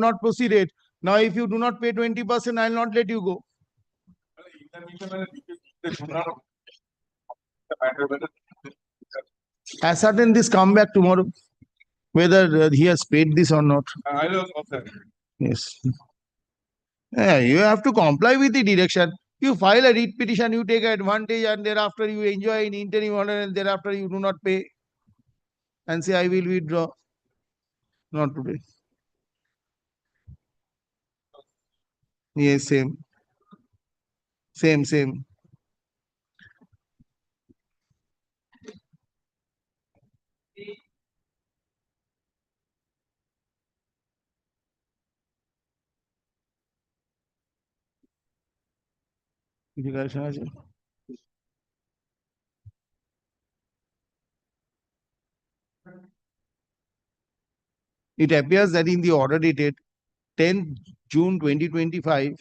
not proceeded. Now, if you do not pay 20%, I will not let you go. Ascertain this, come back tomorrow, whether he has paid this or not. I will observe. Yes. Yeah, you have to comply with the direction. You file a writ petition, you take advantage, and thereafter you enjoy an interim order, and thereafter you do not pay and say, I will withdraw. Not today. Yes, same. Same. It appears that in the order dated 10th June 2025,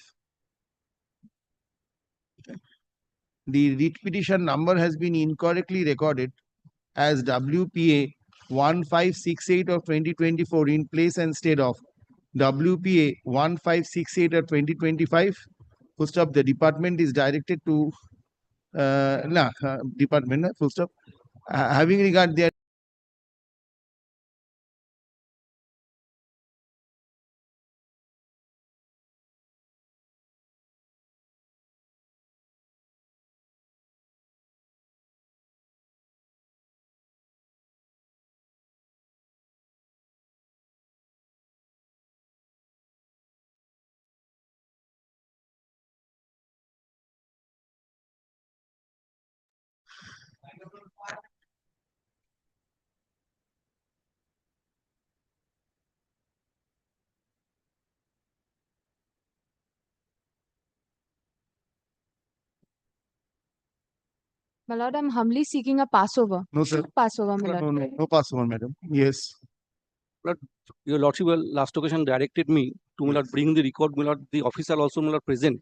the writ petition number has been incorrectly recorded as WPA 1568 of 2024 in place and instead of WPA 1568 of 2025. Full stop. The department is directed to department. Full stop. Having regard their My lord, I'm humbly seeking a passover. no sir. Passover, my lord. No passover, madam. Yes. Your lordship will last occasion directed me to my lord bring the record, my lord, the official also my lord present.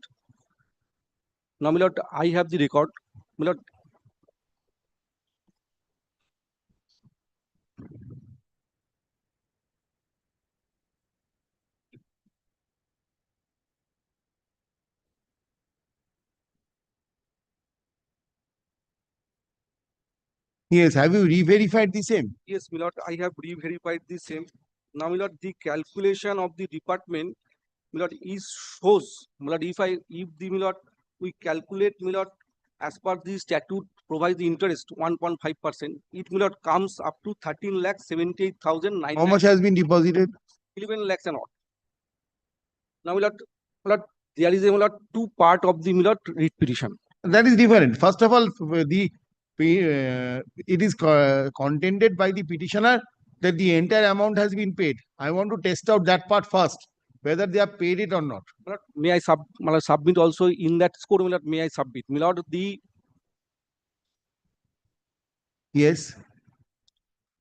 Now, my lord, I have the record. My lord, Yes. Have you re-verified the same? yes, my lord, I have re-verified the same. Now, my lord, the calculation of the department, my lord, is shows, my lord, if the my lord, we calculate, my lord, as per the statute provide the interest 1.5%, it my lord comes up to 13,78,009. How much has been deposited? 11 lakhs and all. Now, my lord, there is a my lord, two part of the my lord writ petition. That is different. First of all, it is contended by the petitioner that the entire amount has been paid. I want to test out that part first, whether they have paid it or not. My lord, may I submit also in that score? My lord, may I submit? My lord, Yes.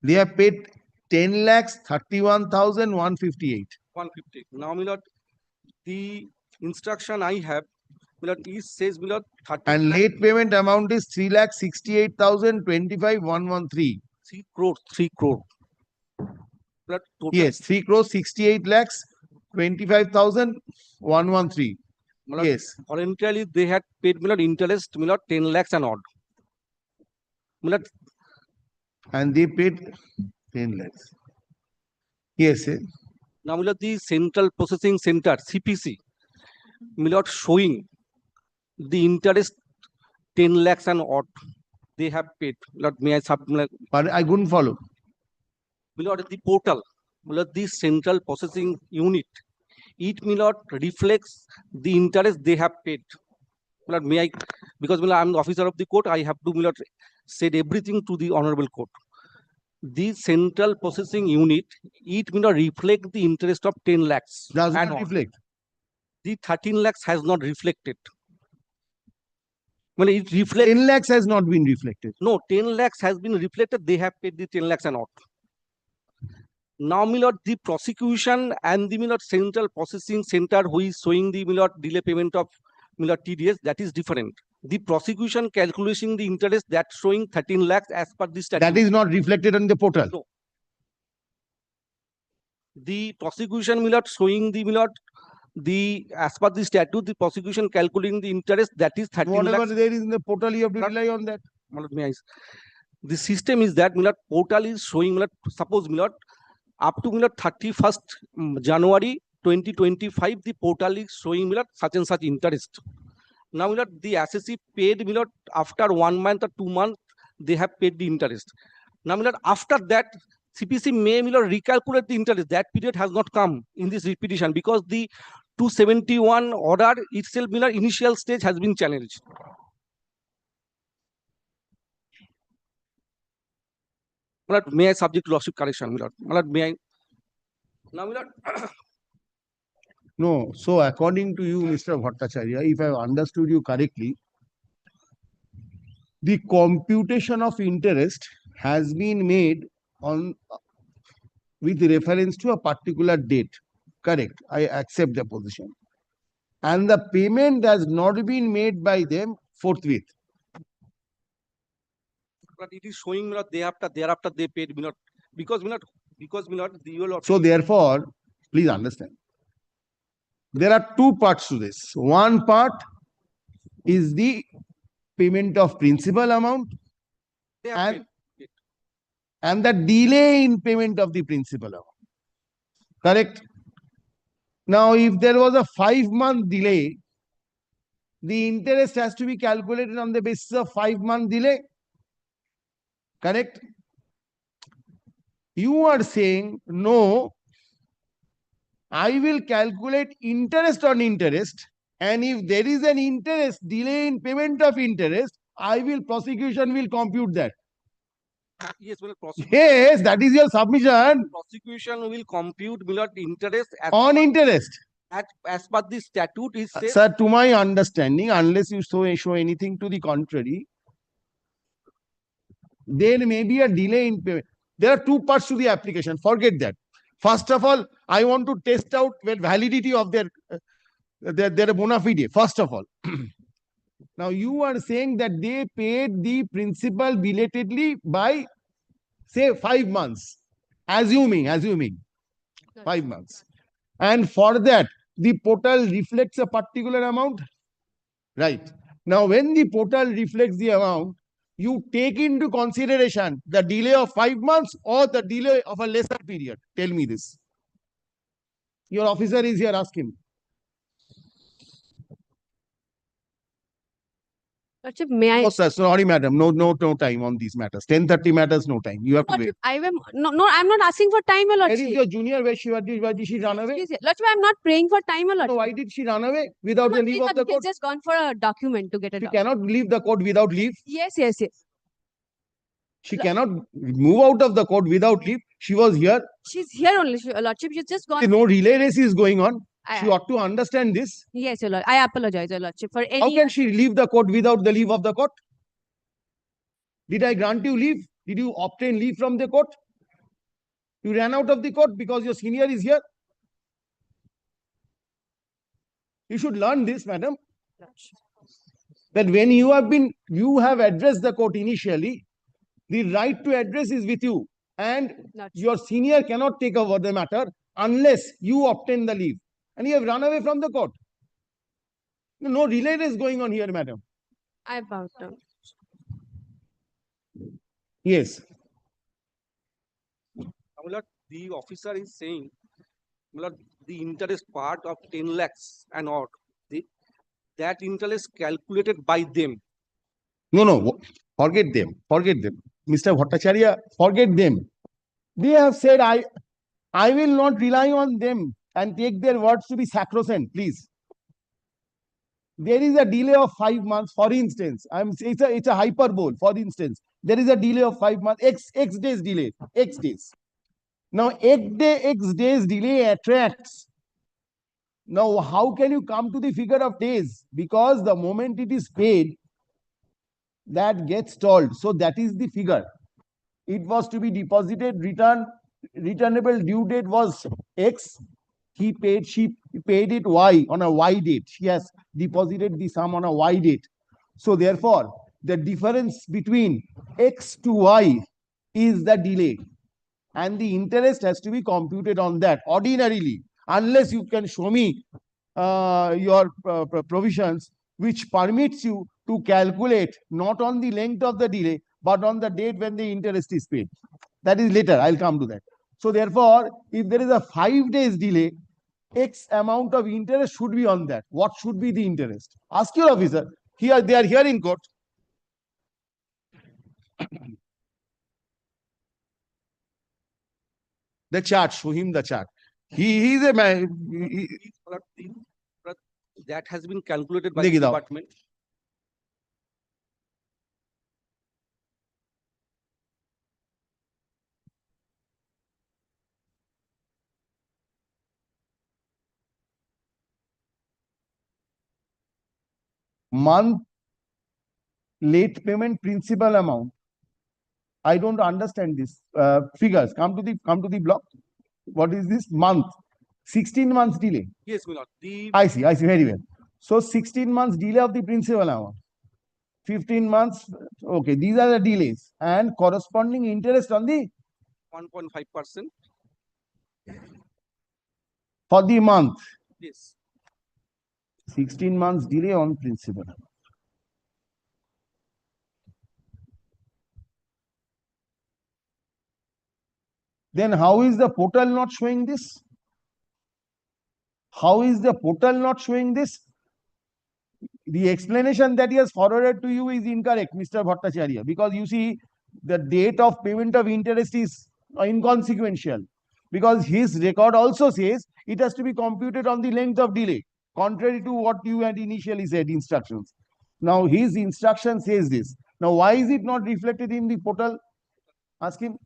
They have paid 10,31,158. 150. Now, my lord, the instruction I have, my lord, is says, my lord, 30 And late payment amount is 3,68,025,113. 3 crore. My lord, total, Yes, 3 crores 68 lakhs 25,113. my lord, Yes. voluntarily they had paid, my lord, interest, my lord, 10 lakhs and odd. My lord, And they paid 10 lakhs. Yes. now, my lord, the Central Processing Center, CPC, my lord, showing the interest 10 lakhs and odd they have paid. My lord, may I submit? But I couldn't follow. My lord, the portal, my lord, the Central Processing Unit, it my lord reflects the interest they have paid. My lord, may I, because my lord, I'm the officer of the court, I have to my lord said everything to the honorable court. The Central Processing Unit, it may not reflect the interest of 10 lakhs. Does and not odd. reflect. The 13 lakhs has not reflected. Well, it reflects. 10 lakhs has not been reflected. No, 10 lakhs has been reflected. They have paid the 10 lakhs and odd. Now, my lord, the prosecution and the my lord, Central Processing Center who is showing the my lord, delay payment of my lord, TDS, that is different. The prosecution calculating the interest that showing 13 lakhs as per the statute. That is not reflected on the portal. No. The prosecution will not showing the will not the as per the statute, the prosecution calculating the interest, that is 13 Whatever lakhs. there is in the portal, you have to Not- rely on that. The system is that Milot portal is showing Milot, suppose Milot up to Milot 31st January 2025, the portal is showing Milot such and such interest. Now Milot the assessee paid Milot after 1 month or 2 months, they have paid the interest. Now Milot after that, CPC may Milot recalculate the interest. That period has not come in this repetition because the 271 order itself Milot initial stage has been challenged. Milot, may I subject to lawsuit correction, Milot? Milot, may I? Now, Milot, No. So according to you, Mr. Bhattacharya, if I have understood you correctly, the computation of interest has been made on with reference to a particular date. Correct. I accept the position. And the payment has not been made by them forthwith. but it is showing Milot thereafter they paid Milot because Milot the UL. So therefore, please understand, there are two parts to this. One part is the payment of principal amount They have paid. and the delay in payment of the principal amount. Correct? Now, if there was a 5-month delay, the interest has to be calculated on the basis of 5-month delay. Correct? You are saying, no, I will calculate interest on interest, and if there is an interest delay in payment of interest, prosecution will compute that. Yes, Milot, prosecution. Yes, that is your submission Prosecution will compute Milot interest on interest. as per the statute is says. Sir, to my understanding, unless you show anything to the contrary, there may be a delay in payment. There are two parts to the application. Forget that. First of all, I want to test out the validity of their bona fide. First of all. Now, you are saying that they paid the principal belatedly by, say, 5 months. Assuming 5 months. And for that, the portal reflects a particular amount. Right. Now, when the portal reflects the amount, you take into consideration the delay of 5 months or the delay of a lesser period. Tell me this. Your officer is here, ask him. Lordship, may I? Oh, sir, sorry, madam. No time on these matters. 10:30 matters, no time. You have to wait. Lordship, I'm not asking for time, your Where is Lordship. your junior? Why did she run away? Excuse me. Lordship, I'm not praying for time, your No, Lordship. why did she run away without the leave of the He's court? just gone for a document to get a She document. cannot leave the court without leave. Yes. She cannot move out of the court without leave. She was here. She's here only, your Lordship. She's just gone. No relay race is going on. She I, ought to understand this. yes, your Lord. I apologize, your Lordship, for How any. can she leave the court without the leave of the court? Did I grant you leave? Did you obtain leave from the court? You ran out of the court because your senior is here. You should learn this, madam. That when you have addressed the court initially, the right to address is with you. And your senior cannot take over the matter unless you obtain the leave. And you have run away from the court. No relay is going on here, madam. I bowed down. Yes. The officer is saying the interest part of 10 lakhs and odd. That interest calculated by them. No. Forget them. Mr. Bhattacharya, forget them. They have said, I will not rely on them and take their words to be sacrosanct, please. There is a delay of 5 months, for instance. It's a hyperbole. For instance, there is a delay of 5 months, X days delay, X days. Now, X days delay attracts. Now, how can you come to the figure of days? Because the moment it is paid, that gets told. So that is the figure. It was to be deposited, returnable due date was X. She paid it Y on a Y date. She has deposited the sum on a Y date. So therefore, the difference between X to Y is the delay. and the interest has to be computed on that ordinarily, unless you can show me your provisions which permits you to calculate not on the length of the delay, but on the date when the interest is paid. That is later, I'll come to that. So therefore, if there is a 5 days delay, X amount of interest should be on that. What should be the interest? Ask your officer. Here, they are here in court. The chart, show him the chart. He is a man. That has been calculated by the Dekhi dao. department. Month late payment principal amount. I don't understand this figures. Come to the block. What is this month? 16 months delay. Yes, my lord. The I see very well. So 16 months delay of the principal amount. 15 months. Okay, these are the delays and corresponding interest on the 1.5%. for the month. Yes. 16 months delay on principal. Then how is the portal not showing this? How is the portal not showing this? The explanation that he has forwarded to you is incorrect, Mr. Bhattacharya, because you see the date of payment of interest is inconsequential, because his record also says it has to be computed on the length of delay, contrary to what you had initially said instructions. Now his instruction says this. Now why is it not reflected in the portal? Ask him.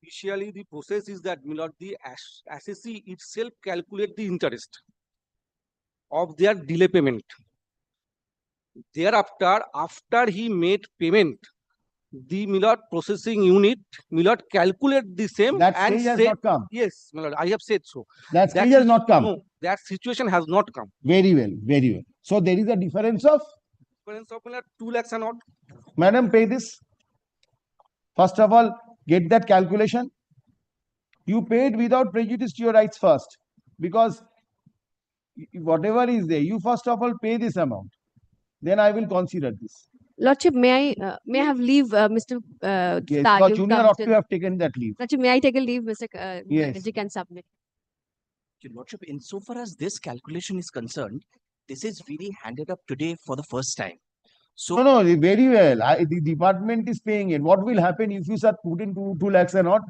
Initially, the process is that, my lord, the assessee itself calculate the interest of their delay payment. Thereafter, after he made payment, the my lord processing unit, my lord, calculate the same That and stage has say, not come. yes, my lord, I have said so. That stage has not come. No, that situation has not come. Very well, very well. So there is a difference of, Difference of, my lord, 2 lakhs and odd. madam, pay this. First of all, get that calculation. You paid without prejudice to your rights first, because whatever is there, you first of all pay this amount. Then I will consider this. Lordship, may I have leave, Mr. Yes, Taj your junior ought to have taken that leave. Lordship, may I take a leave, Mr. Yes. Banerjee can submit. Your Lordship, insofar as this calculation is concerned, this is really handed up today for the first time. So, No, very well. The department is paying it. What will happen if you start putting 2 lakhs and not?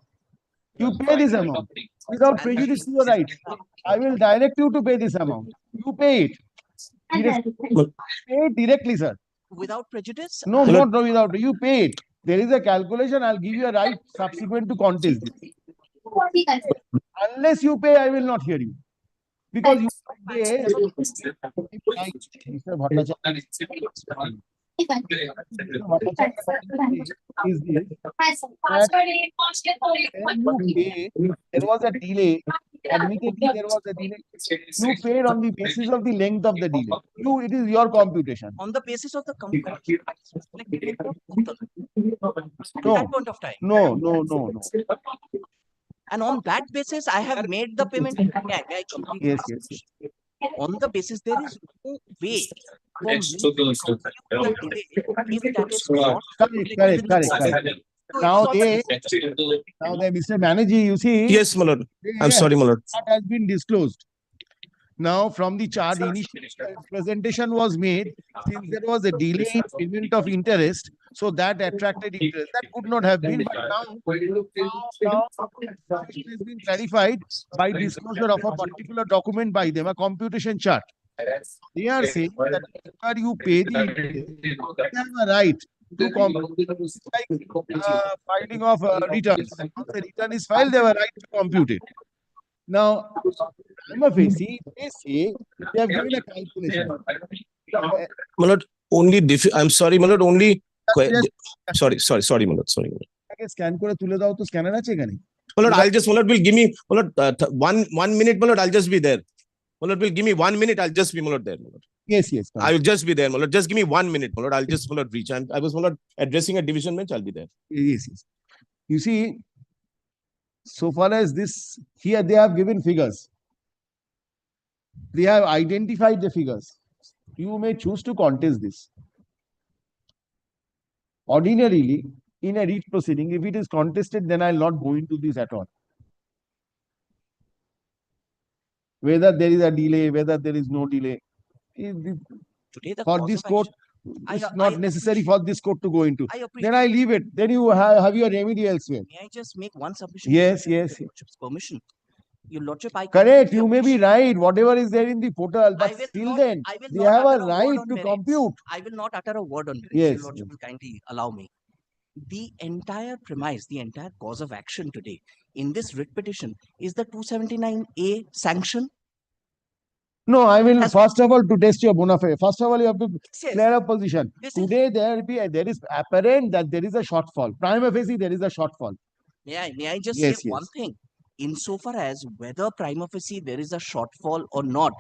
You pay this amount without prejudice to your rights. I will direct you to pay this amount. You pay it. Pay it directly, sir. without prejudice, No, not without. You pay it. There is a calculation. I'll give you a right subsequent to contest this. Unless you pay, I will not hear you. Because you pay. Mr. Bhattacharya is this. When you pay, there was a delay. Admittedly, there was a delay. You paid on the basis of the length of the delay. It is your computation. on the basis of the company, at No. that point of time. No. And on that basis, I have made the payment. May I complete Yes, this? yes. On the basis, there is no way for me to compute the delay if that is not Correct. Now Mr. Banerjee, you see. Yes, my lord. I'm sorry, my lord. That has been disclosed. Now, from the chart, initial presentation was made, since there was a delay in payment of interest, so that attracted interest. That could not have been, but now it has been clarified by disclosure of a particular document by them, a computation chart. They are saying that whenever you pay the interest, you have a right to compute, like filing of returns. Once the return is filed, they have a right to compute it. Now, they say they have given a calculation. My lord, only I'm sorry, my lord, only sorry, my lord, sorry. My lord. আগে scan করে তুলে দাও তো, scanner আছে এখানে? My lord, I'll just, my lord, will give me, my lord, 1 minute, my lord, I'll just be there. My lord, will give me 1 minute, I'll just be, my lord, there, my lord. Yes, yes. I will just be there, my lord. Just give me 1 minute, my lord. I'll just, my lord, reach. I was, my lord, addressing a division bench. I'll be there. Yes, yes. You see, so far as this, here they have given figures. They have identified the figures. You may choose to contest this. Ordinarily, in a writ proceeding, if it is contested, then I'll not go into this at all. Whether there is a delay, whether there is no delay. Today, the For cause this of court, action- it's I not necessary for this court to go into. I Then appreciate. I leave it. Then you have your remedy elsewhere. May I just make one submission? Yes, Your yes. Lordship's permission. Your Lordship, I Correct. completely You may be appreciate- right. Whatever is there in the portal, I but will still not- then I will they not have a utter word right on to merits. compute. I will not utter a word on merits. Yes, Your Lordship yes. will kindly allow me. The entire premise, the entire cause of action today in this writ petition is the 279A sanction. No, I will Has- first of all to test your bona fide. First of all, you have to Yes, clear a position. this is- Today there is apparent that there is a shortfall. Prima facie there is a shortfall. May I just Yes, say one yes. thing? Insofar as whether prima facie there is a shortfall or not,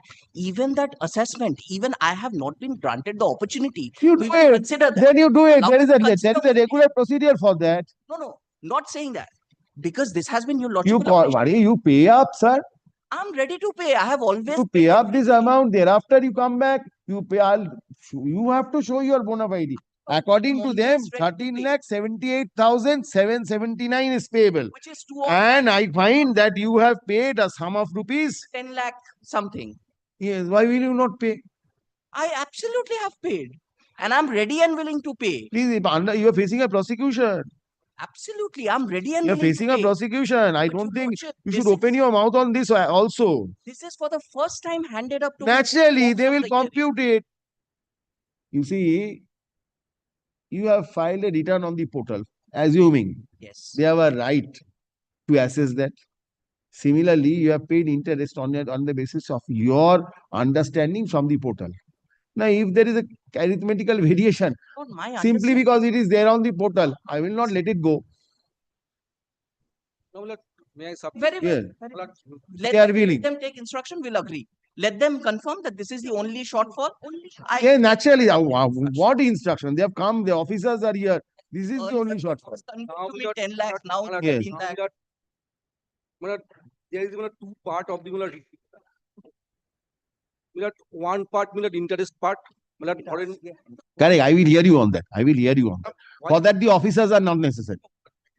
even that assessment, even I have not been granted the opportunity You to do even it. consider that. Then you do it. Allow There me is to a consider regular procedure for that. No, not saying that. Because this has been your Lordship. You will call, appreciate. you pay up, sir. I'm ready to pay. I have always You paid pay up this everything. amount. Thereafter, you come back. You pay. You have to show your bona fide. According to I'm them, always ready to 13 pay, lakh 78,779 is payable. which is 2 or And I find that you have paid a sum of rupees. 10 lakh something. Yes, why will you not pay? I absolutely have paid. And I'm ready and willing to pay. Please, if you are facing a prosecution. Absolutely. I'm ready and You are willing facing to a pay. prosecution. I But don't your think Lordship, you this should open is- your mouth on this also. This is for the first time handed up to me Naturally, they after will the hearing. compute it. You see, you have filed a return on the portal, assuming Yes. they have a right to assess that. Similarly, you have paid interest on the basis of your understanding from the portal. Now, if there is a arithmetical variation, Not my simply understanding. because it is there on the portal, I will not let it go. No, my lord, may I submit? Very well. Yes. Very My lord, well. They are Let willing. them take instruction. We'll agree. Let them confirm that this is the only shortfall. Yeah, naturally. What instruction? They have come, the officers are here. This is the Earlier only it shortfall. was conveyed Now to we me got- 10 lakh, now my lord, 13 now lakh. my lord, there is, my lord, two part of the, my lord, my lord, one part, my lord, interest part, my lord, foreign. Correct. I will hear you on that. I will hear you on that. For that, the officers are not necessary.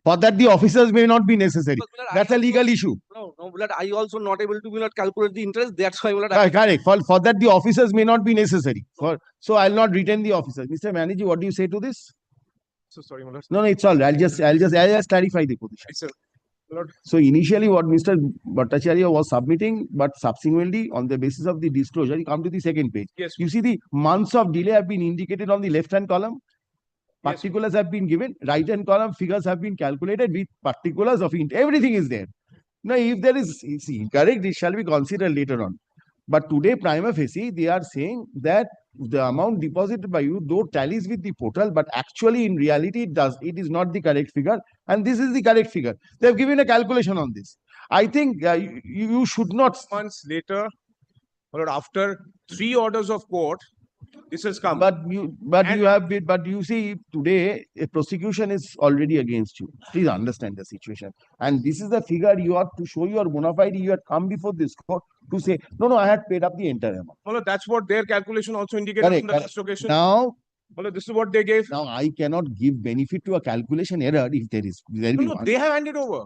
For that, the officers may not be necessary. Because, my lord, That's I a legal also- issue. No, no, my lord, I also not able to, my lord, calculate the interest. That's why, my lord, I- Correct. For that, the officers may not be necessary. So I'll not retain the officers. Mr. Manager, what do you say to this? So sorry, my lord. No, it's all right. I'll just clarify the position. Yes, sir. My lord, So initially what Mr. Bhattacharya was submitting, but subsequently on the basis of the disclosure, you come to the second page. yes, You see the months of delay have been indicated on the left-hand column. Yes. Particulars have been given. Right-hand column figures have been calculated with particulars of everything is there. Now, if there is incorrect, it shall be considered later on. But today, prima facie, they are saying that the amount deposited by you, though tallies with the portal, but actually in reality, it is not the correct figure. And this is the correct figure. They have given a calculation on this. I think you should not. months later, my lord, after 3 orders of court, this has come. But you see, today a prosecution is already against you. Please understand the situation. And this is the figure you have to show your bona fide. You had come before this court to say, no, I had paid up the entire amount. My lord, that's what their calculation also indicated Correct, on the correct. last occasion. Now, My lord, this is what they gave. Now I cannot give benefit to a calculation error if there is. No, they have handed over.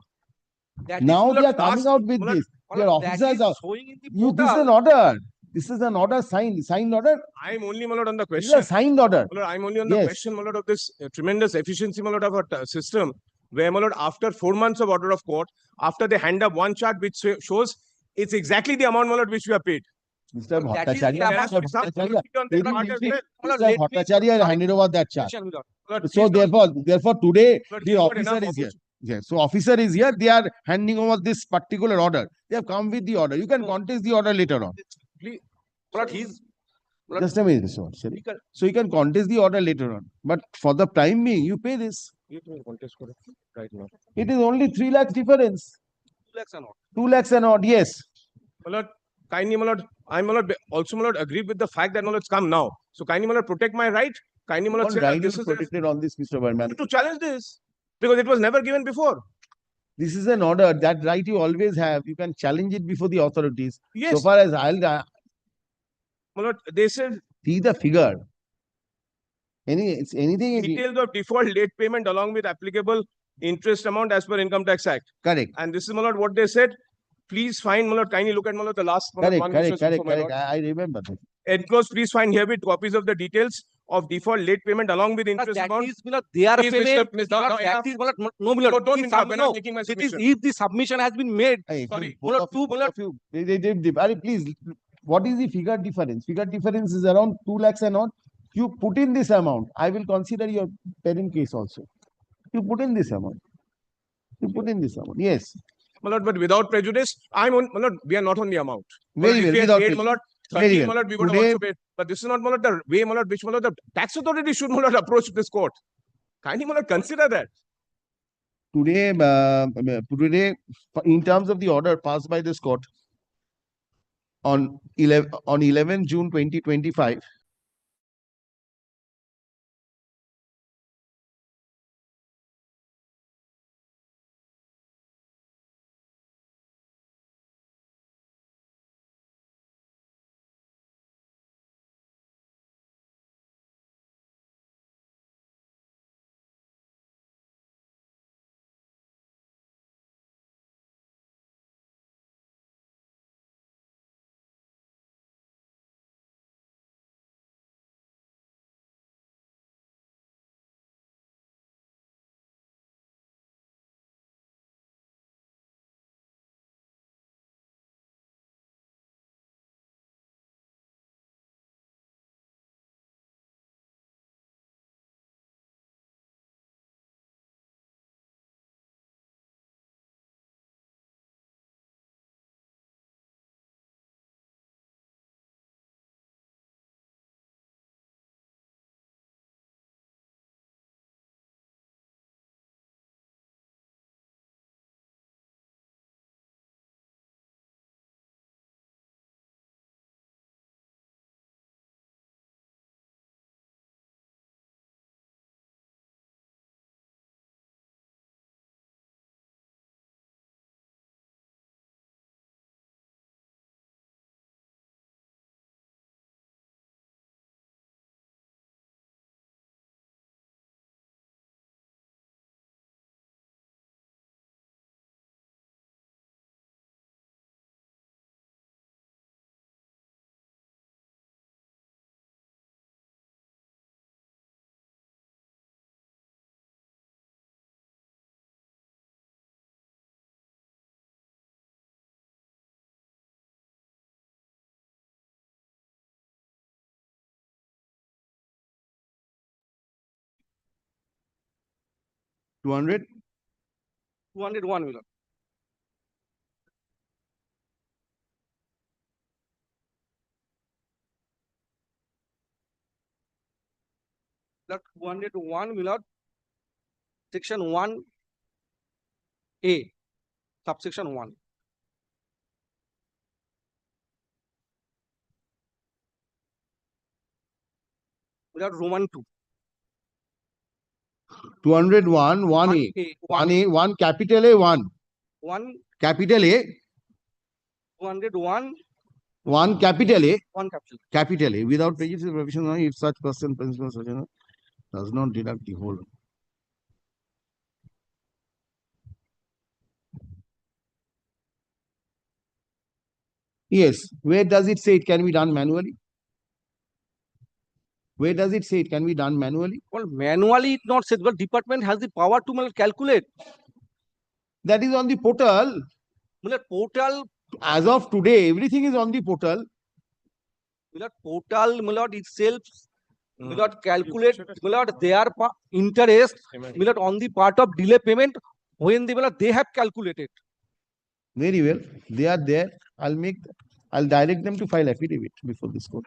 that is, Now my they lord, are coming last- out with my lord, this. my Your lord, that officers is are. showing in the This is an portal. order. This is an order signed order. I'm only, my lord, on the This is question. a signed order. My lord, I'm only on the Yes. question, my lord, of this tremendous efficiency, my lord, of our system, where, my lord, after 4 months of order of court, after they hand up one chart which shows it's exactly the amount, my lord, which we have paid. Mr. But that is Bhattacharya, There has to be some Bhattacharya, clarity on their very part as briefly, well. My lord, Mr. let me- Bhattacharya handed over that chart. My lord. My lord, So please don't- therefore today my lord, the he's got officer enough is here. opportunity. Yes. So officer is here. They are handing over this particular order. They have come with the order. You can contest the order later on. Please, My lord, he's Well, Just a minute, Mr. Vatsari. because- So you can contest the order later on, but for the time being, you pay this. You can contest for it right now. It is only 3 lakhs difference. 2 lakhs or not. 2 lakhs and odd, yes. My lord, kindly, my lord, I'm my lord, also my lord agree with the fact that my lord it's come now. So kindly, my lord, protect my right. Kindly, my lord, What say that right this is is protected on this, Mr. Verman? to challenge this because it was never given before. This is an order. That right you always have. You can challenge it before the authorities. Yes, So far as I'll my lord, they said see the figure. It's anything. details of default late payment along with applicable interest amount as per Income Tax Act. Correct. And this is, my lord, what they said. Please find, my lord, kindly look at, my lord, the last my lord, Correct, one correct, which was correct, before, my correct. lord. I remember that. Enclosed, please find herewith copies of the details of default late payment along with interest That amount. is, their Please, payment. Mr. Now That enough. is, no, my lord. No, don't If interrupt. I'm no, not making my it is submission. if the submission has been made. Hey, Sorry, both of you, both of you. Please, what is the figure difference? Figure difference is around 2 lakhs and odd. You put in this amount. I will consider your parent case also. You put in this amount. You put in this amount. Yes. My lord, but without prejudice, my lord, we are not on the amount. My Very lord, well. if we had Without paid, my lord, Very 13, well. my lord, we would have Today- also paid. But this is not, my lord, the way, my lord, which, my lord, the tax authority should, my lord, approach this court. Kindly, my lord, consider that. Today, in terms of the order passed by this court on 11 June 2025, $200. 201, my lord. That 201, my lord. Section 1A, subsection 1. Without Roman 2. 201, 1A. 1A, 1 capital A, 1. 1, Capital A, 201, 1 capital A, 1 capital. capital A. Without prejudice of provision, if such person, principal, does not deduct the whole. Yes. Where does it say it can be done manually? Where does it say it can be done manually? Well, manually it not said, but department has the power to, my lord, calculate. That is on the portal. My lord, portal, As of today, everything is on the portal. my lord, portal, my lord, itself, my lord, calculate, my lord, their interest, my lord, on the part of delay payment, when they, my lord, they have calculated. Very well. They are there. I'll direct them to file affidavit before this court.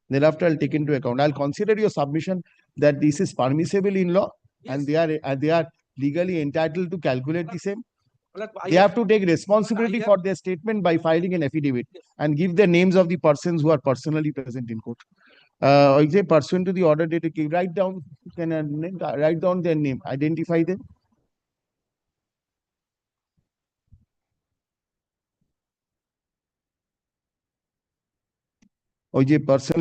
Thereafter, I'll take into account. I'll consider your submission that this is permissible in law and they are legally entitled to calculate the same. Well, They have to take responsibility for their statement by filing an affidavit and give the names of the persons who are personally present in court. Is it pursuant to the order dated, write down, write down their name, identify them. ওই যে person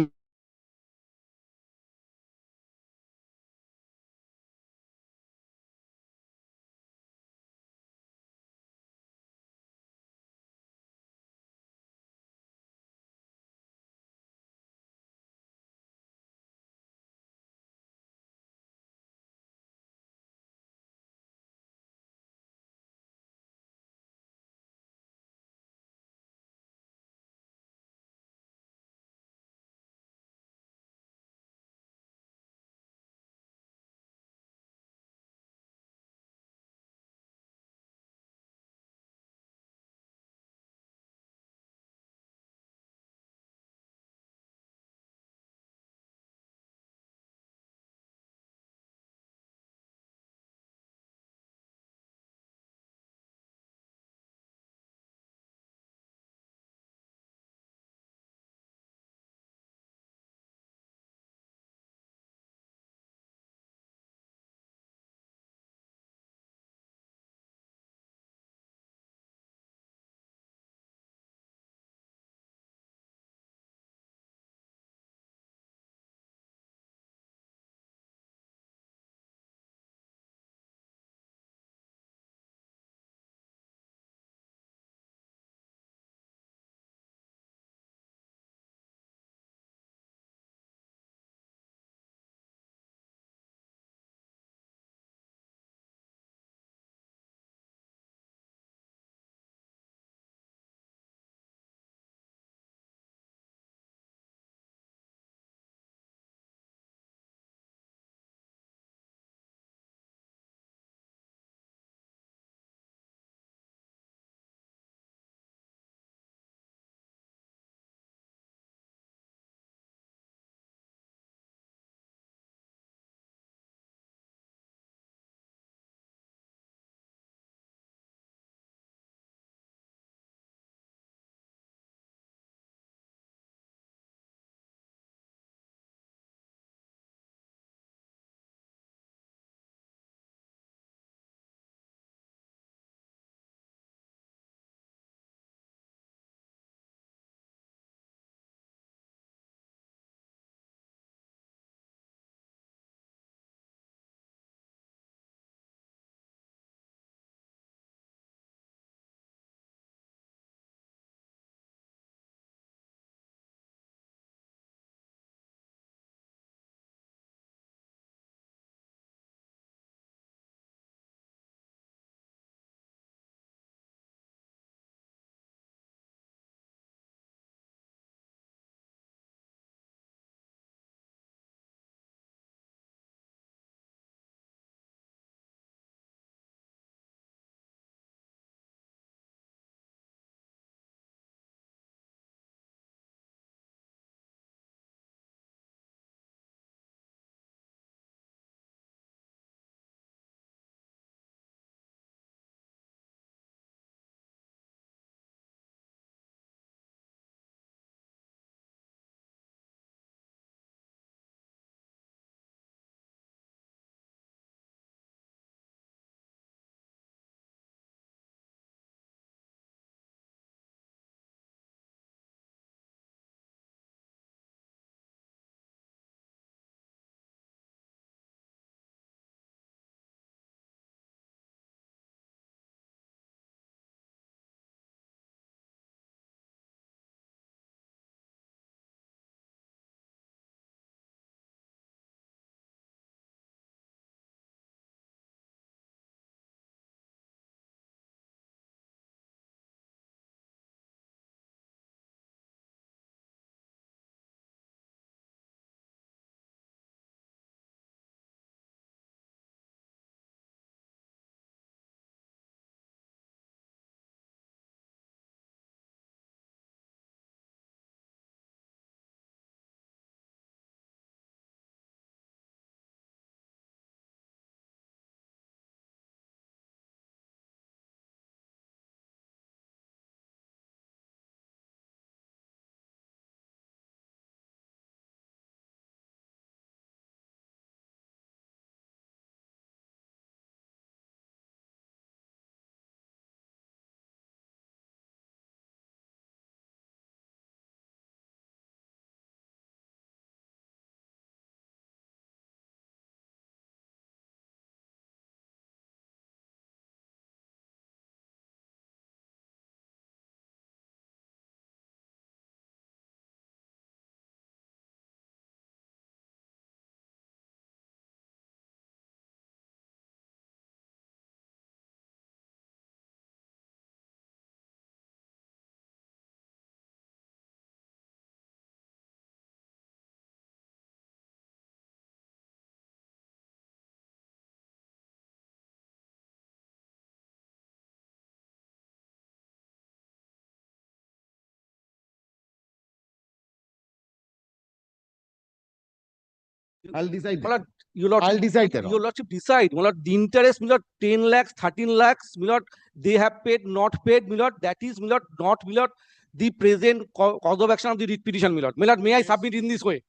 I'll decide. my lord, your lordship, I'll decide that. your lordship decide, my lord, the interest, my lord, 10 lakhs, 13 lakhs, my lord, they have paid, not paid, my lord, that is, my lord, not, my lord, the present cause of action of the writ petition, my lord. My lord, may I submit in this way?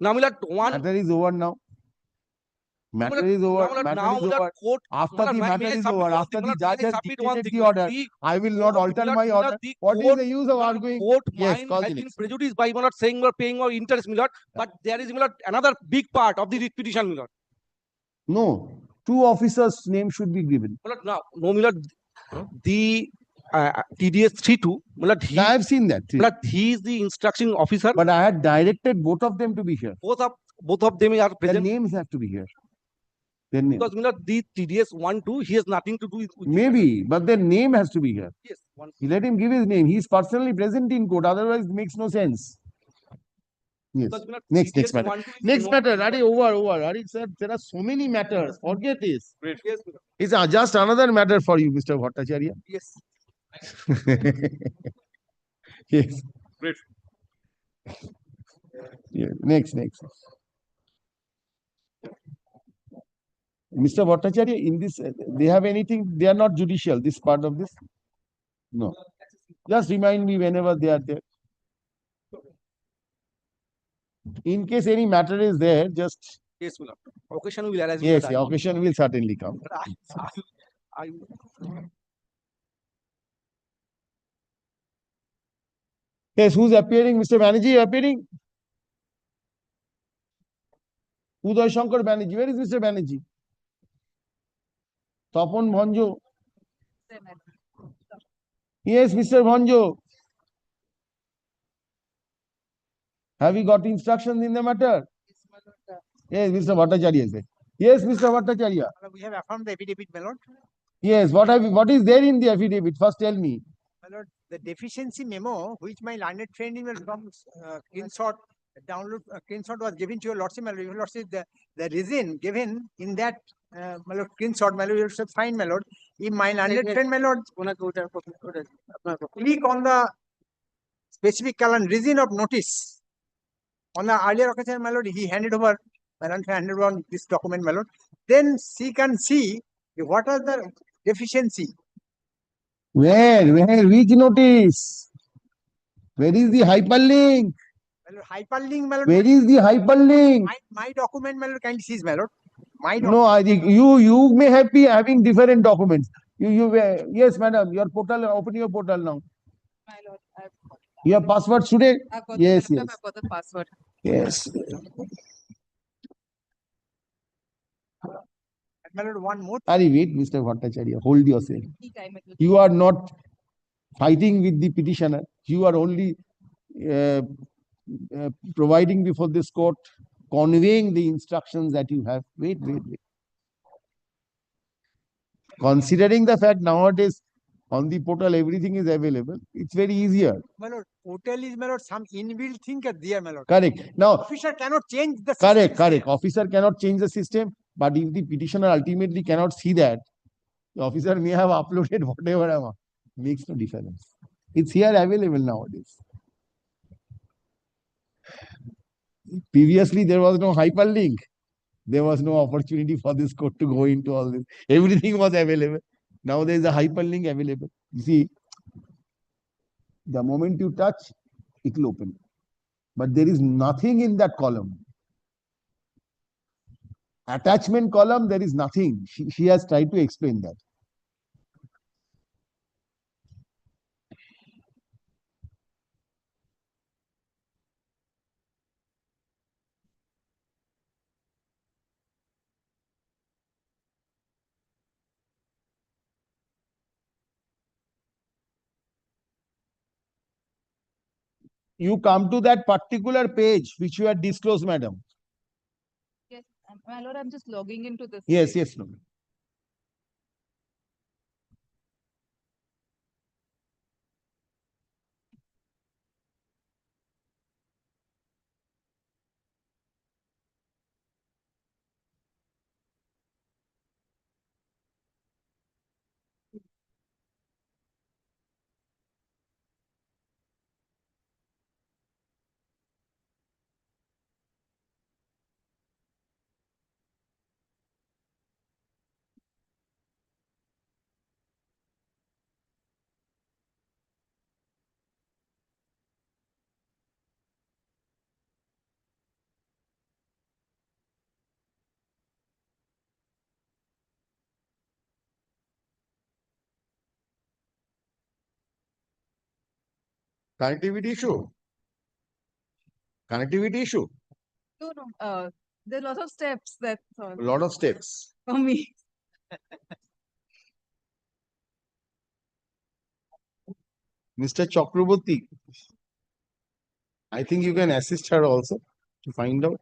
Now, my lord, one, Matter is over now. Matter is over. Matter is over. After the matter is over, after the judge has dictated the order, I will not alter my order. What is the use of arguing? Court Yes, mind call has the been next. prejudiced by, my lord, saying or paying or interest, my lord, but there is, my lord, another big part of the writ petition, my lord. No, two officers' name should be given. My lord, now, no, my lord, the TDS 32, my lord, I have seen that. my lord, he is the instruction officer. But I had directed both of them to be here. Both of them are Their present. names have to be here. Their name. Because, my lord, the TDS 1-2, he has nothing to do with Maybe, but their name has to be here. yes, one. Let him give his name. He is personally present in court. Otherwise, it makes no sense. Yes. Because, my lord, Next TDS matter. 1-2 is Next not- matter. Are over. Are sir? There are so many matters. Forget this. Yes, my lord. It's just another matter for you, Mr. Bhattacharya. Yes. Yes. Great. Yeah. Next. Mr. Bhattacharya, in this, they have anything? They are not judicial. This part of this? No. Just remind me whenever they are there. In case any matter is there, just Yes, my lord. Occasion will arise. yes, the occasion will certainly come. I Yes, who's appearing? Mr. Banerjee appearing? Uday Shankar Banerjee. Where is Mr. Banerjee? Tapan Bhanjo. Yes, Mr. Bhanjo. Have you got instructions in the matter? Yes, Mr. Bhattacharya is there. Yes, Mr. Bhattacharya. We have affirmed the affidavit, my lord. Yes, what is there in the affidavit? First tell me. My lord, the deficiency memo, which my learned friend in screenshot, download screenshot was given to your lordship, my lord. Your lordship, the reason given in that my lord, screenshot, my lord, you should find, my lord. If my learned friend, my lord, click on the specific reason of notice. On the earlier occasion, my lord, he handed over, my lord, handed over this document, my lord. Then she can see what are the deficiency. Where? Which notice? Where is the hyperlink? My lord, hyperlink, my lord. Where is the hyperlink? My document, my lord, kindly seize, my lord. My No, I think you may have be having different documents. Yes, madam, your portal, open your portal now. My lord, I've got Your password today? I've got Yes, the laptop, yes. I've got the password. Yes. my lord, one more. Sorry, wait, Mr. Bhattacharya, hold yourself. Any time it will You are not fighting with the petitioner. You are only uh, providing before this court, conveying the instructions that you have. Wait. Considering the fact nowadays on the portal everything is available, it's very easier. My lord, portal is, my lord, some inbuilt thing are there, my lord. Correct. Now, Officer cannot change the system. correct. Officer cannot change the system, but if the petitioner ultimately cannot see that, the officer may have uploaded whatever, makes no difference. It's here available nowadays. Previously, there was no hyperlink. There was no opportunity for this court to go into all this. Everything was available. Now there is a hyperlink available. You see, the moment you touch, it will open. But there is nothing in that column. Attachment column, there is nothing. She has tried to explain that. You come to that particular page which you had disclosed, madam. Yes, my lord, I'm just logging into this. Yes, no. Connectivity issue. Connectivity issue. No, no, there are lots of steps that A lot of steps. for me. Mr. Chakraborty, I think you can assist her also to find out,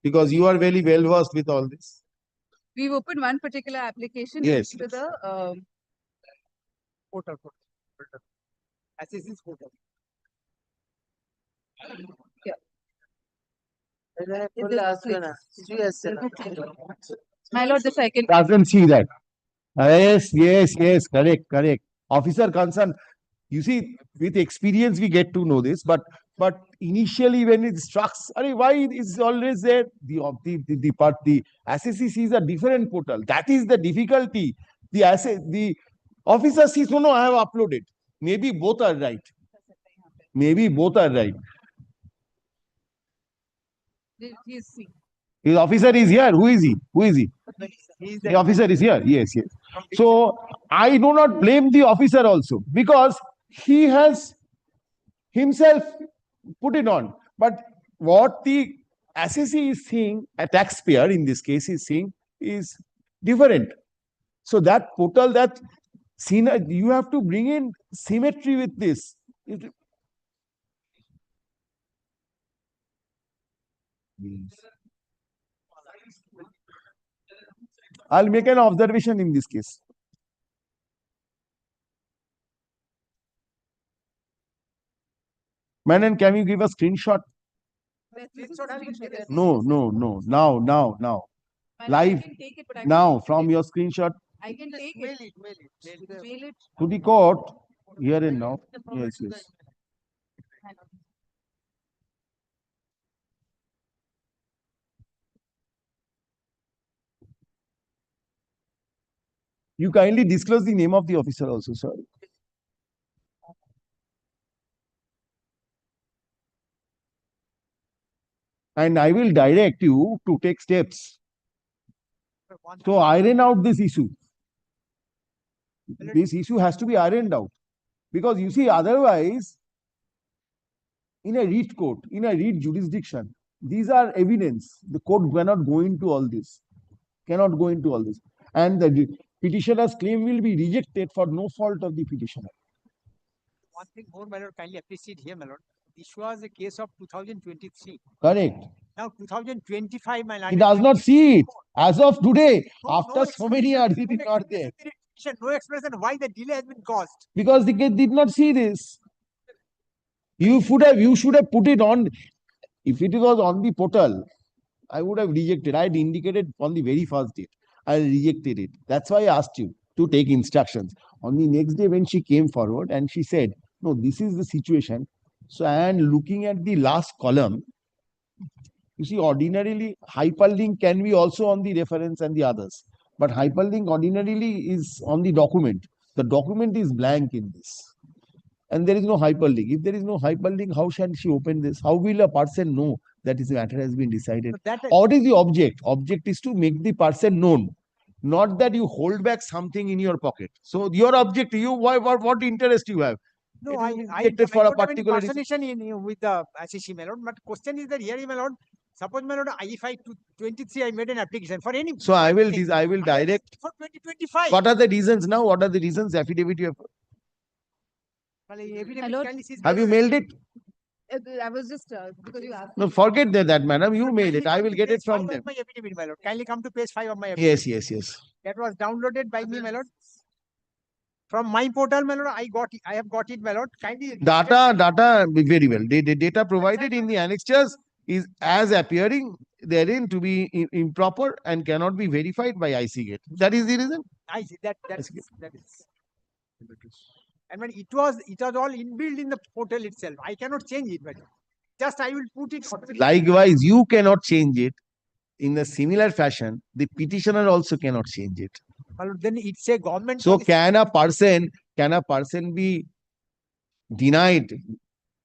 because you are very well versed with all this. We've opened one particular application Yes, to the Portal. Assessing portal. my lord, the second. Doesn't see that. Yes, correct. Officer concern. You see, with experience, we get to know this, but initially when it strikes, why is always there? The assessee sees a different portal. That is the difficulty. The officer sees, no, I have uploaded. Maybe both are right. He's His officer is here. Who is he? He is The officer is here. Yes. So I do not blame the officer also, because he has himself put it on. But what the assessee is seeing, a taxpayer in this case is seeing, is different. So that portal, that scene, you have to bring in symmetry with this. I'll make an observation in this case. Manan, can you give a screenshot? No. Now. My lord, Live. I can take it, but I Now, from your screenshot I can take it. Mail it. to the court, here and now. Yes. My lord. You kindly disclose the name of the officer also, sir. And I will direct you to take steps to iron out this issue. This issue has to be ironed out, because you see, otherwise, in a writ court, in a writ jurisdiction, these are evidence. The court cannot go into all this. And the petitioner's claim will be rejected for no fault of the petitioner. One thing more, my lord, kindly appreciate here, my lord. This was a case of 2023. Correct. Now 2025, my lord. He does not see it. As of today, No after so many years, it is not there. No explanation why the delay has been caused. Because the kid did not see this. You should have put it on. If it was on the portal, I would have rejected. I had indicated on the very first date. I rejected it. That's why I asked you to take instructions. On the next day, when she came forward and she said, no, this is the situation. So, and looking at the last column, you see, ordinarily, hyperlink can be also on the reference and the others. But hyperlink ordinarily is on the document. The document is blank in this. And there is no hyperlink. If there is no hyperlink, how shall she open this? How will a person know that this matter has been decided? So that What is the object? Object is to make the person known, not that you hold back something in your pocket. So your object, what interest you have? no, It I is rejected for a don't have any particular reason. personation with the assessee, my lord. But question is that here, my lord, suppose, my lord, if I 23, I made an application for any. So I will thing. direct. For 2025. What are the reasons now? What are the reasons? Affidavit you have? Well, affidavit My lord, kindly sees Have you this. mailed it? I was just because you asked. No, forget that, madam. You mail it. I will Kindly get come it to from page 5 them. of my affidavit, my lord. Kindly come to page 5 of my affidavit. Yes. That was downloaded by me, my lord. From my portal, my lord, I have got it, my lord. Kindly. Data, very well. The data provided in the annexures is as appearing therein to be improper and cannot be verified by IC Gate. That is the reason. I see that That's is. And when it was all inbuilt in the portal itself. I cannot change it, but just I will put it. Likewise, you cannot change it. In a similar fashion, the petitioner also cannot change it. Well, then it's a government. So policy. can a person be denied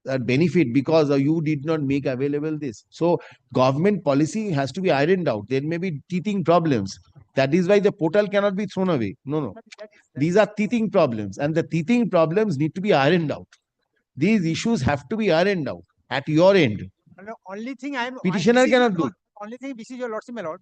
that benefit because you did not make available this? So government policy has to be ironed out. There may be teething problems. That is why the portal cannot be thrown away. No. That is- These are teething problems, and the teething problems need to be ironed out. These issues have to be ironed out at your end. The only thing I am. Petitioner cannot do. Only thing, this is your lordship, my lord.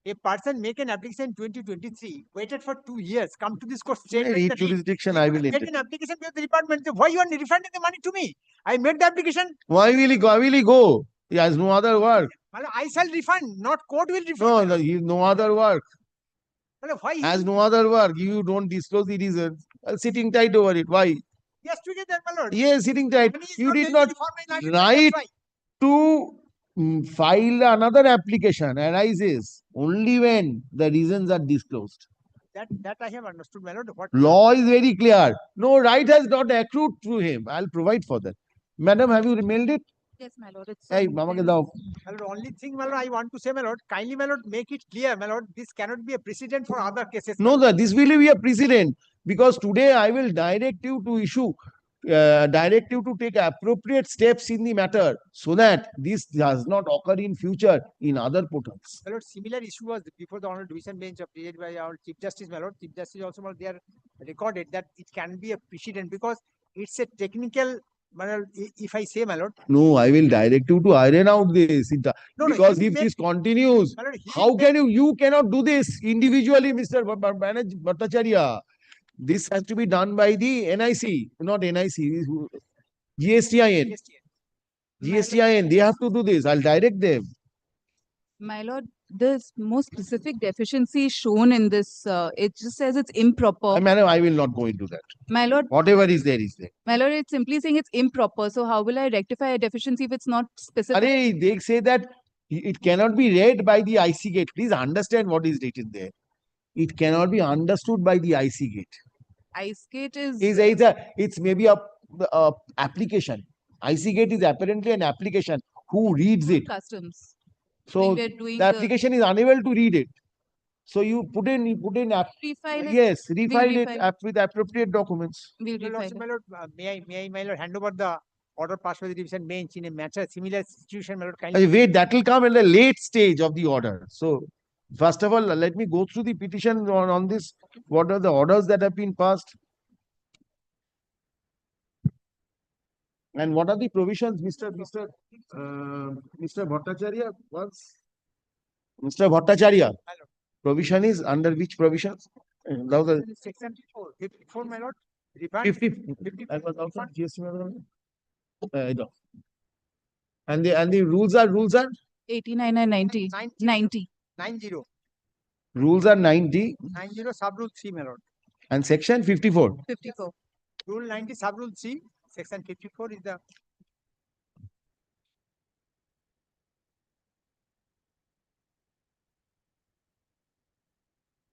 A person make an application in 2023, waited for 2 years, come to this court straight. Read jurisdiction, I will made entertain. an application to the department. Why you are refunding the money to me? I made the application. Why will he go? Why will he go? He has no other work. Well, I shall refund, not court will refund. No, no, he has no other work. Well, why? Has no other work. You don't disclose the reasons. Sitting tight over it. Why? Yes, together, my lord. Yes, sitting tight. Money is You did ready not for my landed write that's why. to file another application arises only when the reasons are disclosed. That I have understood, my lord. What Law is very clear. No right has not accrued to him. I'll provide for that. Madam, have you mailed it? Yes, my lord. It's Hey, on Mama ke pen. dao. my lord, only thing, my lord, I want to say, my lord, kindly, my lord, make it clear, my lord, this cannot be a precedent for other cases. my No, lord. sir, this will be a precedent because today I will direct you to issue, direct you to take appropriate steps in the matter so that this does not occur in future in other portals. My lord, similar issue was before the Honorable Division Bench presided by our Chief Justice, my lord. Chief Justice also, my lord, they are recorded that it can be a precedent because it's a technical, my lord, if I say, my lord. No, I will direct you to iron out this No, because he if will this continues, my lord, he how will can you cannot do this individually, Mr. Bhattacharya. This has to be done by the NIC, not NIC, GSTIN. make GSTIN, they have to do this. I'll direct them. My lord, the most specific deficiency shown in this, it just says it's improper. Madam, I will not go into that. My lord, Whatever is there is there. my lord, it's simply saying it's improper. So how will I rectify a deficiency if it's not specific? Arey, they say that it cannot be read by the IC gate. Please understand what is written there. It cannot be understood by the IC gate. Ice skate is It's maybe a application. IC gate is apparently an application. Who reads it? customs. So we're doing the application is unable to read it. So you put in refile it. yes, refile it refile. with appropriate documents. We'll My lord, refile my it. lord, may I, my lord, hand over the order passed by the division bench in a matter similar situation, my lord, kindly. Wait, that will come at the late stage of the order. So first of all, let me go through the petition on this. What are the orders that have been passed? And what are the provisions, Mr. Bhattacharya? Once, Mr. Bhattacharya, provision is under which provisions? Now the Section 54, my lord. Refund. 50. I was also GST. No. And the rules are 89 and 90. 90. 90. rules are 90 90 sub rule 3, my lord. and section 54. 54. Rule 90 sub rule 3, section 54 is the.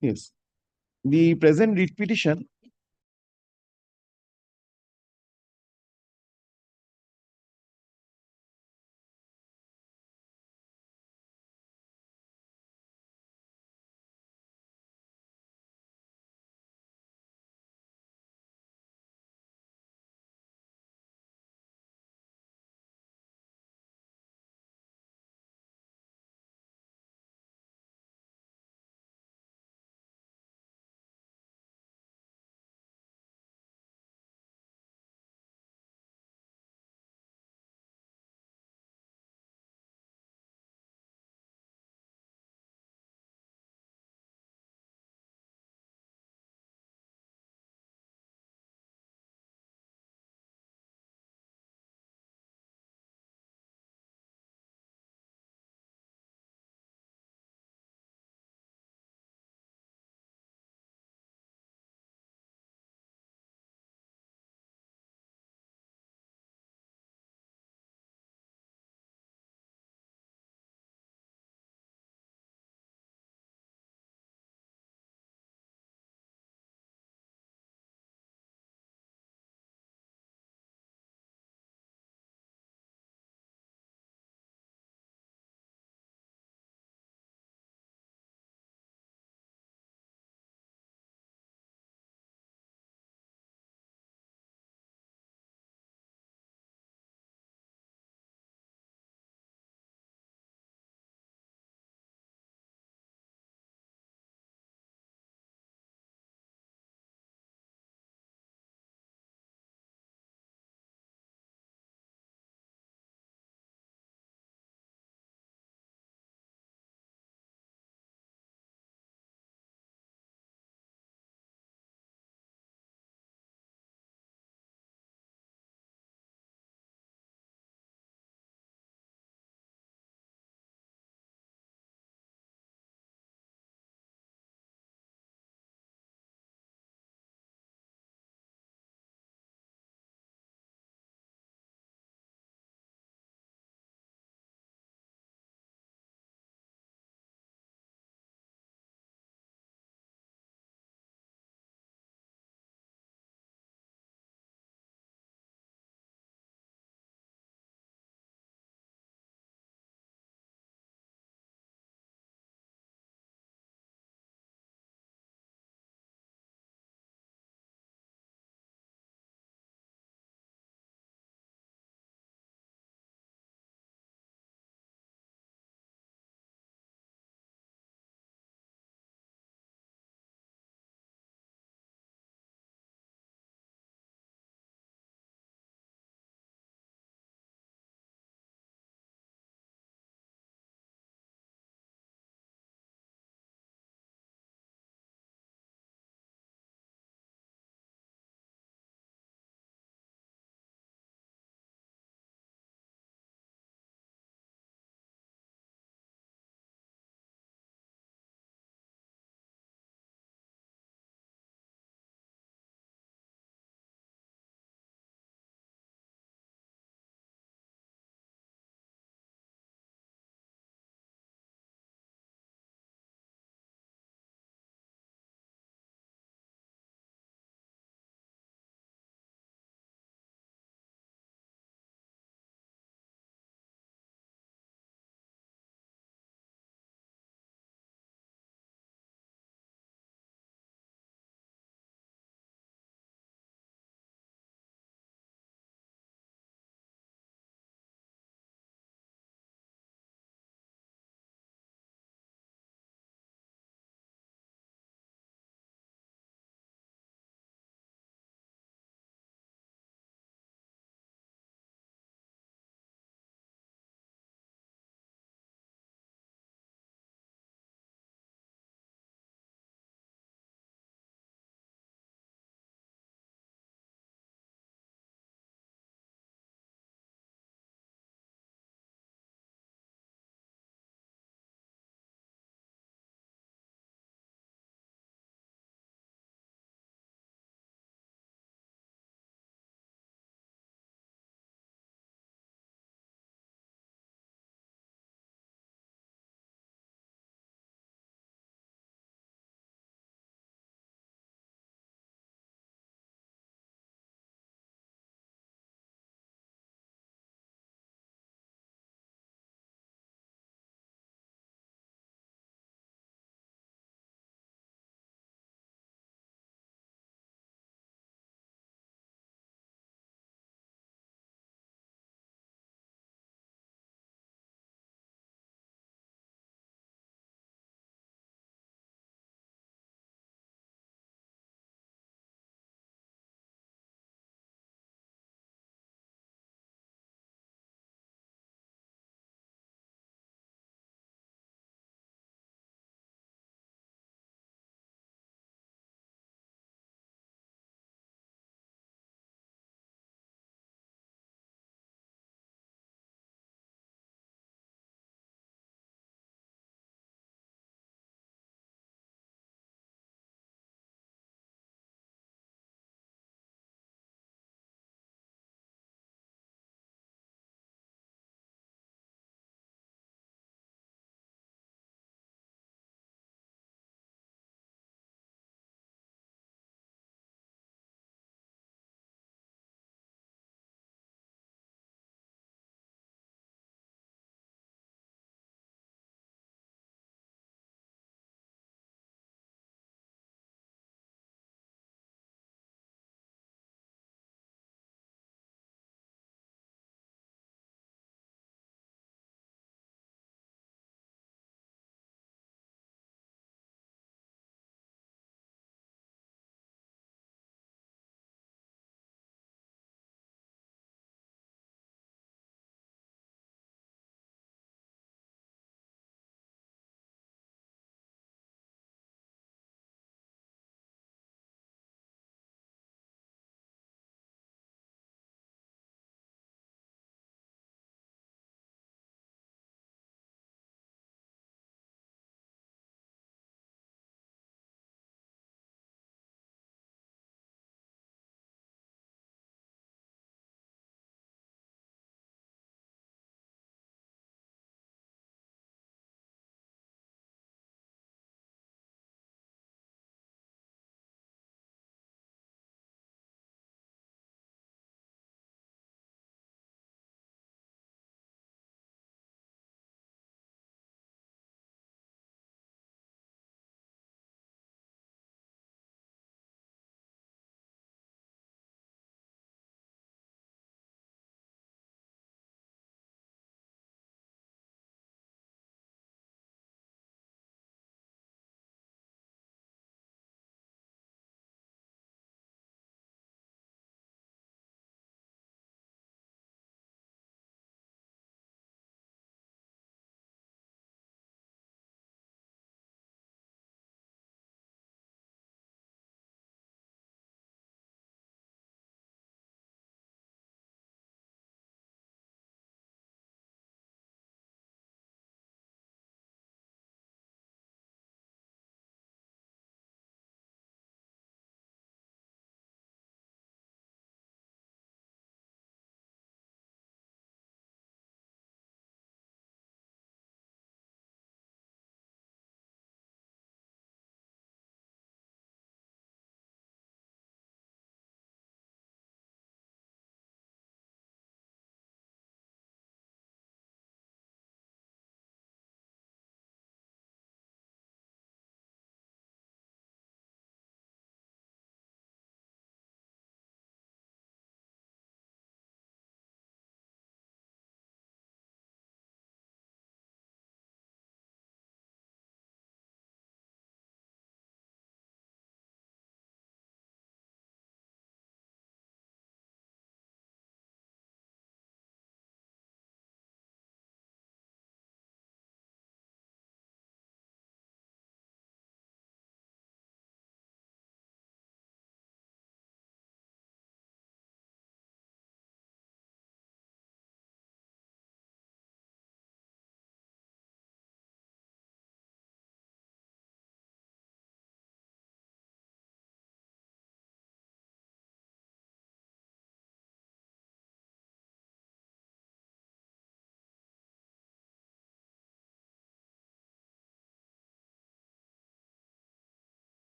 Yes. The present writ petition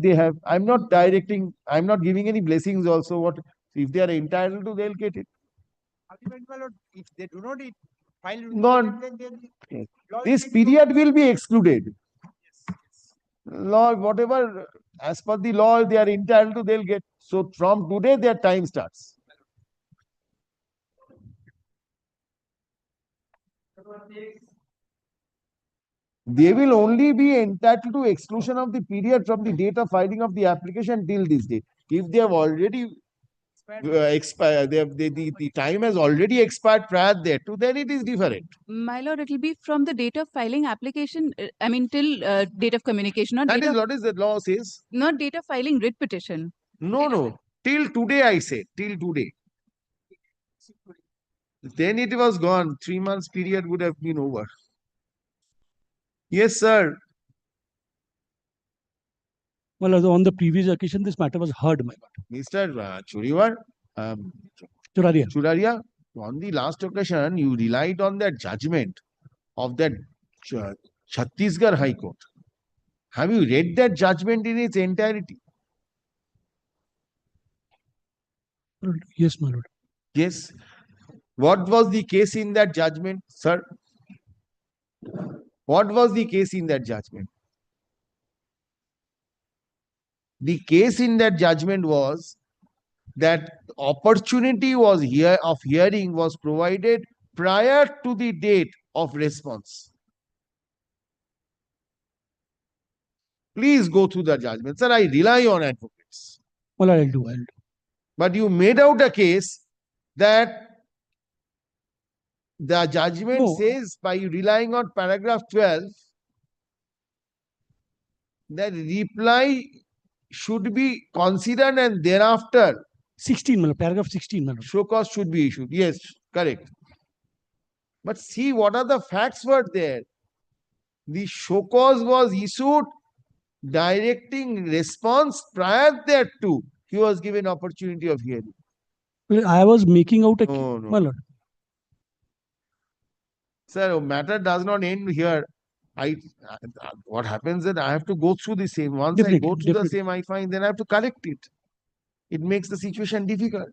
They have. I'm not directing, I'm not giving any blessings also. What if they are entitled to, they'll get it. Ultimately, my lord, if they do not file, Not- then Yes. law This is period will be excluded. Law, whatever, as per the law, they are entitled to, they'll get. So from today, their time starts. They will only be entitled to exclusion of the period from the date of filing of the application till this date. If they have already expired, the time has already expired prior thereto, then it is different. My lord, it will be from the date of filing application, I mean, till date of communication, not That date is of, what is the law says. not date of filing writ petition. No, no. Till today, I say, till today. Then it was gone. 3 months period would have been over. Yes, sir. Well, on the previous occasion, this matter was heard, my lord. Mr. Churiwar, Churaria. Churaria, on the last occasion, you relied on that judgment of that Chhattisgarh High Court. Have you read that judgment in its entirety? Yes, my lord. Yes. What was the case in that judgment, sir? What was the case in that judgment? The case in that judgment was that opportunity was of hearing was provided prior to the date of response. Please go through the judgment. Sir, I rely on advocates. Well, I'll do. But you made out a case that the judgment No. says, by relying on paragraph 12, that reply should be considered and thereafter 16, my lord, paragraph 16, my lord. show cause should be issued. Yes, correct. But see, what are the facts were there? The show cause was issued directing response prior thereto. He was given opportunity of hearing. Well, I was making out a No, my no. lord. Sir, matter does not end here. What happens is I have to go through the same. Once I Definitely, go through the definitely. same, I find then I have to correct it. It makes the situation difficult.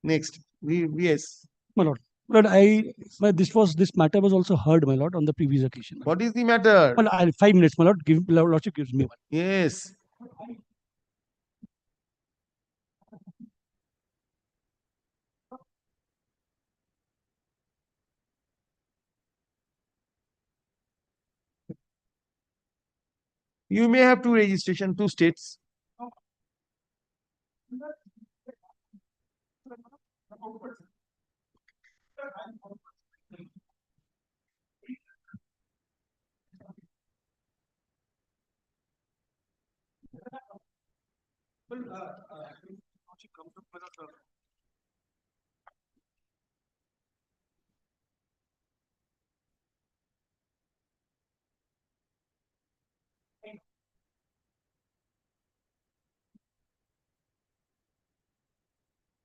Next, yes. My lord. But this matter was also heard, my lord, on the previous occasion. What is the matter? Well, 5 minutes, my lord. Lordship gives me one. Yes. You may have two registration, 2 states.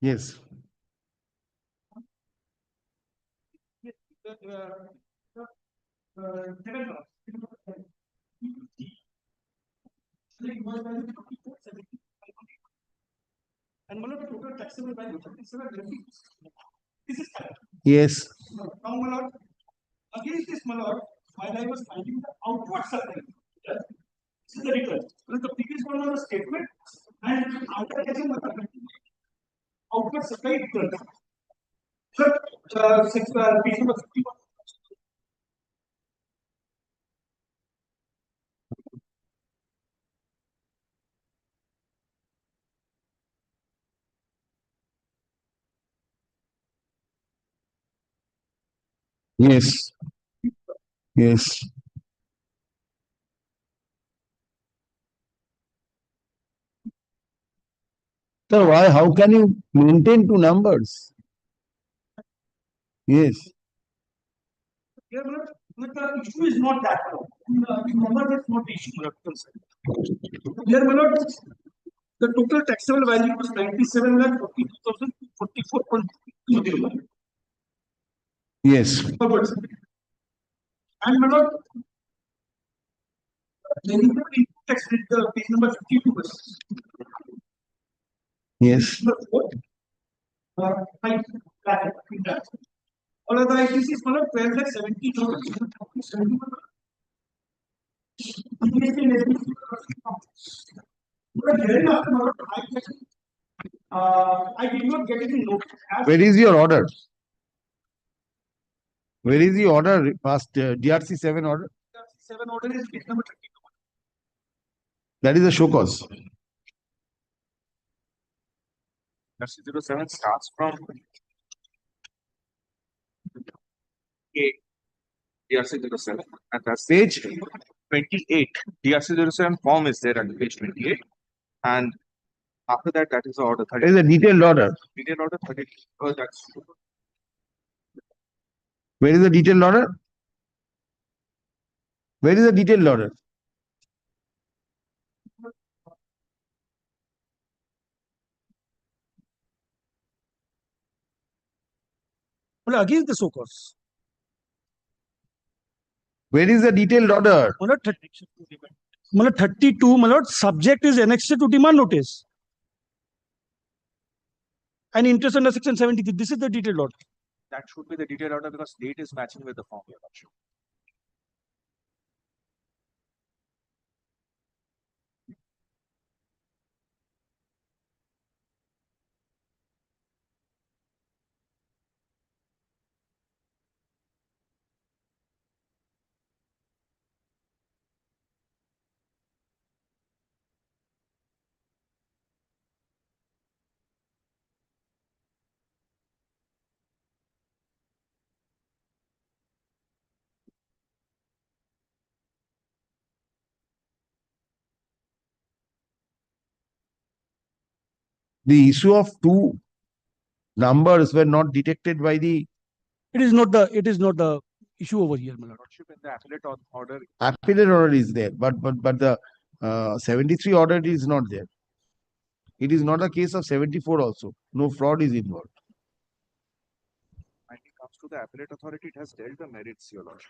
Yes. And my lord, total taxable value, 37 rupees. This is correct. Yes. Now, my lord, against this, my lord, while I was finding the outward supply, this is the return. Well, the previous one was a statement, and after getting the outward supply return. Sir, page number 51. Yes. Yes. So why? How can you maintain 2 numbers? Yes. Here, my lord, but the issue is not that. The number is not the issue, my lord, concern. Here, my lord, the total taxable value was 97,42,044.20. Yes. And my lord, Then you put in text with the page number 52. Yes. Number 4. Right. That. All other ITC is 12 lakh 70 crore. 70 crore. But thereafter, I did not get any note. Where is your order? Where is the order past DRC 7 order? 7 order is page number 32. That is a show cause. DRC 07 starts from A. DRC 07 and that's page 28. DRC 07 form is there at page 28. And after that, that is the order 30. There is a detailed order. Detailed order 30. Oh, that's Where is the detailed order? Where is the detailed order? Well, against the show cause. Where is the detailed order? Well, 32, my lord, subject is annexed to demand notice. And interest under section 73. This is the detailed order. that should be the detailed order because date is matching with the form, Your Lordship. The issue of two numbers were not detected by the It is not the issue over here, my lord. Lordship, in the appellate order, appellate order is there, but the 73 order is not there. It is not a case of 74 also. No fraud is involved. when it comes to the appellate authority, it has dealt the merits, Your Lordship.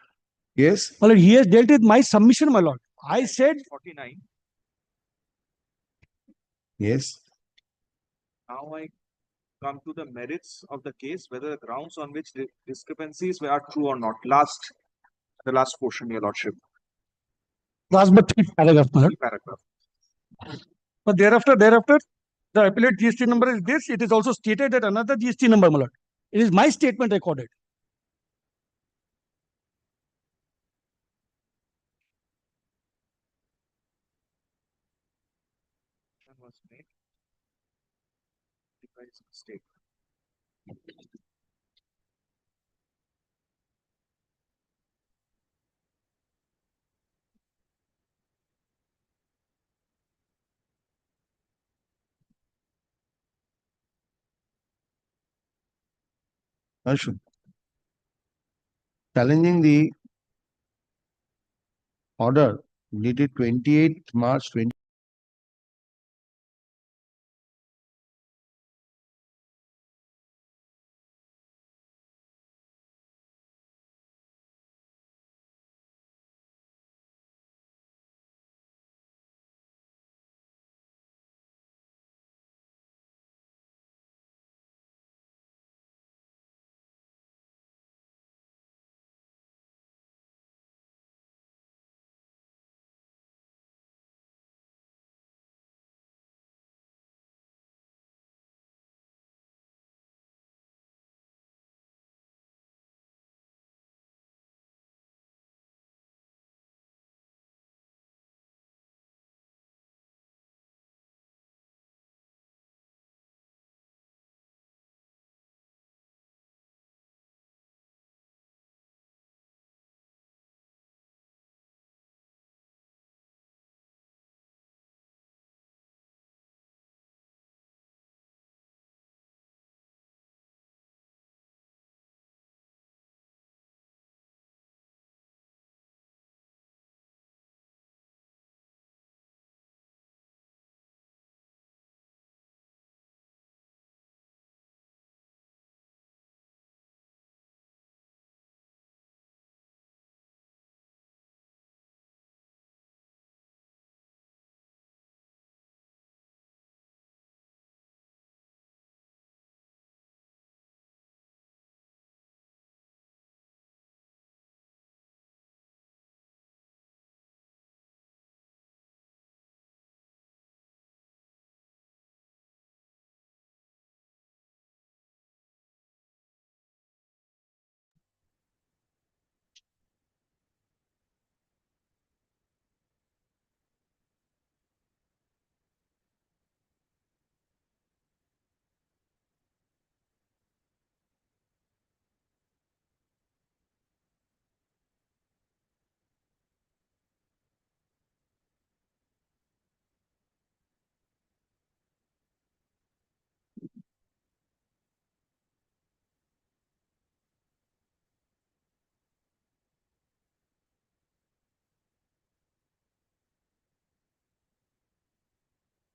Yes. My lord, he has dealt with my submission, my lord. I said 49. Yes. Now I come to the merits of the case, whether the grounds on which the discrepancies were true or not. The last portion, Your Lordship. last but three paragraph, my lord. Paragraph. But thereafter, the appellate GST number is this. It is also stated that another GST number, my lord. It is my statement recorded. Was made. Device mistake. Ashwin. Challenging the order dated 28 March 20.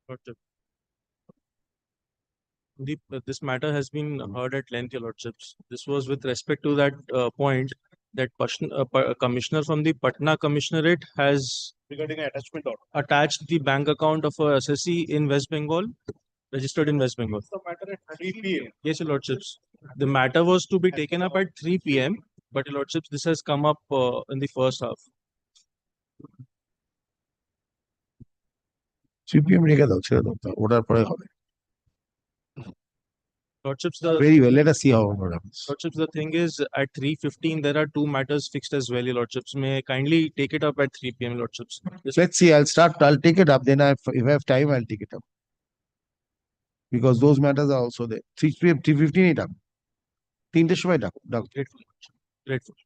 Lordship. This matter has been heard at length, Your Lordships. This was with respect to that point that commissioner from the Patna Commissionerate has Regarding attachment order. attached the bank account of a assessee in West Bengal, registered in West Bengal. The matter at 3 p.m. Yes, Your Lordships. The matter was to be taken up at 3 p.m., but Your Lordships, this has come up in the first half. CPM রেখে দাও, ছেড়ে দাও, ওটার পরে হবে। Lordships, Very well, let us see how it happens. Lordships, the thing is, at 3:15 there are two matters fixed as well, Your Lordships. May I kindly take it up at 3 p.m., Lordships? Let's see, I'll take it up, then if I have time, I'll take it up. Because those matters are also there. 3 p.m, 3:15 it up. 3-টের সময় ডাকো। Grateful. Grateful.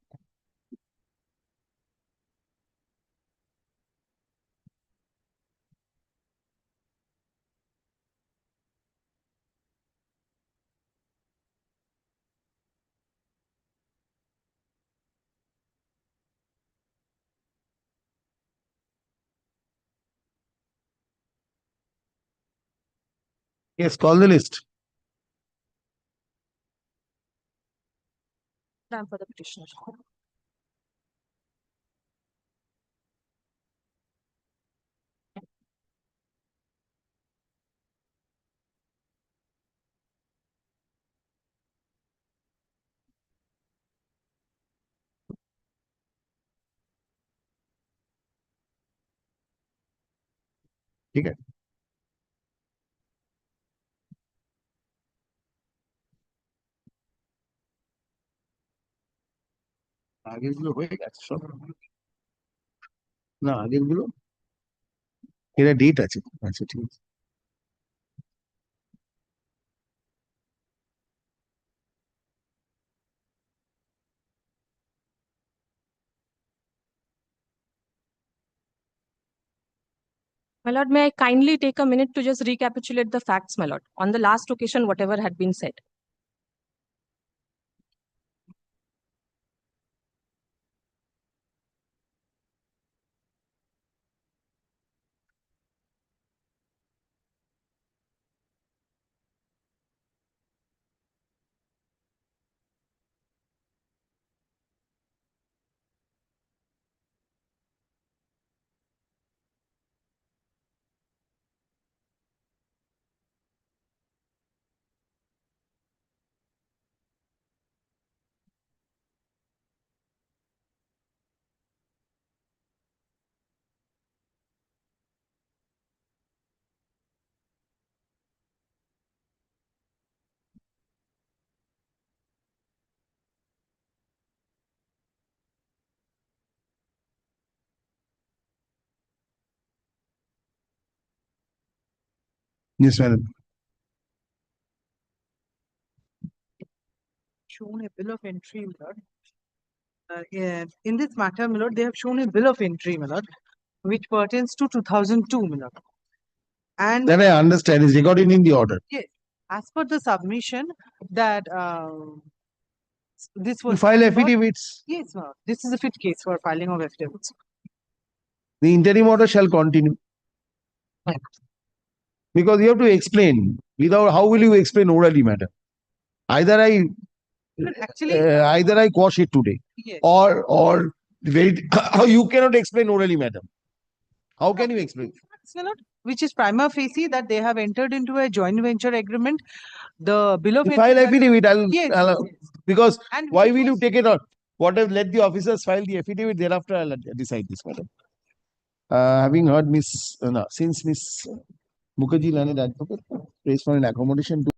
Yes, call the list. Time for the petitioner. ঠিক আছে। আগেরগুলো হয়ে গেছে সব। না, আগেরগুলো এরা date আছে। আচ্ছা, ঠিক আছে। My lord, may I kindly take a minute to just recapitulate the facts, my lord, on the last occasion, whatever had been said. Yes, madam. Shown a bill of entry, my lord. In this matter, my lord, they have shown a bill of entry, my lord, which pertains to 2002, my lord. And That I understand is recorded in the order. yes, as per the submission that this You was file my lord. affidavits. Yes, my lord. This is a fit case for filing of affidavits. The interim order shall continue. Because you have to explain. Without, how will you explain orally, madam? Either I quash it today, Yes. or very. You cannot explain orally, madam. How can you explain? My lord, which is prima facie that they have entered into a joint venture agreement. The bill of You file entry. affidavit. Yes, I'll yes. because And why which will you was- take it on? What if let the officers file the affidavit? Thereafter, I'll decide this, madam. Having heard Miss, no, since Miss Mukherjee landed advocate, prays for an accommodation to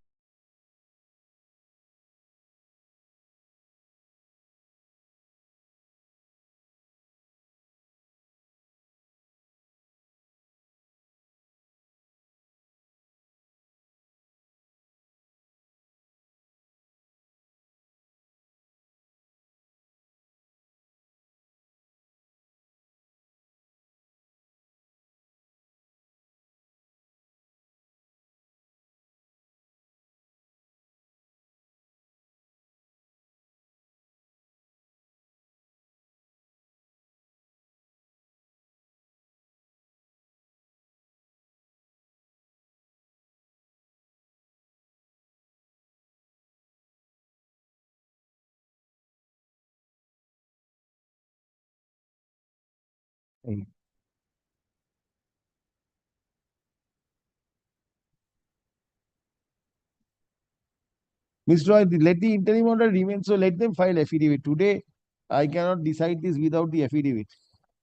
Mr. Roy, let the interim order remain, so let them file affidavit. Today, I cannot decide this without the affidavit.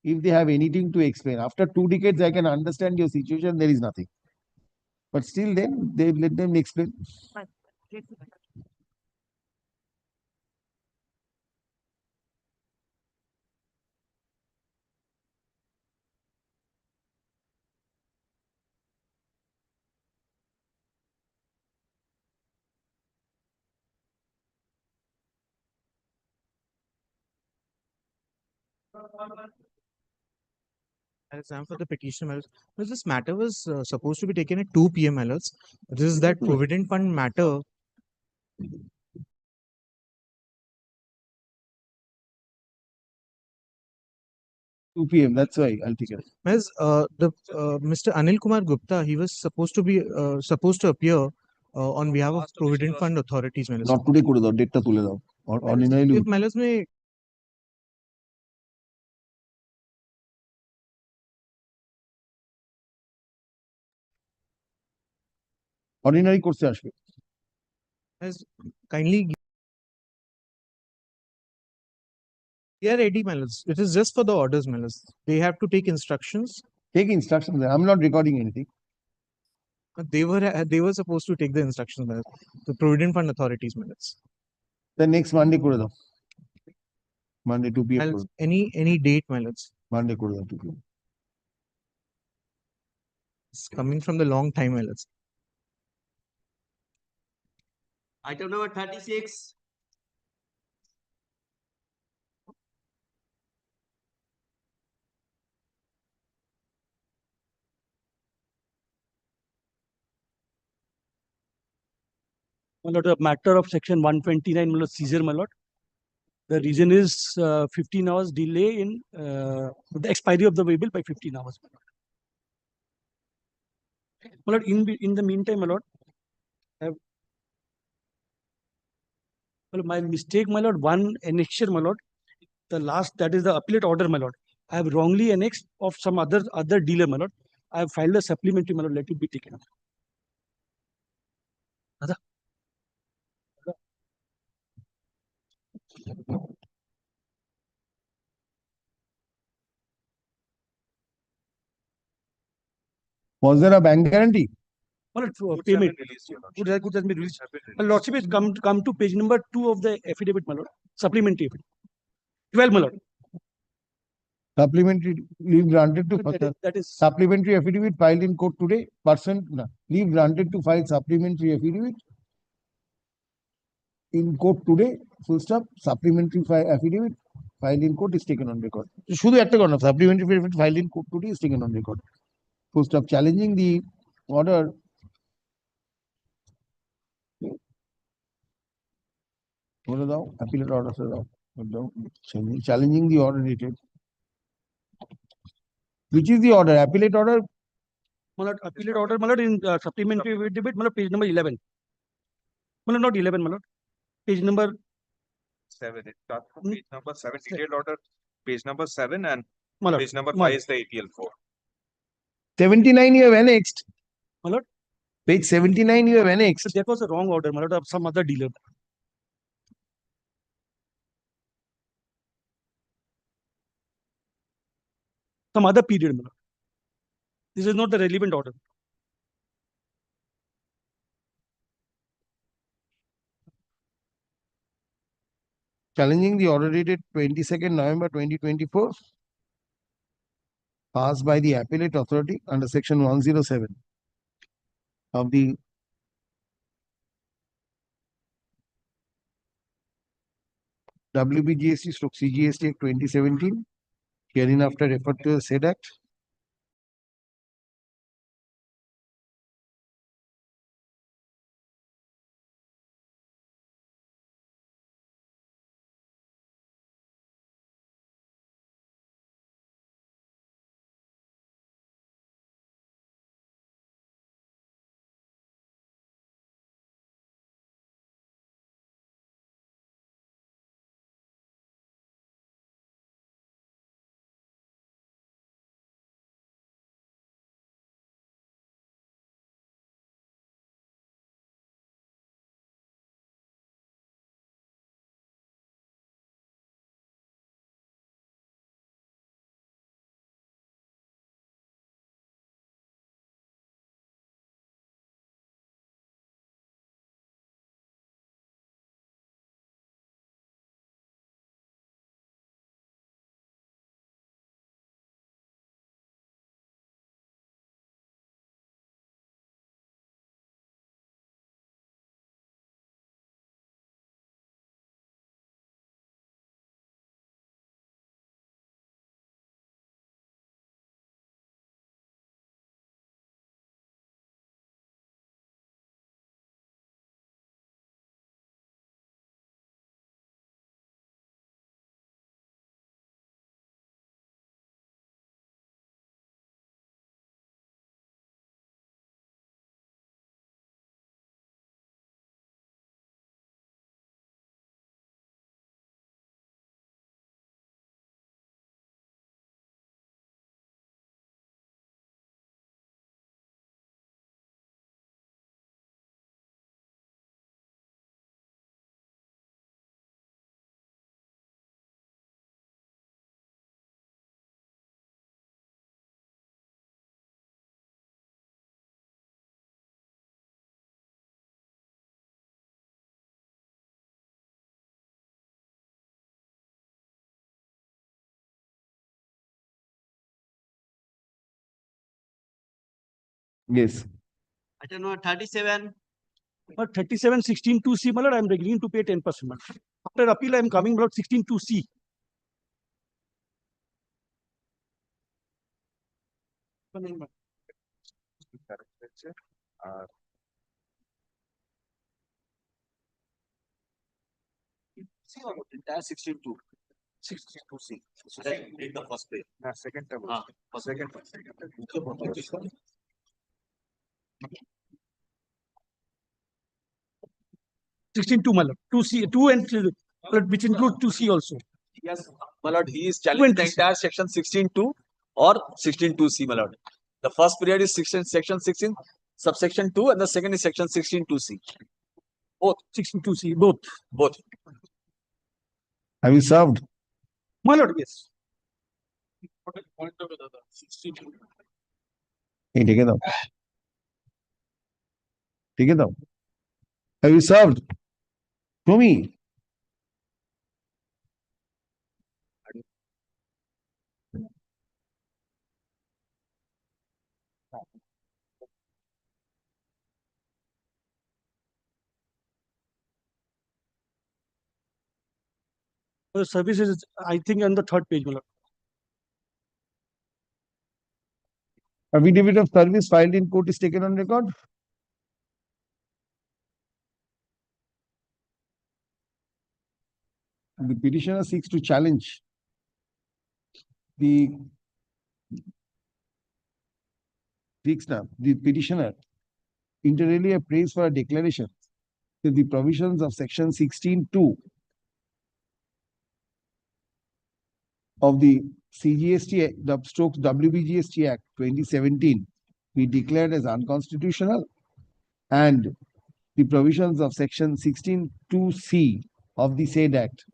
If they have anything to explain. After 2 decades, I can understand your situation, there is nothing. But still then, they let them explain. Exam for the petition, my lords. Well, this matter was supposed to be taken at 2 p.m., my lords. This is that Provident Fund matter. 2 p.m. That's why I'll take it. As Mr. Anil Kumar Gupta, he was supposed to appear on behalf of Provident Fund authorities, my lords. Not today, করে দাও, ডেটটা তুলে দাও। Ordinarily, If my lords may ordinary করতে আসবে। as kindly they are ready, my lords. It is just for the orders, my lords. They have to take instructions. Take instructions. I'm not recording anything. But they were supposed to take the instructions, my lords. The Provident Fund authorities, my lords. The next Monday করে দাও। Monday 2 p.m. My করে lords, দাও। any date, my lords. Monday করে দাও 2 p.m. It's coming from the long time, my lords. Item number 36. My lord, a matter of section 129, my lord, seizure, my lord. The reason is 15 hours delay in the expiry of the way bill by 15 hours. My lord, in the meantime, my lord, well, my mistake, my lord, one annexure, my lord, the last, that is the appellate order, my lord. I have wrongly annexed of some other dealer, my lord. I have filed a supplementary, my lord, let it be taken up. Was there a bank guarantee? Well, payment. Good has been released. My lordship is come to page number 2 of the affidavit, my lord. Supplementary affidavit. 12, my lord. Supplementary leave granted to That is supplementary affidavit filed in court today. Leave granted to file supplementary affidavit in court today. Full stop. Supplementary affidavit filed in court is taken on record. শুধু একটা কথা, supplementary affidavit filed in court today is taken on record. Full stop. Challenging the order. বলে দাও, appellate order দাও। Challenging the order dated. Which is the order? Appellate order? my lord, appellate order, my lord, in supplementary affidavit, my lord, page number 11. My lord, not 11, my lord. Page number 7. It starts from page number 7, detailed order, page number 7, and my lord, page number my 5 is the ATL 4. 79 you have annexed. My lord. Page 79 you have annexed. So that was a wrong order, my lord, of some other dealer. Some other period, my lord. This is not the relevant order. Challenging the order dated 22nd November 2024, passed by the appellate authority under section 107 of the WBGST/CGST Act 2017, hereinafter referred to as said Act, Yes. Item number 37. 37 16(2)(c), my lord, I am agreeing to pay 10%. My lord. After appeal, I am coming about 16(2)(c). See on the entire 16.2. 16.2C. So then take the first page. Second term. Second term. 16(2), my lord. 2C, 2 and 3, which include 2C also. Yes, my lord, he is challenging the entire section 16.2 or 16.2C, my lord. The first period is section 16, subsection 2, and the second is section 16.2C. Both. 16.2C, both. Both. Have you served? My lord, yes. Hey, take it out. Take it out. Have you served? Show me. The service is, I think, on the third page, my lord. Affidavit of service filed in court is taken on record. The petitioner seeks to challenge the petitioner inter alia prays for a declaration that the provisions of section 16(2) of the CGST stroke WBGST Act 2017 be declared as unconstitutional, and the provisions of section 16(2)(c) of the said act,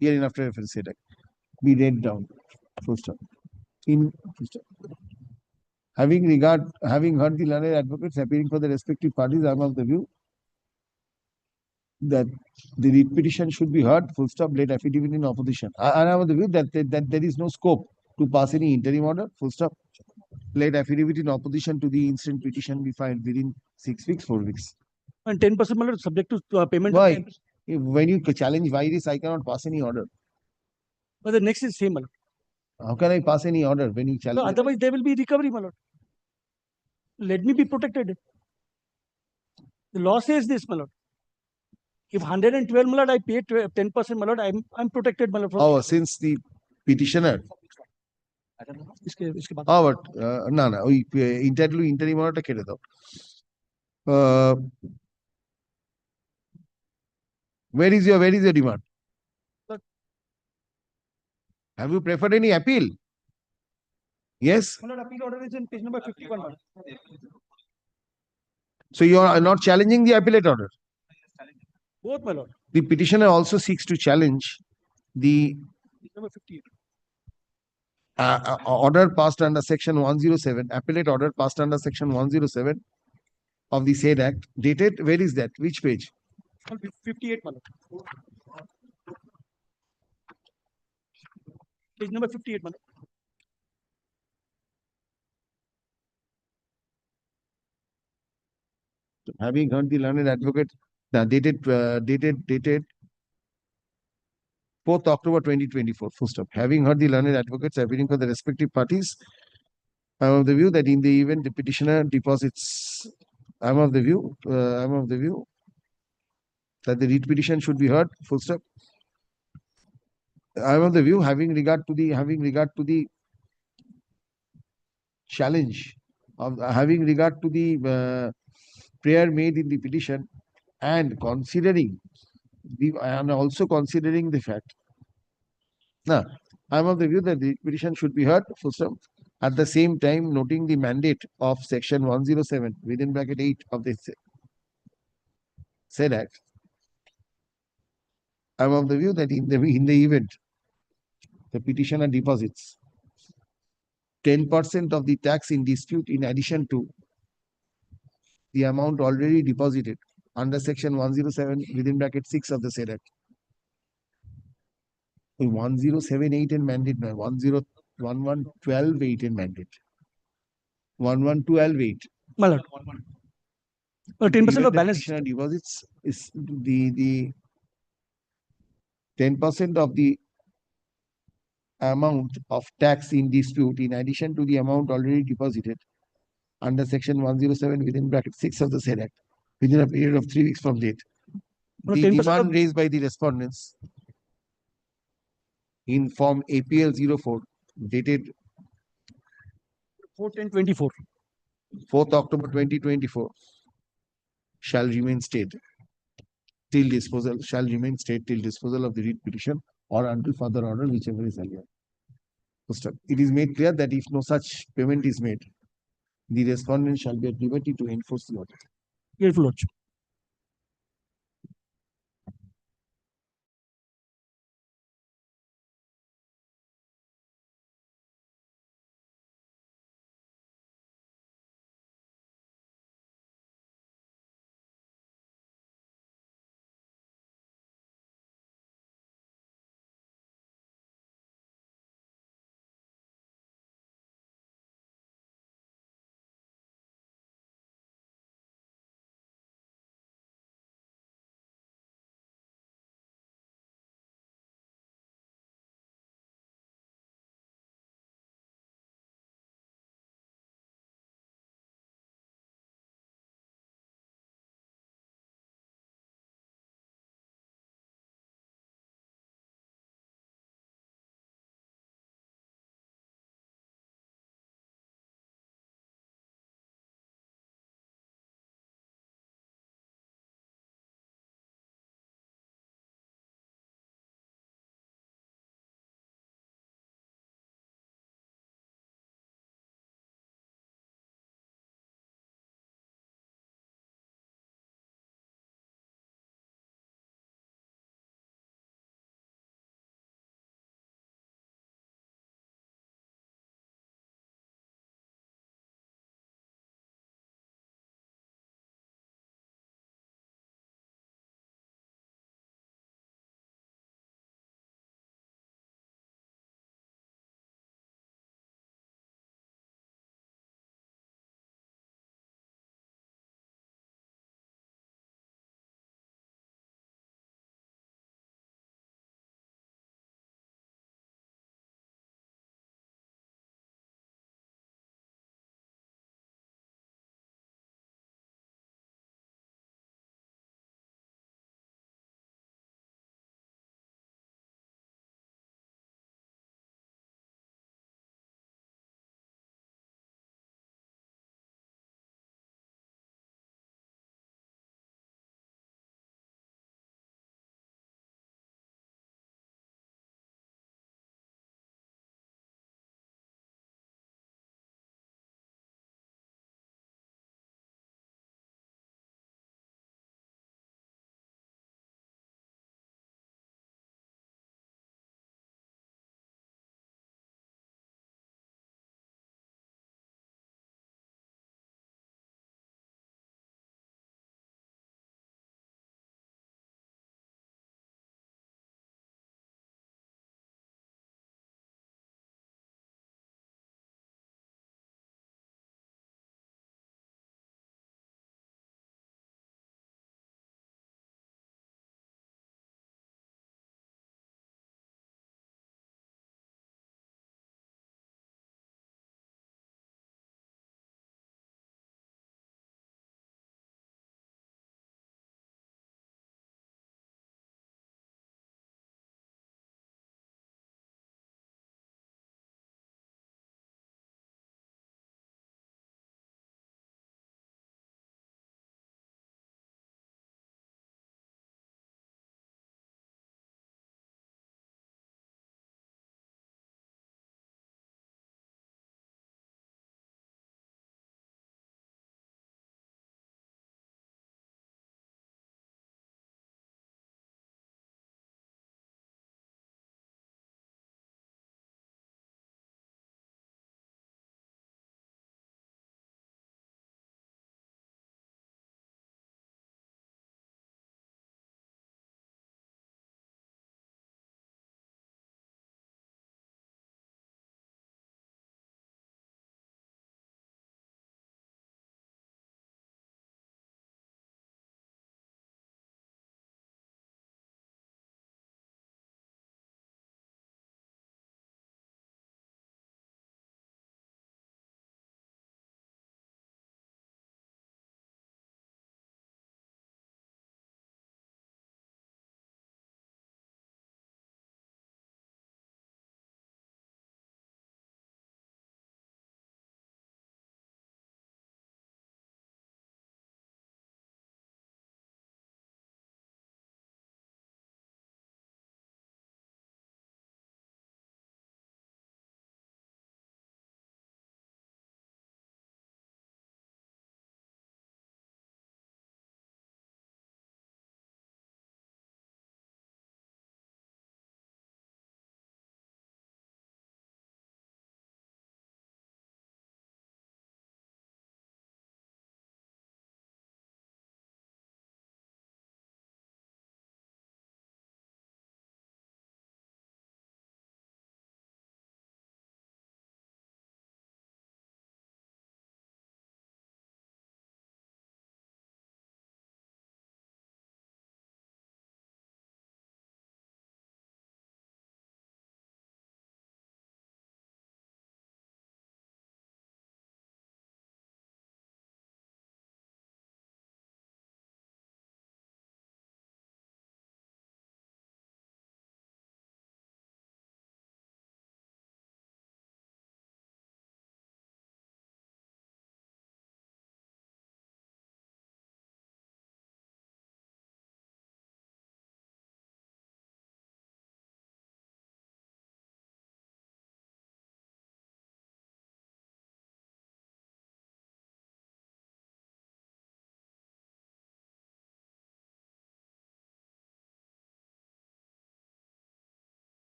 hereinafter reference said act, be read down. Full stop. Having heard the learned advocates appearing for the respective parties, I am of the view that the writ petition should be heard, full stop, late affidavit in opposition. I am of the view that there is no scope to pass any interim order, full stop. Late affidavit in opposition to the instant petition be filed within 6 weeks, 4 weeks. And 10%, my lord, subject to payment. Why? When you challenge virus, I cannot pass any order. But the next is same, my lord. How can I pass any order when you challenge? No, otherwise, there will be recovery, my lord. Let me be protected. The law says this, my lord. If 112, my lord, I pay 10%, my lord, I'm protected, my lord. Oh, since the petitioner. Oh, but no, interim order কেটে দাও. Where is your demand? Have you preferred any appeal? Yes. My lord, appeal order is in page number 51. My lord. So you are not challenging the appellate order. Both, my lord. The petitioner also seeks to challenge the Number 58. Order passed under section 107, appellate order passed under section 107 of the said act, dated, where is that? Which page? 58, my lord. Page number 58, my lord. Having heard the learned advocate, dated 4th October 2024, full stop. Having heard the learned advocates appearing for the respective parties, I am of the view that in the event the petitioner deposits, I am of the view that the writ petition should be heard, full stop. I am of the view, having regard to the challenge of having regard to the prayer made in the petition, and also considering the fact. Now, I am of the view that the petition should be heard, full stop. At the same time, noting the mandate of section 107 within bracket 8 of the said act, I am of the view that in the event the petitioner deposits 10% of the tax in dispute in addition to the amount already deposited under section 107 within bracket 6 of the said act. 1078 in mandate, 1112.8 in mandate. 1112.8. My lord. 10% of balance. Petitioner deposits is the 10% of the amount of tax in dispute in addition to the amount already deposited under section 107 within bracket 6 of the said act within a period of 3 weeks from date. Well, The 10% of- demand raised by the respondents in form APL 04 dated 4/10/24. 4th October 2024 shall remain state till disposal of the writ petition or until further order, whichever is earlier. It is made clear that if no such payment is made, the respondent shall be at liberty to enforce the order. Grateful lordship.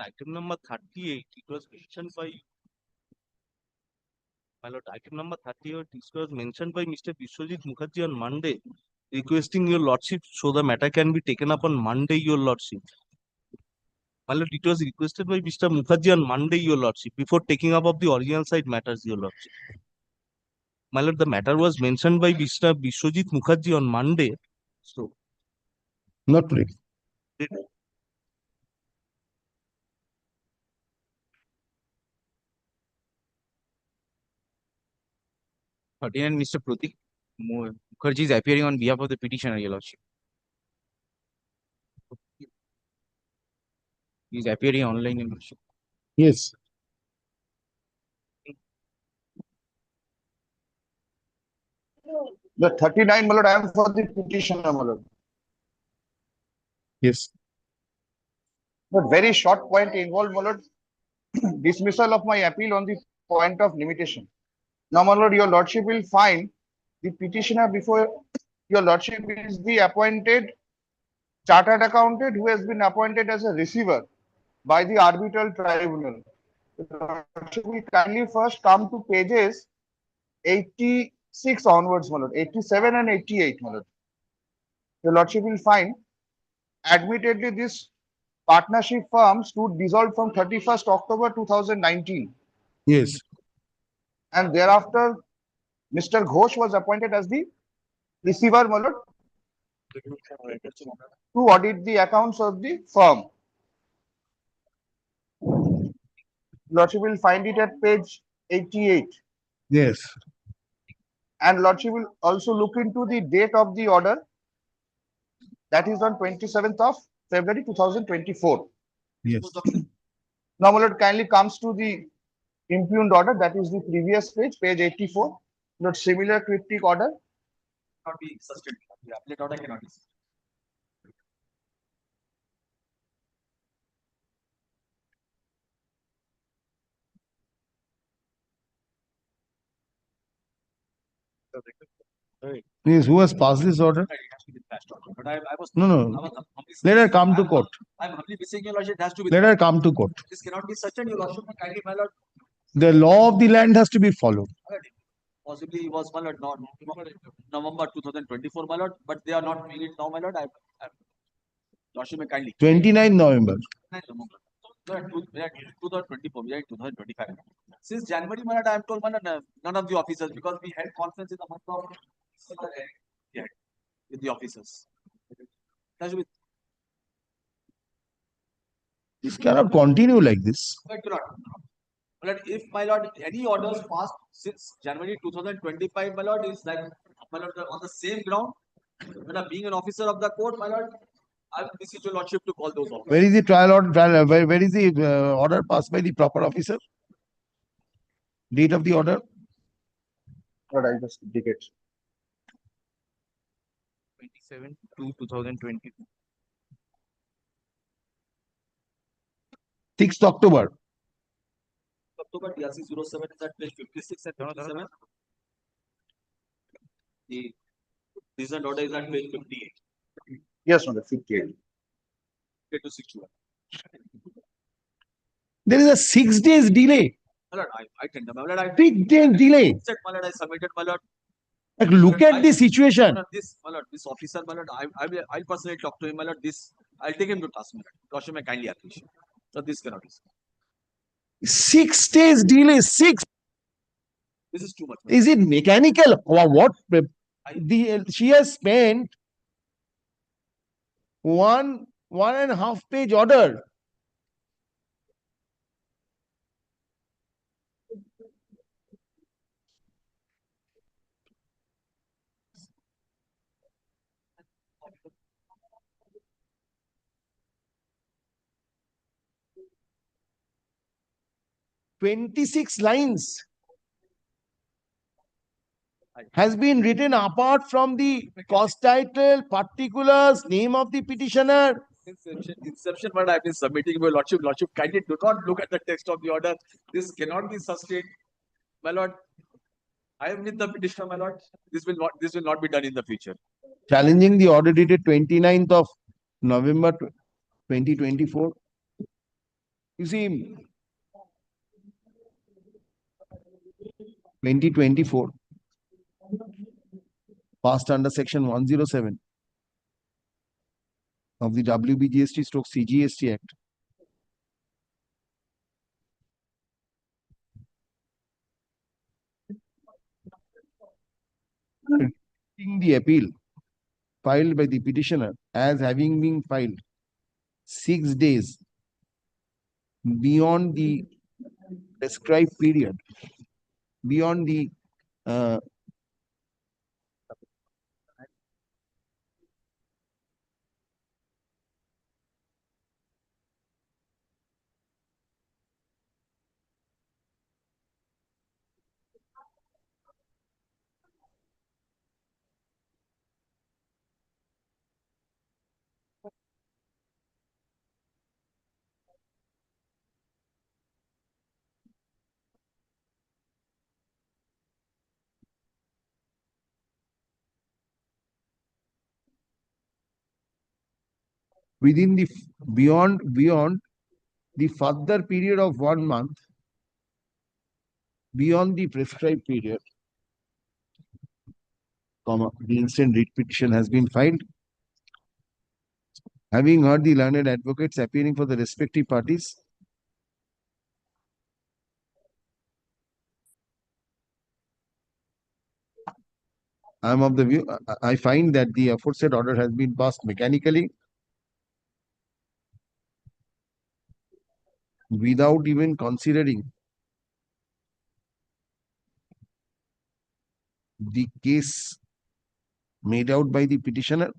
Item number 38, it was mentioned by, my lord, item number 38, it was mentioned by Mr. Biswajit Mukherjee on Monday, requesting your lordship so the matter can be taken up on Monday, your lordship. My lord, it was requested by Mr. Mukherjee on Monday, your lordship, before taking up of the original side matters, your lordship. My lord, the matter was mentioned by Mr. Biswajit Mukherjee on Monday. So, Not today. And Mr. Pratik Mukherjee is appearing on behalf of the petitioner, your lordship. He is appearing online, your lordship. Yes. The 39, my lord, I am for the petitioner, my lord. Yes. But very short point involved, my lord, dismissal of my appeal on the point of limitation. Now, my lord, your lordship will find the petitioner before your lordship is the appointed chartered accountant who has been appointed as a receiver by the arbitral tribunal. The lordship will kindly first come to pages 86 onwards, my lord, 87 and 88, my lord. Your lordship will find, admittedly, this partnership firm stood dissolved from 31st October 2019. Yes. And thereafter, Mr. Ghosh was appointed as the receiver, my lord, to audit the accounts of the firm. Lordship will find it at page 88. Yes. And Lordship will also look into the date of the order, that is on 27th of February 2024. Yes. Now, my lord, kindly comes to the impugned order, that is the previous page, page 84. Note similar cryptic order. Not be sustained. The appellate order cannot be sustained. Please, who has passed this order? It has to be passed order. But I was No, no. I was humbly Let her saying- come to court. I'm humbly saying, your lordship, it has to be. Let her come to court. This cannot be sustained, your lordship. Kindly, my lord. The law of the land has to be followed. Possibly was, my lord, not November 2024, my lord, but they are not doing it now, my lord. Lordship may kindly. 29 November. 2024, we are in 2025. Since January, my lord, I am told, my lord, none of the officers, because we had conference in the month of with the officers. That should be. This cannot continue like this. But cannot. My lord, if, my lord, any orders passed since January 2025, my lord, is like, my lord, on the same ground, when I'm being an officer of the court, my lord, I will beseech your lordship to call those officers. Where is the trial order? Where is the order passed by the proper officer? Date of the order? Lord, I just indicate. 27/2/2020. 6th October. October DRC 07 is at page 56 and 57. The recent order is at page 58. Yes, my lord, 58. To 61. There is a 6 days delay. My lord, I tender, my lord, I 6 days delay. said, my lord, I submitted, my lord. Like, look at the situation. My lord, this officer, my lord, I'll personally talk to him, my lord. I'll take him to task, my lord. Lordship may kindly appreciate. So this cannot be. 6 days delay. 6. This is too much. Is it mechanical or what? She has spent 1.5 page order. "26 lines has been written apart from the cost title, particulars, name of the petitioner." Inception, but I've been submitting my lordship. Lordship, kindly do not look at the text of the order. This cannot be sustained, my lord. I am with the petitioner, my lord. This will not be done in the future. Challenging the order dated 29th of November 2024. You see, 2024 passed under section 107 of the WBGST/CGST Act. The appeal filed by the petitioner as having been filed 6 days beyond the prescribed period, beyond the within the beyond the further period of 1 month, beyond the prescribed period, the instant writ petition has been filed. Having heard the learned advocates appearing for the respective parties, I am of the view, I find that the aforesaid order has been passed mechanically without even considering the case made out by the petitioner.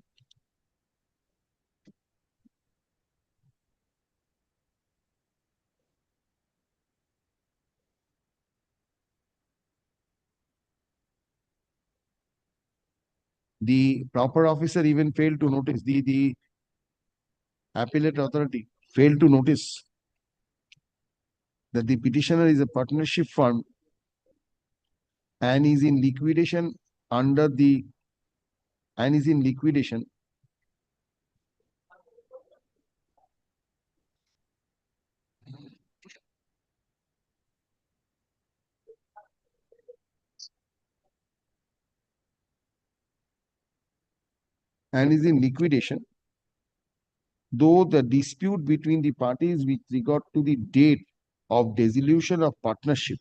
The proper officer even failed to notice, the appellate authority failed to notice that the petitioner is a partnership firm and is in liquidation under the and is in liquidation though the dispute between the parties with regard to the date of dissolution of partnership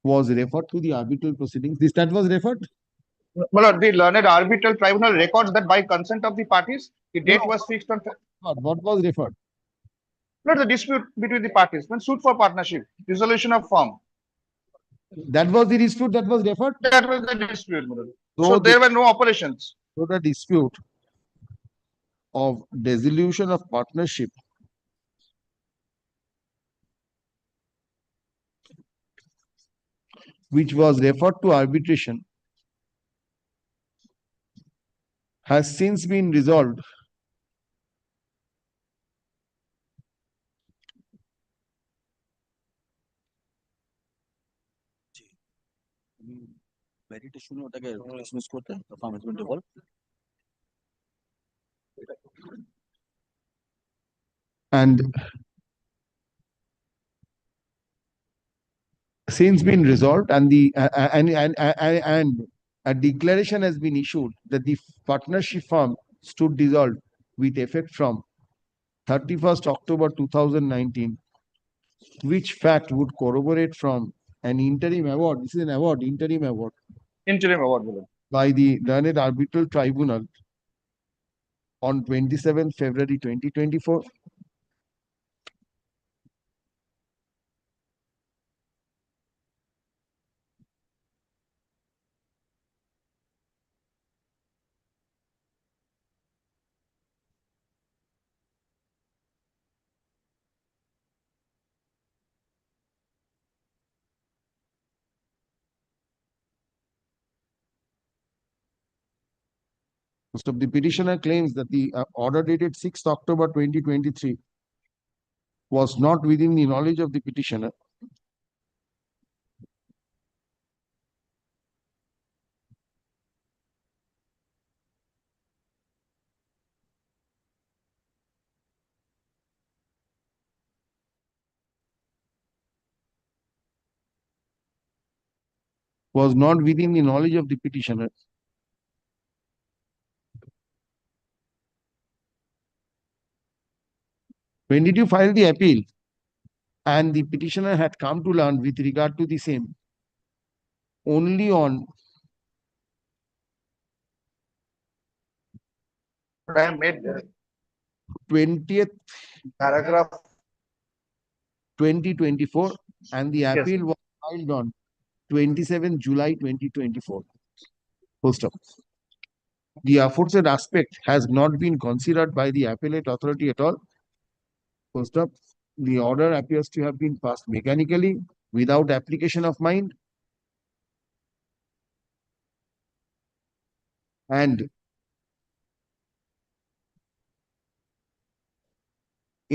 was referred to the arbitral proceedings. That was referred? Well, the learned arbitral tribunal records that by consent of the parties, the date was fixed on. What was referred? Not the dispute between the parties. When suit for partnership, dissolution of firm. That was the dispute that was referred? That was the dispute. So there were no operations. So the dispute of dissolution of partnership which was referred to arbitration has since been resolved validation ওটাকে dismiss করতে firm has been devolve and since been resolved and the and a declaration has been issued that the partnership firm stood dissolved with effect from 31st October 2019, which fact would corroborate from an interim award. This is an award, interim award. Interim award. By the learned arbitral tribunal on 27th February 2024. Of the petitioner claims that the order dated 6th October 2023 was not within the knowledge of the petitioner was not within the knowledge of the petitioner. When did you file the appeal? And the petitioner had come to learn with regard to the same only on I made 20th paragraph 2024, and the appeal was filed on 27 July 2024. Full stop. The aforesaid aspect has not been considered by the appellate authority at all. Full stop. The order appears to have been passed mechanically without application of mind, and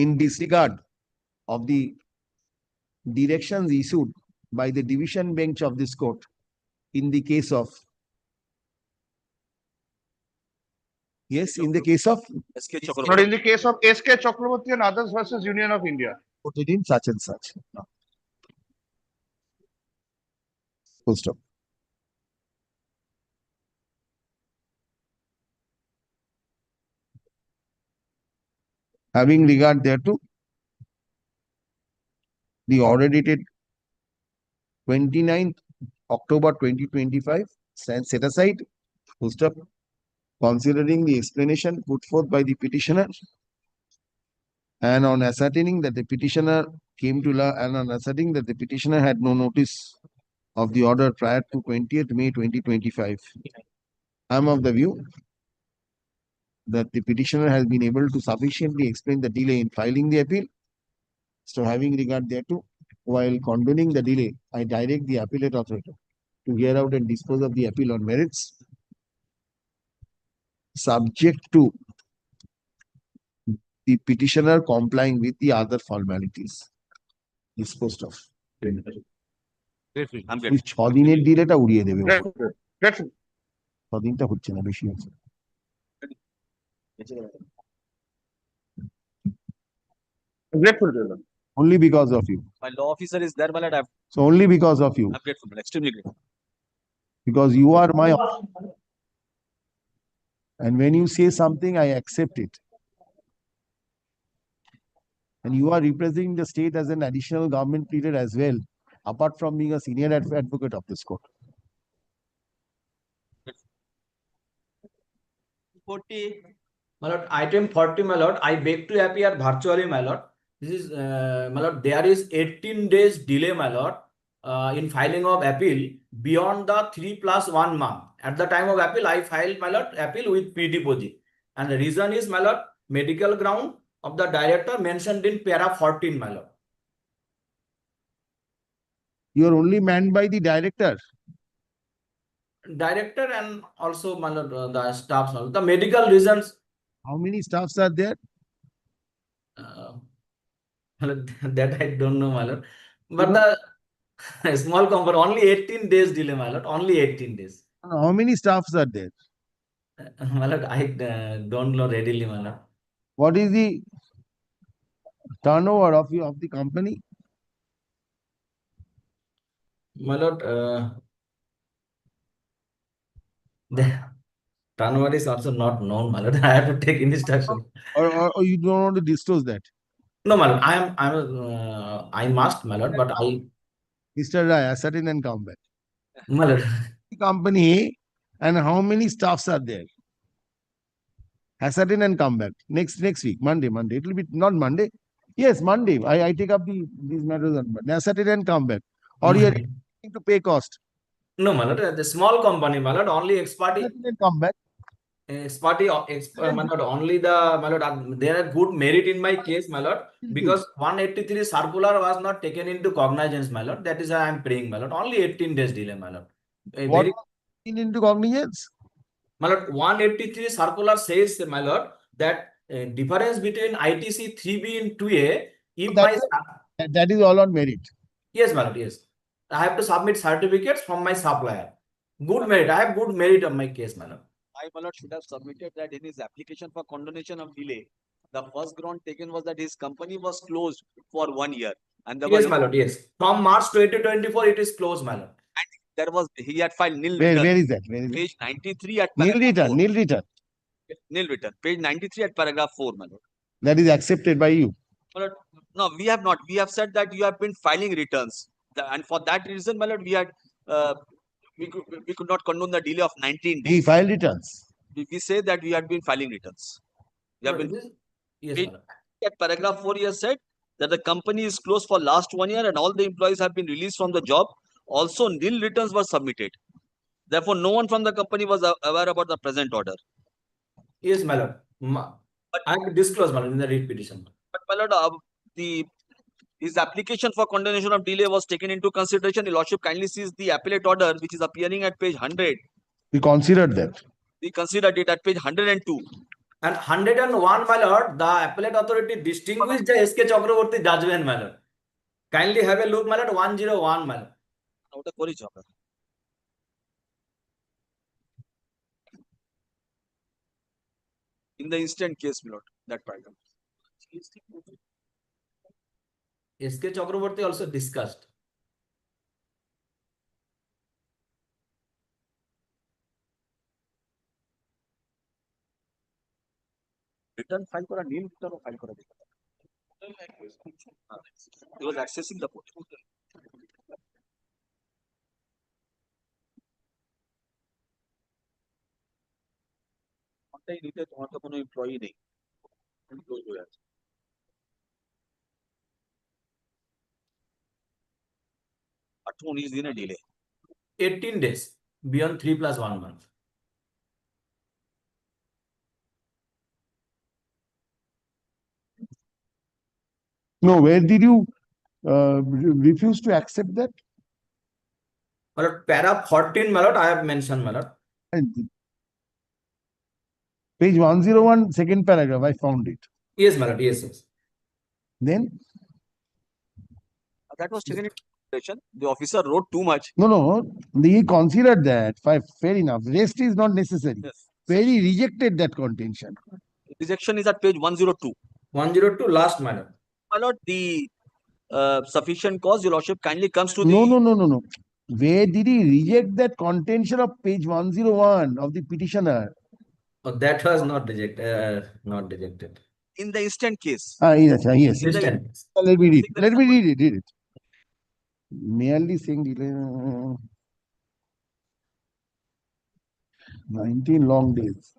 in disregard of the directions issued by the division bench of this court in the case of, yes, in the case of, Not in the case of SK Chakraborty and others versus Union of India. put it in such and such. Full stop. Having regard thereto, the order dated 29th October 2025 stands set aside. Full stop. Considering the explanation put forth by the petitioner, and on ascertaining that the petitioner came to learn, and on ascertaining that the petitioner had no notice of the order prior to 20th May 2025, I am of the view that the petitioner has been able to sufficiently explain the delay in filing the appeal. So having regard thereto, while condoning the delay, I direct the appellate authority to hear out and dispose of the appeal on merits, subject to the petitioner complying with the other formalities disposed of. I'm ছ দিনের ডিলেটা উড়িয়ে দেবে Grateful. ছদিনটা হচ্ছে না, বেশি হচ্ছে। Grateful to you. Only because of you. My law officer is there, my lord. So only because of you. I'm grateful, extremely grateful. Because you are my, and when you say something, I accept it. And you are representing the state as an additional government leader as well, apart from being a senior advocate of this court. 40, my lord, item 40, my lord, I beg to appear virtually, my lord. This is, my lord, there is 18 days delay, my lord, in filing of appeal beyond the 3+1 month. At the time of appeal, I filed, my lord, appeal with P deposit. And the reason is, my lord, medical ground of the director mentioned in para 14, my lord. You are only manned by the director. Director and also, my lord, the staffs, the medical reasons. How many staffs are there? That I don't know, my lord. But the small company, only 18 days delay, my lord. Only 18 days. How many staffs are there? My lord, I don't know readily, my lord. What is the turnover of the company? My lord, the turnover is also not known, my lord. I have to take instruction. Or you don't want to disclose that? No, my lord. I must, my lord, but I. Mr. Rai, ascertain and come back. My lord. Company, and how many staffs are there? Ascertain and come back. Next week, Monday. It will be not Monday. Yes, Monday. I take up these matters on Monday. Ascertain and come back. Or you are to pay cost. No, my lord. The small company, my lord, only expertise. Come back. Expertise, my lord, only the, my lord, there are good merit in my case, my lord, because 183 circular was not taken into cognizance, my lord. That is why I am praying, my lord. Only 18 days delay, my lord. What into cognizance? My lord, 183 circular says, my lord, that difference between ITC 3B and 2A, if that is all on merit. Yes, my lord, yes. I have to submit certificates from my supplier. Good merit. I have good merit on my case, my lord. My lord should have submitted that in his application for condonation of delay. The first ground taken was that his company was closed for 1 year. And Yes, my lord, yes. From March 2024, it is closed, my lord. there was he had filed nil Where return. is that? Where is it? Page 93 at Nil paragraph return, 4. nil return. Nil return. Page 93 at paragraph 4, my lord. That is accepted by you. My lord, no, we have not. We have said that you have been filing returns. And for that reason, my lord, we had we could not condone the delay of 19 days. He filed returns. We say that we had been filing returns. We have No, been Yes, Page my lord. at paragraph 4 he has said that the company is closed for last 1 year and all the employees have been released from the job. Also, nil returns were submitted. Therefore, no one from the company was aware about the present order. Yes, my lord. I have disclosed, my lord, in the read petition. But my lord, his application for condonation of delay was taken into consideration. The lordship kindly sees the appellate order, which is appearing at page 100. We considered that. We considered it at page 102. And 101, my lord, the appellate authority distinguished the SK Chakraborty judgment, my lord. Kindly have a look, my lord, 101, my lord. ওটা করেছি আমরা। In the instant case, my lord, that paragraph. SK Chakraborty also discussed. Return file করা nil return file করা যেতে পারে। He was accessing the portal. কোনটাই নিতে তোমার তো কোনো এমপ্লয়ি নেই। ক্লোজ হয়ে আছে। 19 দিনের delay. 18 days beyond 3 plus 1 month. No, where did you refuse to accept that? My lord, para 14, my lord, I have mentioned, my lord. Page 101, second paragraph, I found it. Yes, my lord, yes. Then? That was taken into consideration. The officer wrote too much. No, he considered that. Fair enough. Rest is not necessary. Yes. Where he rejected that contention. Rejection is at page 102. 102, last, my lord. My lord, the sufficient cause, your lordship kindly comes to the... No. Where did he reject that contention of page 101 of the petitioner? Oh, that was not rejected. Not rejected. In the instant case. Yes. Instant. Let me read it. Merely saying delay. 19 long days.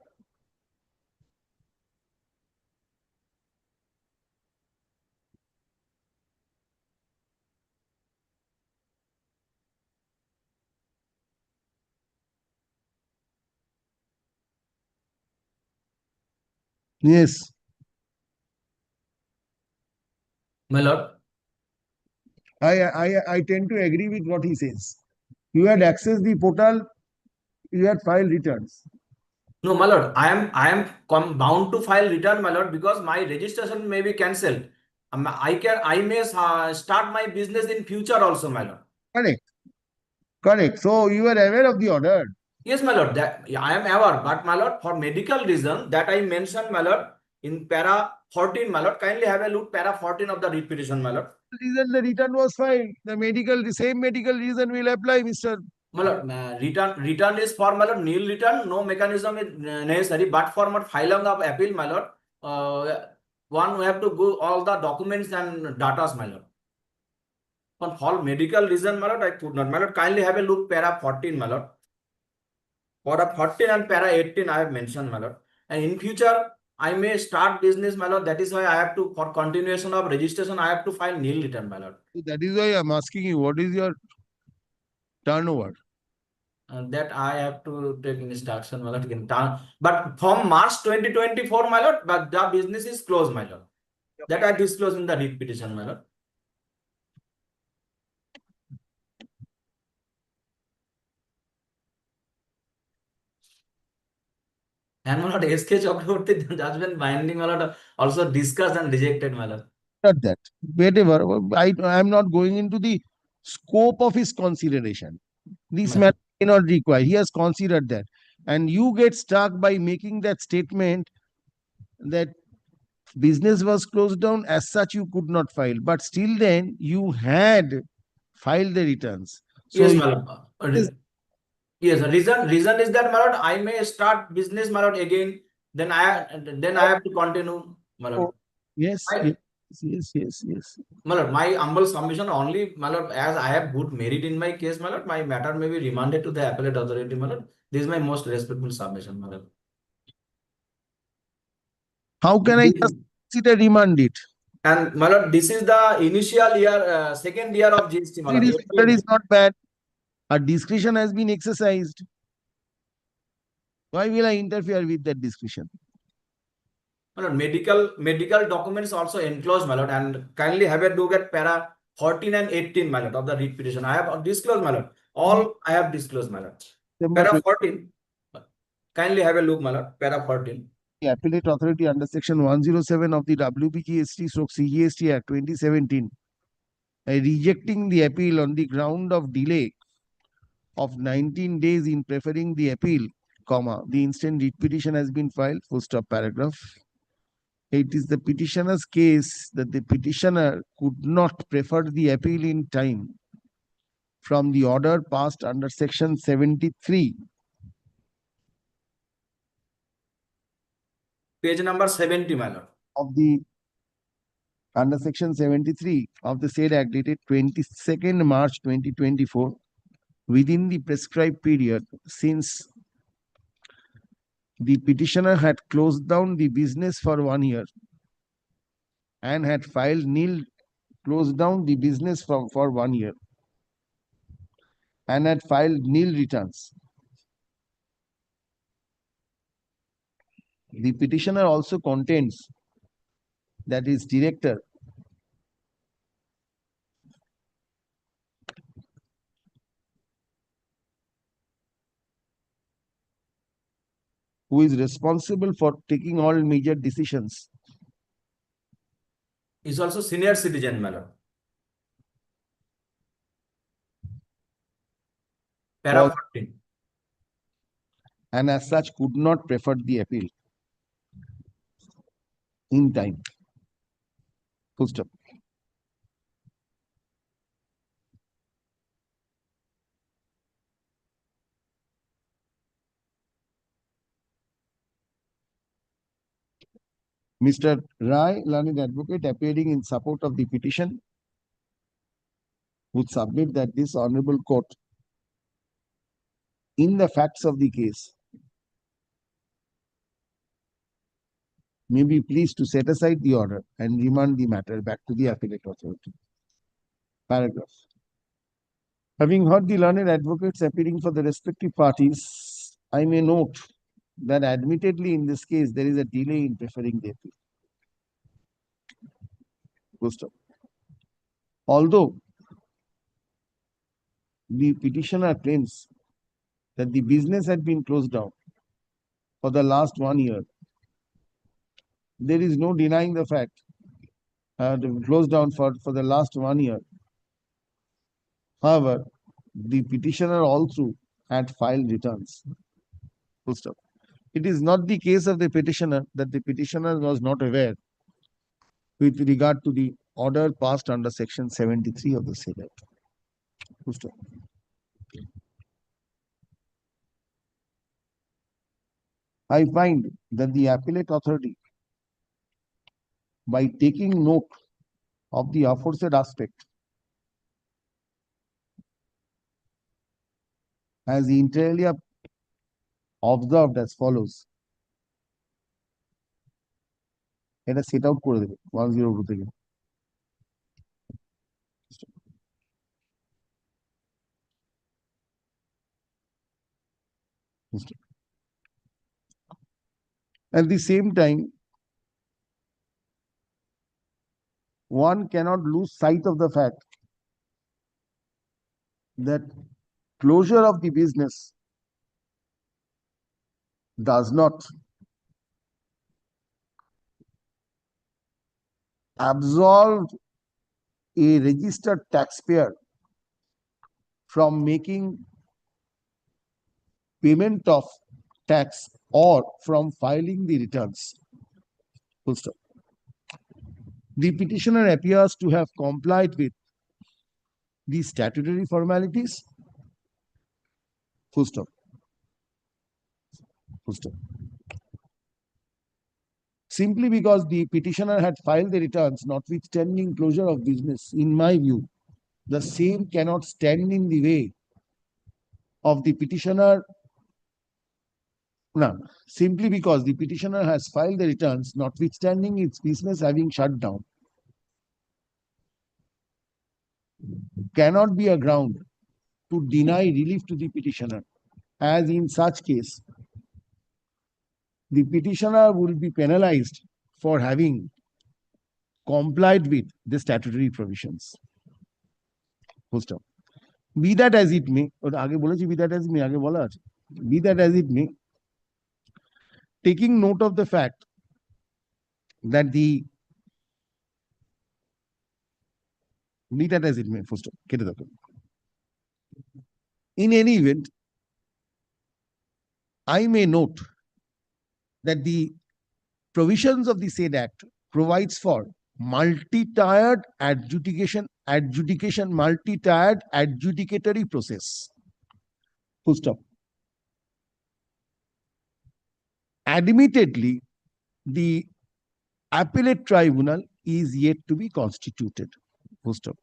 Yes. My lord. I tend to agree with what he says. You had accessed the portal, you had filed returns. No, my lord, I am bound to file return, my lord, because my registration may be cancelled. I may start my business in future also, my lord. Correct. So you are aware of the order. Yes, my lord. I am aware, but my lord, for medical reason that I mentioned, my lord, in para 14, my lord, kindly have a look para 14 of the writ petition, my lord. Reason the return was filed. The same medical reason will apply, Mr. My lord, return is for, my lord, nil return, no mechanism is necessary, but for my filing of appeal, my lord, one we have to go all the documents and data, my lord. For medical reason, my lord, I could not. My lord, kindly have a look para 14, my lord. Para 14 and para 18, I have mentioned, my lord. And in future, I may start business, my lord. That is why I have to, for continuation of registration, I have to file nil return, my lord. That is why I am asking you, what is your turnover? That I have to take instruction, my lord. But from March 2024, my lord, but the business is closed, my lord. That I disclose in the writ petition, my lord. And my lord, SK Chakraborty judgment binding, my lord, also discussed and rejected, my lord. Not that. Whatever. I am not going into the scope of his consideration. This matter cannot require. He has considered that. And you get stuck by making that statement that business was closed down. As such, you could not file. But still then, you had filed the returns. Yes, So my lord. Yes, reason is that, my lord, I may start business, my lord, again. Then I have to continue, my lord. yes, I- yes. My lord, my humble submission only, my lord, as I have good merit in my case, my lord, my matter may be remanded to the appellate authority, my lord. This is my most respectful submission, my lord. How can I just consider remand it? And my lord, this is the initial year, second year of GST, my lord. That is not bad. A discretion has been exercised. Why will I interfere with that discretion? My lord, medical documents also enclosed, my lord, and kindly have a look at para 14 and 18, my lord, of the writ petition. I have disclosed, my lord. All I have disclosed, my lord. Para 14. Kindly have a look, my lord. Para 14. The appellate authority under section 107 of the WBGST/CGST Act 2017, rejecting the appeal on the ground of delay of 19 days in preferring the appeal, comma, the instant writ petition has been filed, full stop paragraph. It is the petitioner's case that the petitioner could not prefer the appeal in time from the order passed under section 73. Page number 70, my lord. Of the under section 73 of the said act dated 22nd March 2024 within the prescribed period, since the petitioner had closed down the business for 1 year and had closed down the business for 1 year and had filed nil returns. The petitioner also contends that his director who is responsible for taking all major decisions Is also senior citizen, my lord. Para 14. and as such could not prefer the appeal in time. Full stop. Mr. Rai, learned advocate, appearing in support of the petition, would submit that this honorable court, in the facts of the case, may be pleased to set aside the order and remand the matter back to the appellate authority. Paragraph. Having heard the learned advocates appearing for the respective parties, I may note that admittedly in this case there is a delay in preferring the appeal. Full stop. Although the petitioner claims that the business had been closed down for the last 1 year, there is no denying the fact closed down for the last 1 year. However, the petitioner also had filed returns. Full stop. It is not the case of the petitioner that the petitioner was not aware with regard to the order passed under section 73 of the said act. Full stop. I find that the appellate authority, by taking note of the aforesaid aspect, has inter alia observed as follows. এটা set out করে দেবে 102 থেকে। At the same time, one cannot lose sight of the fact that closure of the business does not absolve a registered taxpayer from making payment of tax or from filing the returns. Full stop. The petitioner appears to have complied with the statutory formalities Full stop. Full stop. Simply because the petitioner had filed the returns notwithstanding closure of business, in my view, the same cannot stand in the way of the petitioner. No, simply because the petitioner has filed the returns notwithstanding its business having shut down, cannot be a ground to deny relief to the petitioner, as in such case, the petitioner will be penalized for having complied with the statutory provisions. Full stop. Be that as it may, or আগে বলেছি be that as it may, আগে বলা আছে, be that as it may, taking note of the fact that the be that as it may, full stop, কেটে দাও। In any event, I may note that the provisions of the said act provides for multi-tiered multi-tiered adjudicatory process. Full stop. Admittedly, the appellate tribunal is yet to be constituted. Full stop.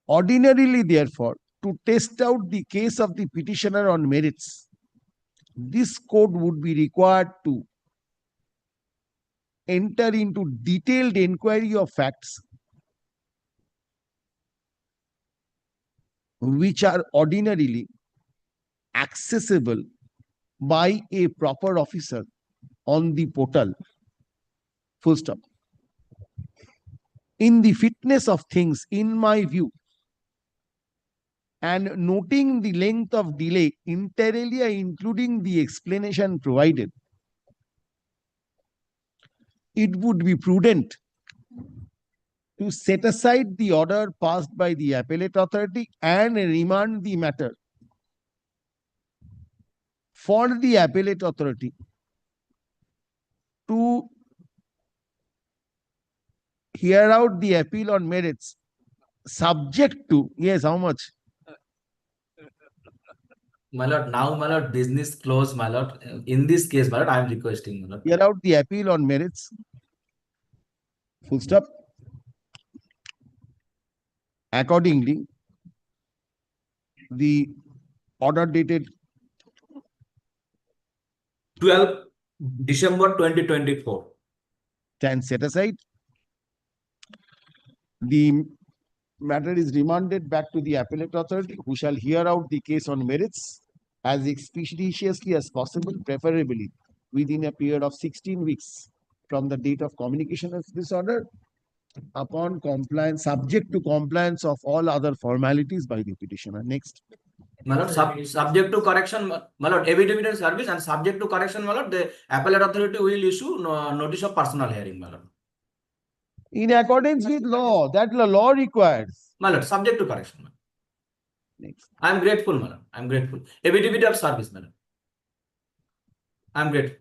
Ordinarily, therefore, to test out the case of the petitioner on merits, this court would be required to enter into detailed inquiry of facts which are ordinarily accessible by a proper officer on the portal. Full stop. In the fitness of things, in my view, and noting the length of delay inter alia, including the explanation provided, it would be prudent to set aside the order passed by the appellate authority and remand the matter for the appellate authority to hear out the appeal on merits, subject to, yes, how much? My lord, now, my lord, business closed, my lord. In this case, my lord, I am requesting, my lord. Hear out the appeal on merits. Full stop. Accordingly, the order dated 12 December 2024 stands set aside. The matter is remanded back to the appellate authority, who shall hear out the case on merits as expeditiously as possible, preferably within a period of 16 weeks from the date of communication of this order, upon compliance, subject to compliance of all other formalities by the petitioner. Next. My lord, subject to correction, my lord, affidavit service, and subject to correction, my lord, the appellate authority will issue notice of personal hearing, my lord. In accordance with law, that the law requires. My lord, subject to correction, my lord. Next. I am grateful, my lord. I am grateful. Affidavit of service, my lord. I am grateful.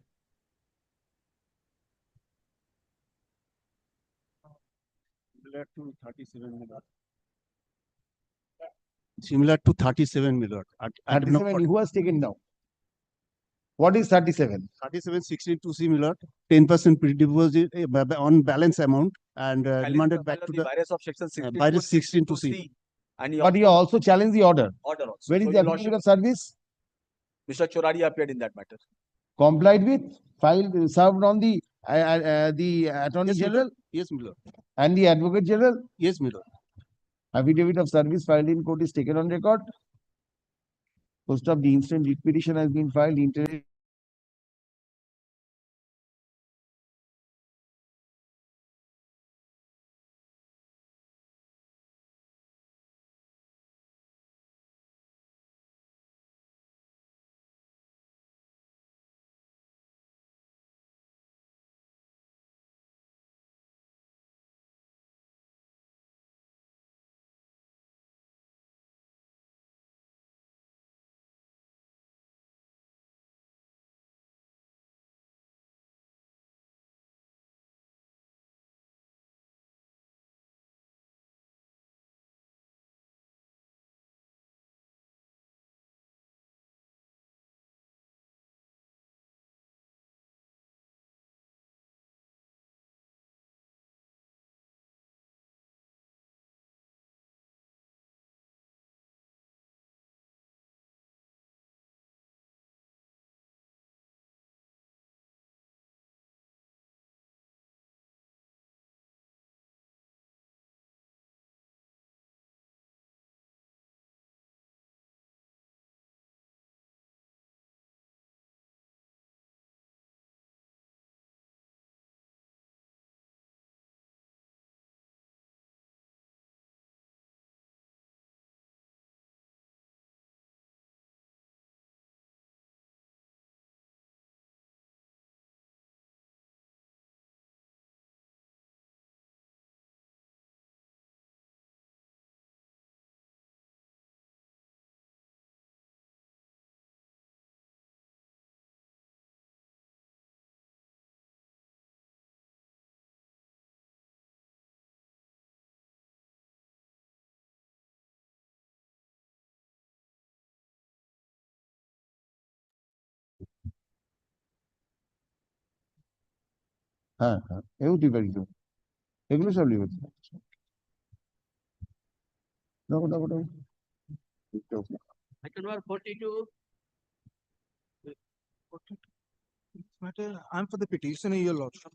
To 37 million. Similar to 37 million. 37, who has taken down? What is 37? 37 16 million, 10% pre-deposit on balance amount and remanded back to the virus of section 16 virus 16 to C. And But you also challenge the order. Order also. Where is So the your affidavit of service? Mr. Choradi appeared in that matter. Complied with, filed, served on the Attorney General? Yes, my lord. And the Advocate General? Yes, my lord. Affidavit of service filed in court is taken on record. Post of the instant writ petition has been filed. Interim হ্যাঁ হ্যাঁ এও টিপারিত এগুলো সব লিখেছে দেখো দেখো দেখো Item number 42. Matter, I'm for the petitioner, your lordship.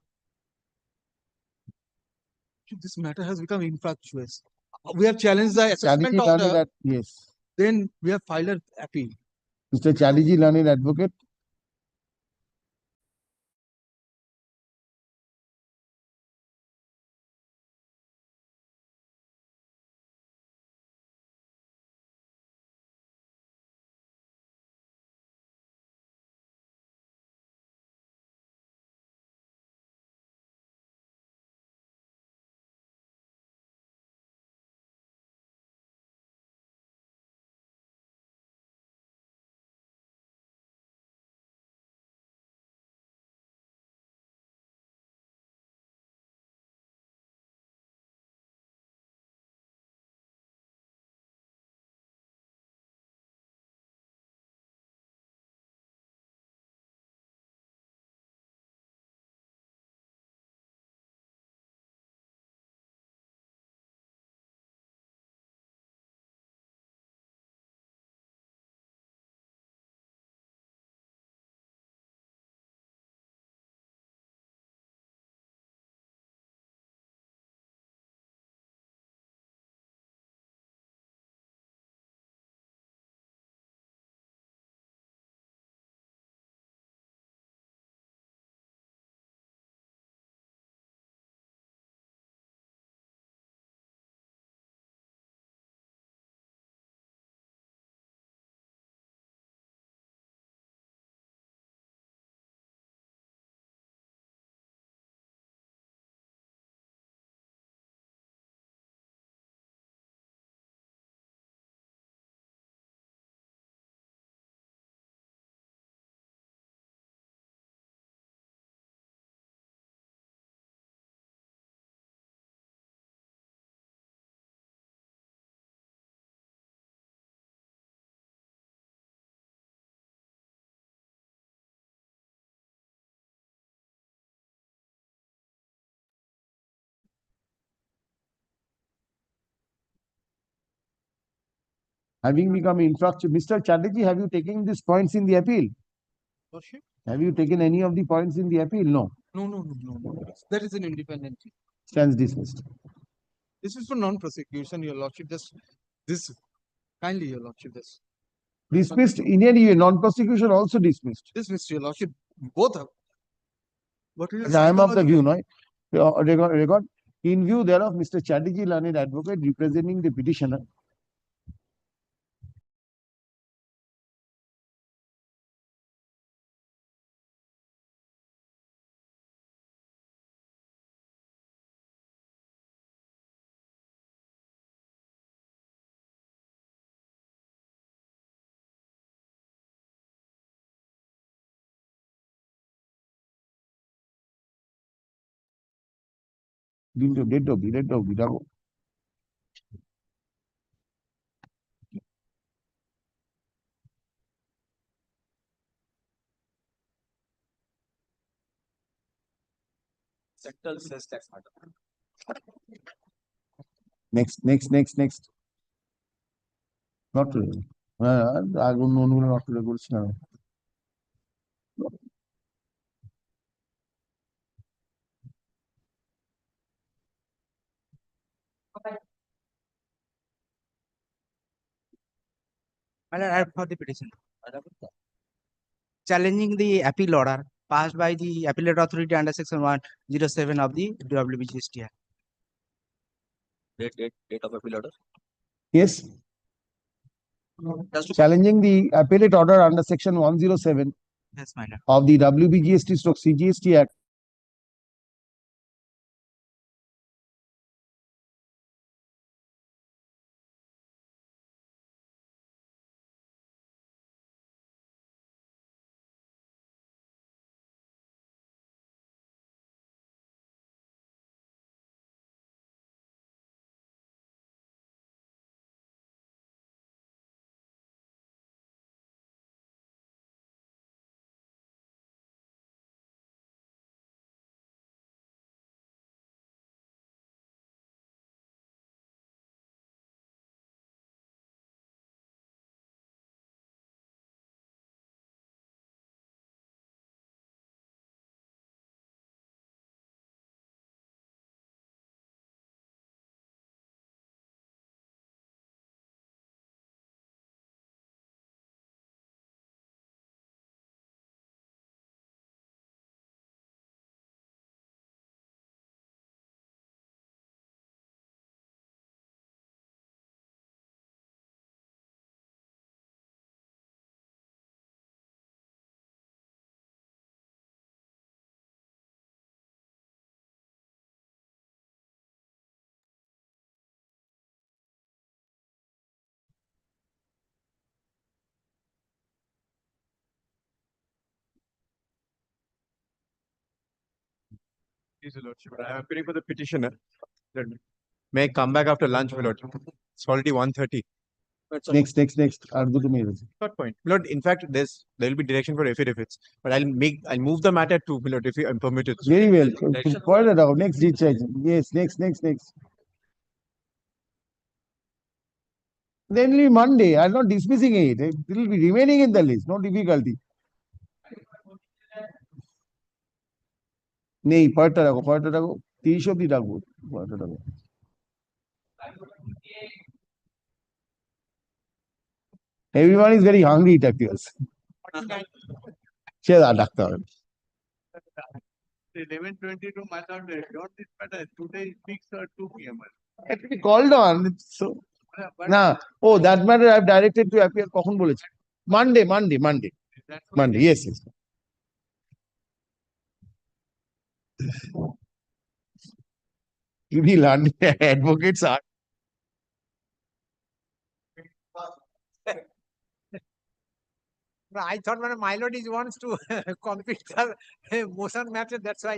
This matter has become infructuous. We have challenged the assessment Chatterjee learned order, that, yes. then we have filed an appeal. Mr. Chatterjee, learned advocate. Having become infructuous, Mr. Chatterjee, have you taken these points in the appeal? Lordship? Have you taken any of the points in the appeal? No. No. That is an independent thing. Stands dismissed. This is for non-prosecution, your lordship. This kindly, your lordship. This Dismissed in any non-prosecution also dismissed. dismissed, your lordship. Both have. What is I am of the view, no? Record. In view thereof, Mr. Chatterjee, learned advocate representing the petitioner, date of the Central sales tax matter. Next. Not today. I don't know not today. Good now. My lord, I have for the petition. Challenging the appeal order passed by the appellate authority under section 107 of the WBGST Act. Date of appeal order. Yes. Challenging the appellate order under section 107 Yes, my lord. of the WBGST/CGST Act Please, Your Lordship, I am appearing for the petitioner. May I come back after lunch, my lord? It's already 1:30. Next. Ardu to me. Third point. My lord, in fact, there will be direction for affidavits, but I'll move the matter to, my lord, if I'm permitted. Very well. Further down. Next discharge. Yes, next. Then will be Monday. I'm not dismissing it. It will be remaining in the list. No difficulty. নেই পরেরটা রাখো 30 অব্দি রাখবো পরেরটা রাখো everyone is very hungry it appears সে আর ডাকতে হবে 11:22, my lord, don't this matter. Today is 6 or 2 p.m. it will be called on so না oh that matter I have directed to appear কখন বলেছে Monday yes we learn advocates are I thought when my lord is wants to compete the motion matter, that's why.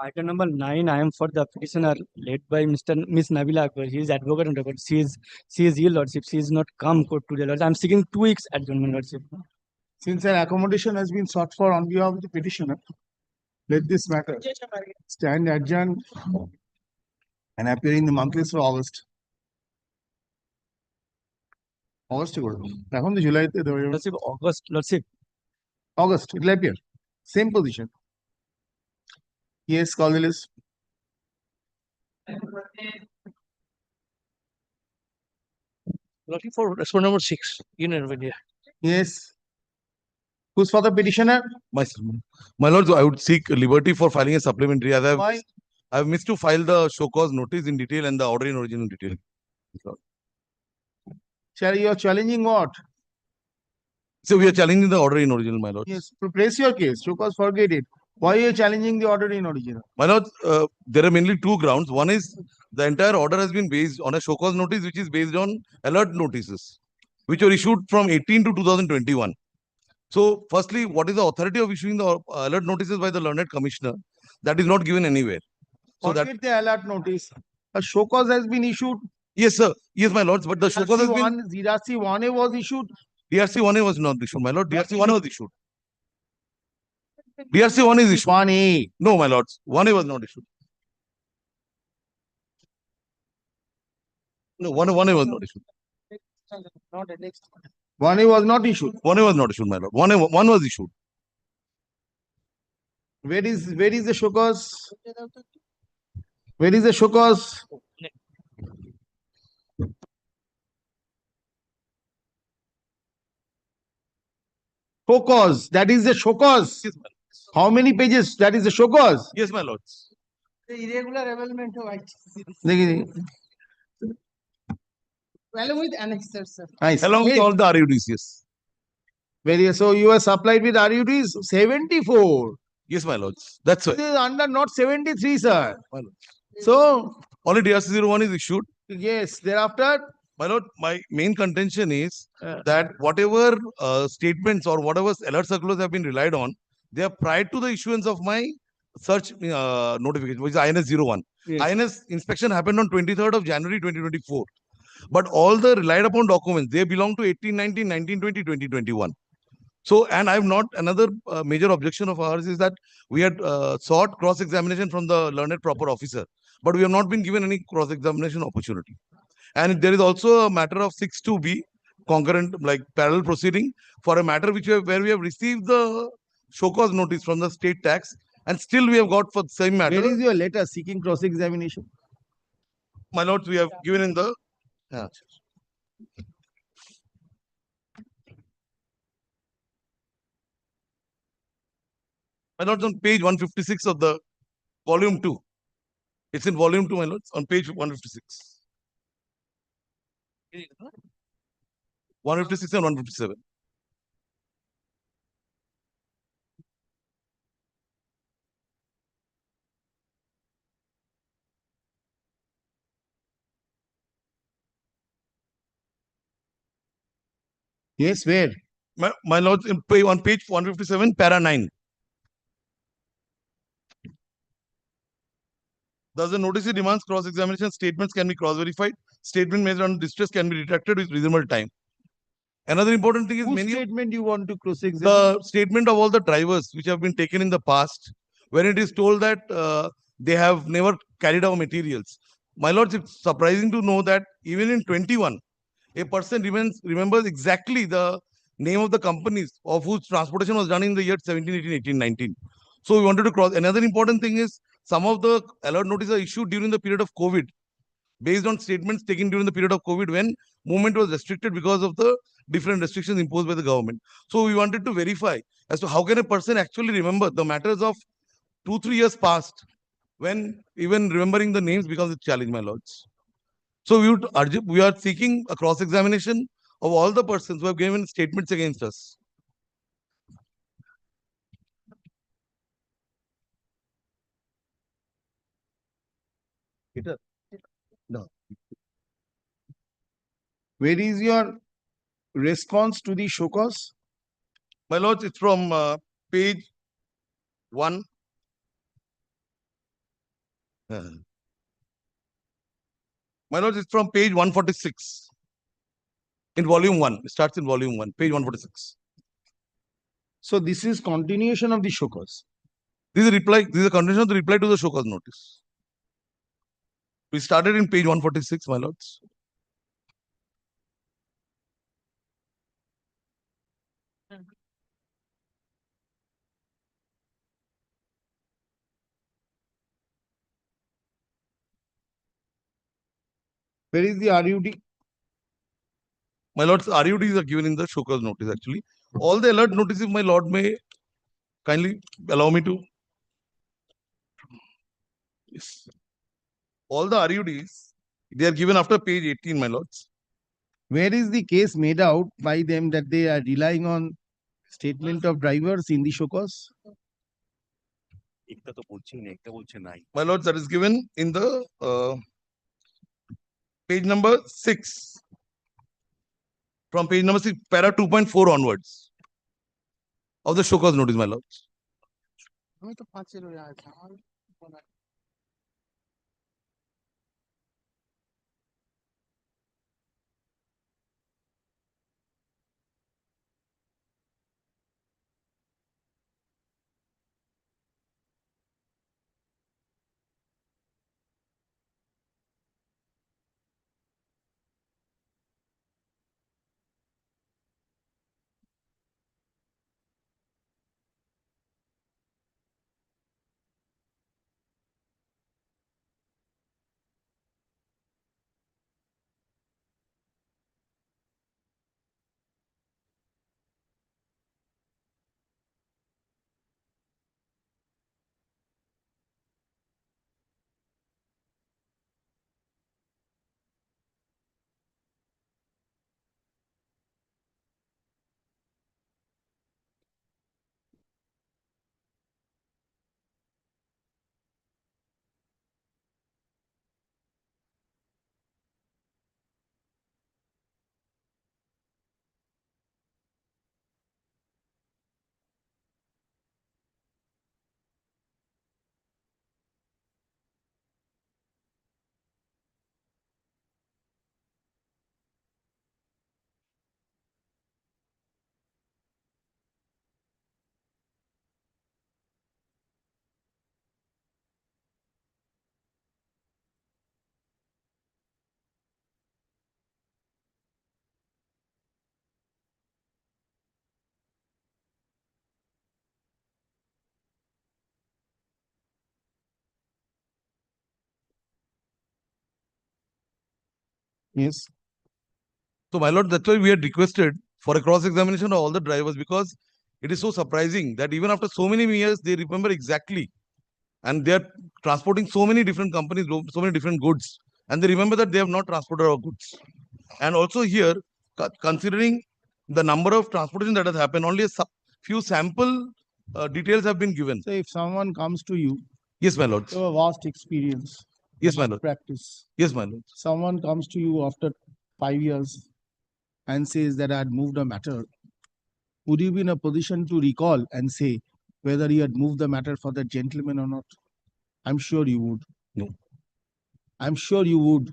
Item number 9, I am for the petitioner led by Miss Nabila Akbar. He is advocate on record. She is your lordship. She is not come court today, lordship. I am seeking 2 weeks adjournment, lordship. Since an accommodation has been sought for on behalf of the petitioner, let this matter stand adjourned and appear in the monthly for August. August এখন তো জুলাইতে Lordship, August, lordship. August, it will appear. Same position. Yes, call the list. Looking for respondent number 6, Union of India. Yes. Who's for the petitioner? Myself. My lords, I would seek liberty for filing a supplementary as Why? I have missed to file the show cause notice in detail and the order in origin in detail. You are challenging what? So we are challenging the order in original, my lords. Yes, place your case. Show cause, forget it. Why are you challenging the order in original? My lords, there are mainly 2 grounds. One is the entire order has been based on a show cause notice, which is based on alert notices, which were issued from 18 to 2021. So, firstly, what is the authority of issuing the alert notices by the learned commissioner? That is not given anywhere. So Forget the alert notice. A show cause has been issued. Yes, sir. Yes, my lords. But the show cause has been. DRC 1A was issued. DRC 1A was not issued, my lord. DRC 1A was issued. DRC 1 is issued. 1A. No, my lords. 1A was not issued. No, 1A was not issued. 1A was not issued. 1A was not issued, my lord. 1 was issued. Where is the show cause? Where is the show cause? Show cause. That is the show cause. Yes, how many pages? That is the show cause. Yes, my lords. The irregular availment of देखिए, along with annexures, sir. Nice. Along with all the RUDs, yes. Very so you are supplied with RUDs 74. Yes, my lords. That's why. This is under not 73, sir. So only DRC 01 is issued. Yes. Thereafter, my lord, my main contention is that whatever statements or whatever alert circulars have been relied on, they are prior to the issuance of my search notification, which is INS 01. Yes. INS inspection happened on 23rd of January 2024. But all the relied upon documents, they belong to 1819, 1920, 2021. So, and I have not, another major objection of ours is that we had sought cross-examination from the learned proper officer, but we have not been given any cross-examination opportunity. And there is also a matter of 6.2b, concurrent, like parallel proceeding, for a matter where we have received the show cause notice from the state tax, and still we have got for the same matter. where is your letter seeking cross-examination? My lords, we have given in the. My lords, on page 156 of the volume 2. It's in volume 2, my lords, on page 156. 156 and 157. Yes, where? My lords, on page 157, para 9. Thus, the notice demands cross-examination statements can be cross-verified. Statement made on distress can be retracted with reasonable time. Another important thing is Whose many statement you want to cross-examine? the statement of all the drivers which have been taken in the past, where it is told that they have never carried out materials. My lords, it's surprising to know that even in 21, a person remembers exactly the name of the companies of whose transportation was done in the year 17, 18, 18, 19. So we wanted to cross. Another important thing is some of the alert notices are issued during the period of COVID, based on statements taken during the period of COVID when movement was restricted because of the different restrictions imposed by the government. So we wanted to verify as to how can a person actually remember the matters of 2-3 years past, when even remembering the names becomes a challenge, my lords. So we are seeking a cross-examination of all the persons who have given statements against us. No. Where is your response to the show cause? My lords, it's from page 1. My lords, it's from page 146. In volume 1. It starts in volume 1, page 146. So this is continuation of the show cause. This is a reply. This is a continuation of the reply to the show cause notice. We started in page 146, my lords. Where is the RUD? My lords, RUDs are given in the show cause notice actually. All the alert notices, my lord may kindly allow me to. Yes. All the RUDs, they are given after page 18, my lords. Where is the case made out by them that they are relying on statement of drivers in the show cause? My lords, that is given in the page number 6. From page number 6, para 2.4 onwards of the show cause notice, my lords. Yes. So, my lord, that's why we had requested for a cross-examination of all the drivers, because it is so surprising that even after so many years, they remember exactly. And they are transporting so many different companies, so many different goods. And they remember that they have not transported our goods. And also here, considering the number of transportation that has happened, only a few sample details have been given. So if someone comes to you, yes, my lord. you have a vast experience. Yes, my lord. Practice. Yes, my lord. Someone comes to you after 5 years and says that I had moved a matter. Would you be in a position to recall and say whether he had moved the matter for that gentleman or not? I'm sure you would. No. I'm sure you would.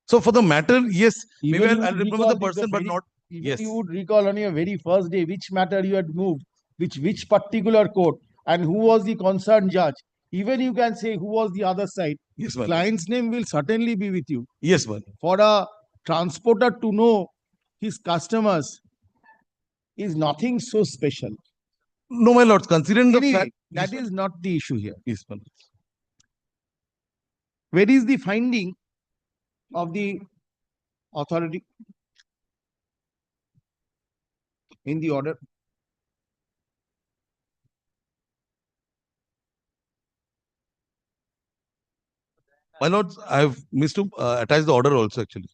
So for the matter, yes, Even maybe you I'll would remember the person, but not. Even Yes. you would recall on your very first day which matter you had moved, which particular court, and who was the concerned judge. Even you can say who was the other side. Yes, ma'am. Client's name will certainly be with you. Yes, ma'am. For a transporter to know his customers is nothing so special. No, my lords, considering the Anyway, fact. that is not the issue here. Yes, ma'am. Where is the finding of the authority in the order? My lords, I have missed to attach the order also actually.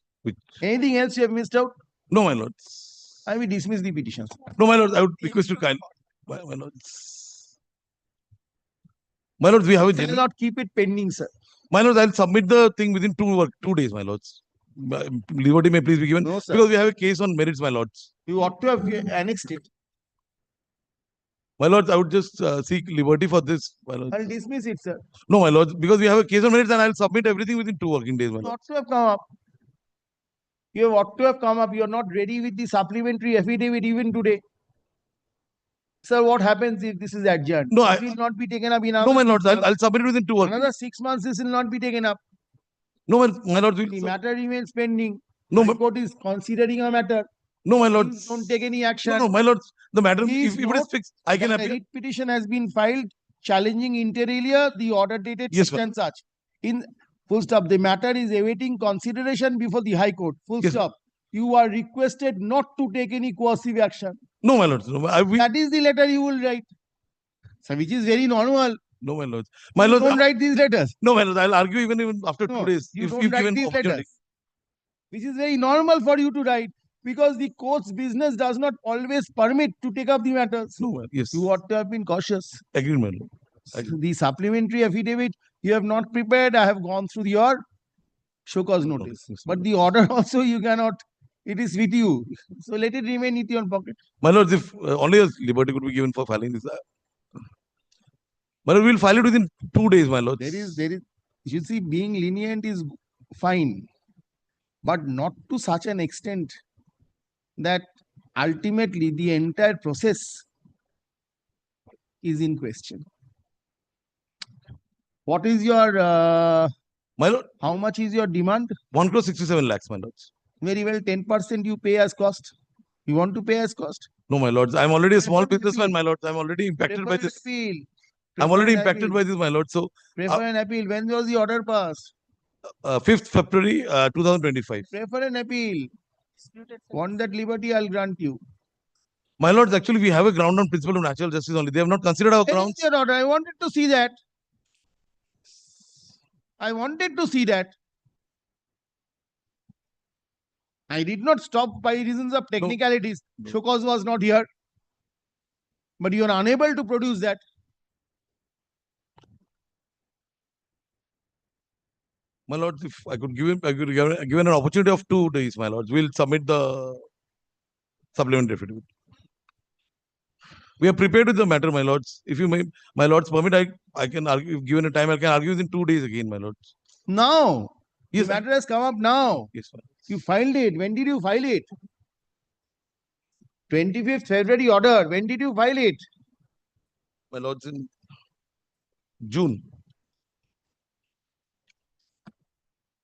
Anything else you have missed out? No, my lords. I will dismiss the petitions. No, my lords, I would request you kind. My lords. My lords, we have a I will not keep it pending, sir. My lords, I'll submit the thing within 2 days, my lords. Liberty may please be given. No, sir. Because we have a case on merits, my lords. You ought to have annexed it. My lords, I would just seek liberty for this, my lords. I'll dismiss it, sir. No, my lords, because we have a case on merits and I'll submit everything within 2 working days, my You lord. ought to have come up. You ought to have come up. You're not ready with the supplementary affidavit even today. Sir, what happens if this is adjourned? No, It will not be taken up in No, my lords, I'll submit it within 2 working another 6 months. This will not be taken up. No, my lords, The matter remains pending. No, High Court is considering a matter. No, my Please lords. don't take any action. No, my lords, the matter, Please if it is note fixed, I can that a appeal. writ petition has been filed challenging inter alia the order dated Yes, such and such. In full stop, the matter is awaiting consideration before the High Court. Full stop. You are requested not to take any coercive action. No, my lords, no, That is the letter you will write. So which is very normal. No, my lords. You don't write these letters. No, my lords, I'll argue even after 2 days. You if don't write given these opportunity. letters. Which is very normal for you to write because the court's business does not always permit to take up the matters. No, yes. You ought to have been cautious. Agreed, my lord. The supplementary affidavit you have not prepared. I have gone through your show cause notice. But the order also you cannot, it is with you. So let it remain with your pocket. My lords, if only a liberty could be given for filing this. My lord, we'll file it within 2 days, my lords. There is, you see, being lenient is fine, but not to such an extent that ultimately the entire process is in question. What is your my lord? How much is your demand? 1 crore 67 lakhs, my lords. Very well, 10% you pay as cost. You want to pay as cost? No, my lords. I'm already a small businessman, my lords. I'm already impacted by this. Appeal. I'm already impacted by this, my lord. So, Prefer an appeal. When was the order passed? 5th February 2025. Prefer an appeal. Want that liberty, I'll grant you. My lords, actually, we have a ground on principle of natural justice only. They have not considered our Where is grounds. your order? I wanted to see that. I wanted to see that. I did not stop by reasons of technicalities. Show cause was not here. But you are unable to produce that. My lords, if I could give given an opportunity of 2 days, my lords, we'll submit the supplementary affidavit. We are prepared with the matter, my lords. If you may, my lords permit, I can argue. If given a time, I can argue within 2 days again, my lords. Now. Yes, the matter has come up now. Yes, sir. You filed it. When did you file it? 25th February order. When did you file it? My lords, in June.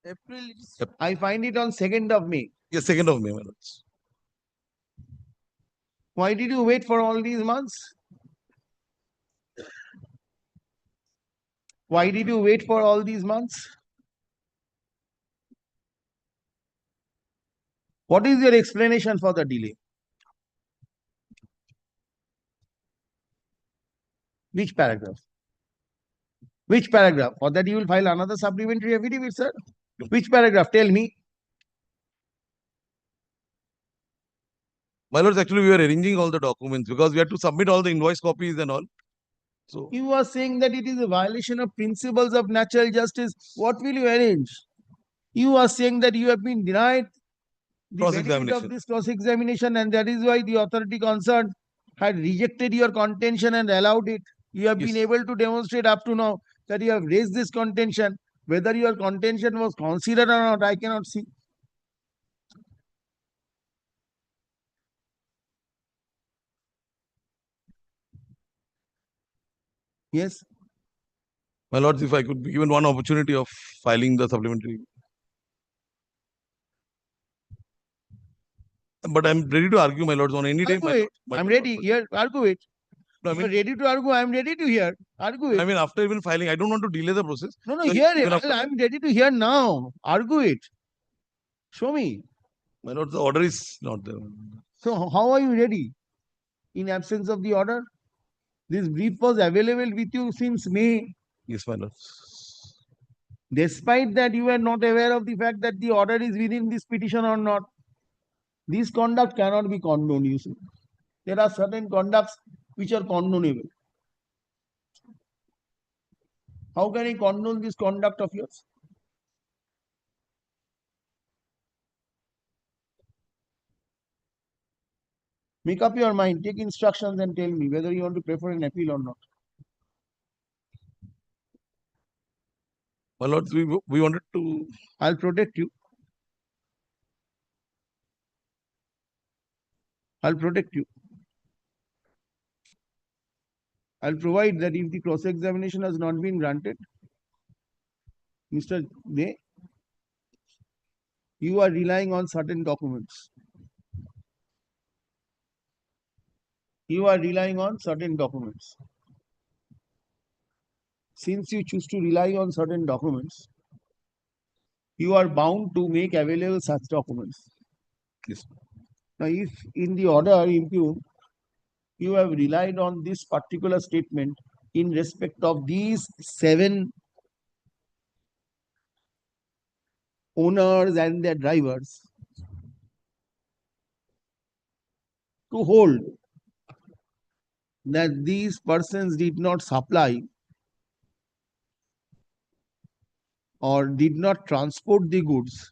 April. Yep. I find it on 2nd of May. Yes, 2nd of May, my lords. Why did you wait for all these months? Why did you wait for all these months? What is your explanation for the delay? Which paragraph? Which paragraph? For that you will file another supplementary affidavit, sir? Which paragraph? Tell me. My lords, actually, we were arranging all the documents because we had to submit all the invoice copies and all. So you are saying that it is a violation of principles of natural justice. What will you arrange? You are saying that you have been denied the benefit of this cross-examination, and that is why the authority concerned had rejected your contention and allowed it. You have been able to demonstrate up to now that you have raised this contention. Whether your contention was considered or not, I cannot see. Yes. My lords, if I could be given one opportunity of filing the supplementary. But I'm ready to argue, my lords, on any day. I'm ready. Here, argue it. No, I You're ready to argue. I'm ready to hear. Argue it. I mean, after even filing, I don't want to delay the process. No, hear it. I'm ready to hear now. Argue it. Show me. My lord, the order is not there. So how are you ready? In absence of the order? This brief was available with you since May. Yes, my lord. Despite that, you were not aware of the fact that the order is within this petition or not. This conduct cannot be condoned, you see. There are certain conducts which are condonable. How can I condone this conduct of yours? Make up your mind, take instructions and tell me whether you want to prefer an appeal or not. My lords, we wanted to. I'll protect you. I'll protect you. I'll provide that if the cross-examination has not been granted, Mr. De, you are relying on certain documents. You are relying on certain documents. Since you choose to rely on certain documents, you are bound to make available such documents. Yes. Now, if in the order impugned, you have relied on this particular statement in respect of these 7 owners and their drivers to hold that these persons did not supply or did not transport the goods,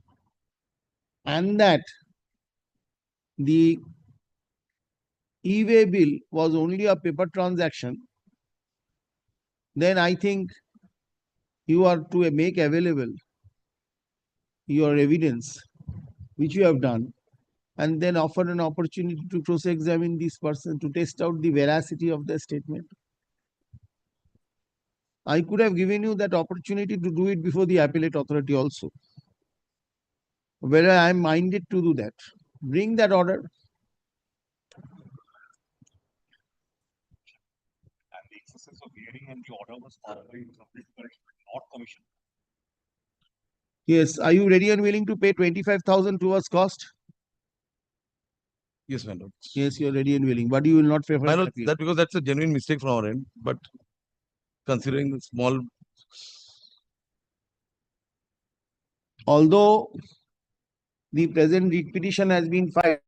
and that the e-way bill was only a paper transaction, then I think you are to make available your evidence, which you have done, and then offer an opportunity to cross-examine this person to test out the veracity of the statement. I could have given you that opportunity to do it before the appellate authority also. Whether I am minded to do that. Bring that order. And the exercise of hearing and the order was thoroughly not commissioned. Yes. Are you ready and willing to pay 25,000 towards cost? Yes, my lord. Yes, you are ready and willing, but you will not prefer My an lord, appeal. that because that's a genuine mistake from our end, but considering the small. Although the present writ petition has been filed,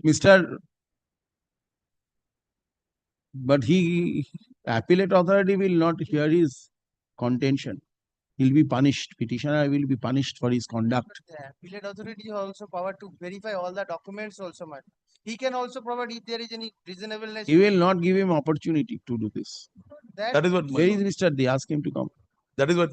Mr. But appellate authority will not hear his contention. He'll be punished. Petitioner will be punished for his conduct. The appellate authority has also power to verify all the documents also, man. He can also provide if there is any reasonableness. He will not give him opportunity to do this. That is what. Where is Mr. They ask him to come. That is what.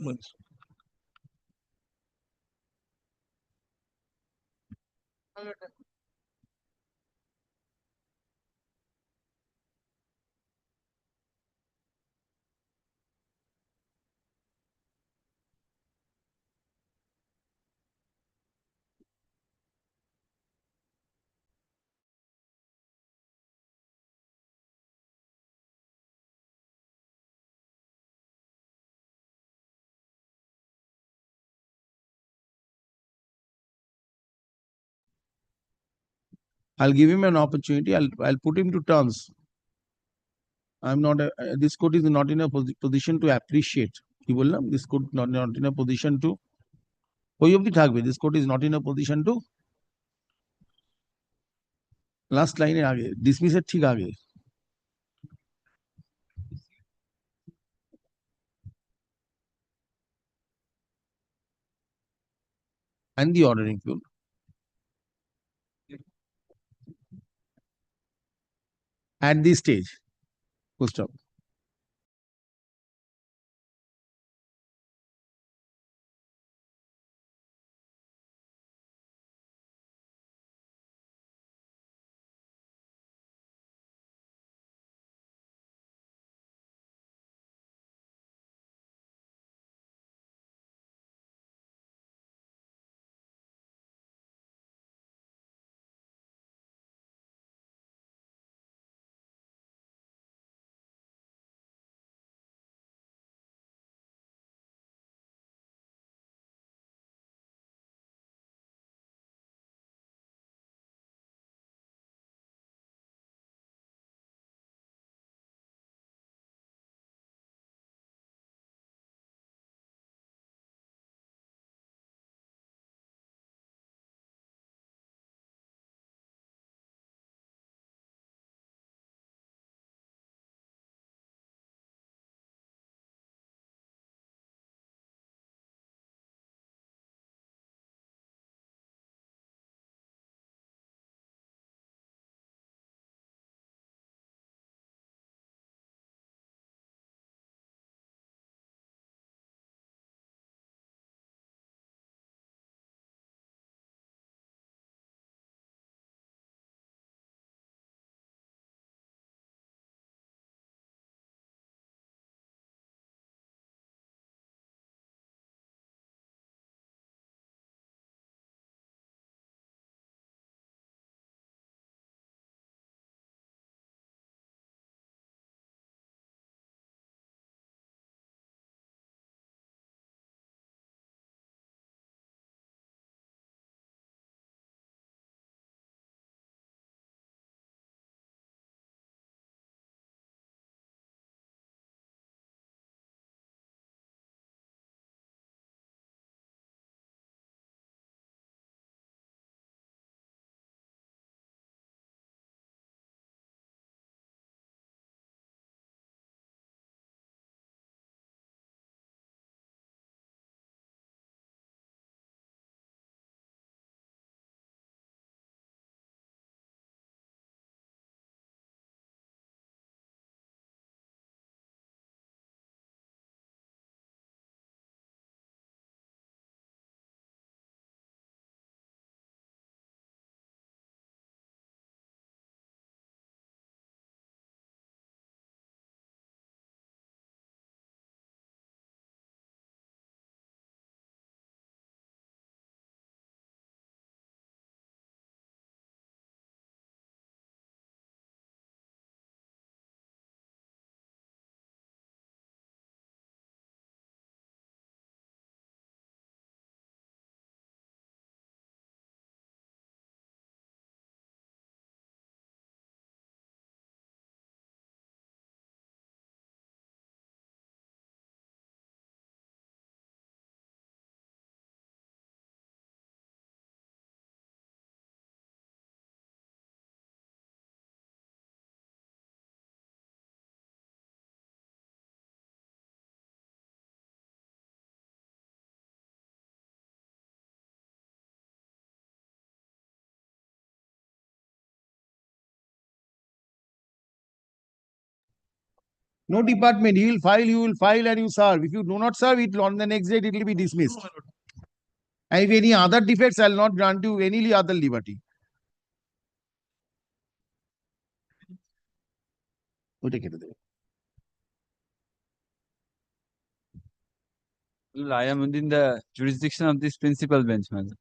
I'll give him an opportunity. I'll put him to terms. I'm not. This court is not in a position to appreciate. কি বললাম? This court not in a position to. ওই অবধি থাকবে. This court is not in a position to. Last line এর আগে. Dismiss এর ঠিক আগে. And the ordering fuel. At this stage. Full stop. No department. He will file, you will file and you serve. If you do not serve it, on the next date it will be dismissed. And if any other defects, I will not grant you any other liberty. I am within the jurisdiction of this principal bench, my lord.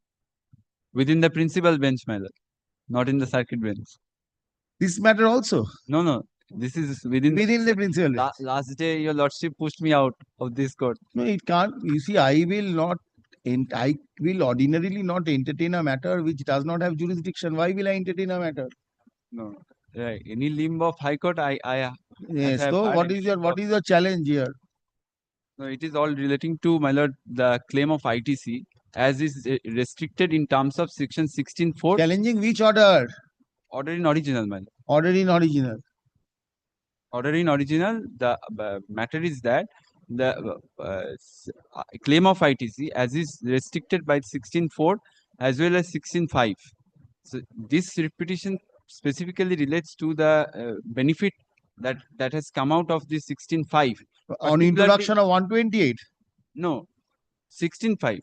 Within the principal bench, my lord, not in the circuit bench. This matter also? No. This is within the principal bench. Last day, your lordship pushed me out of this court. No, it can't. You see, I will ordinarily not entertain a matter which does not have jurisdiction. Why will I entertain a matter? No. Right. Any limb of High Court, I Yes. have So heard what it is your challenge here? No, it is all relating to, my lord, the claim of ITC as is restricted in terms of section 16(4). Challenging which order? Order in original, my lord. Order in original. Order in original. The matter is that the claim of ITC as is restricted by 16(4) as well as 16(5). So this repetition specifically relates to the benefit that has come out of this 16(5). On introduction of 128? No, 16(5).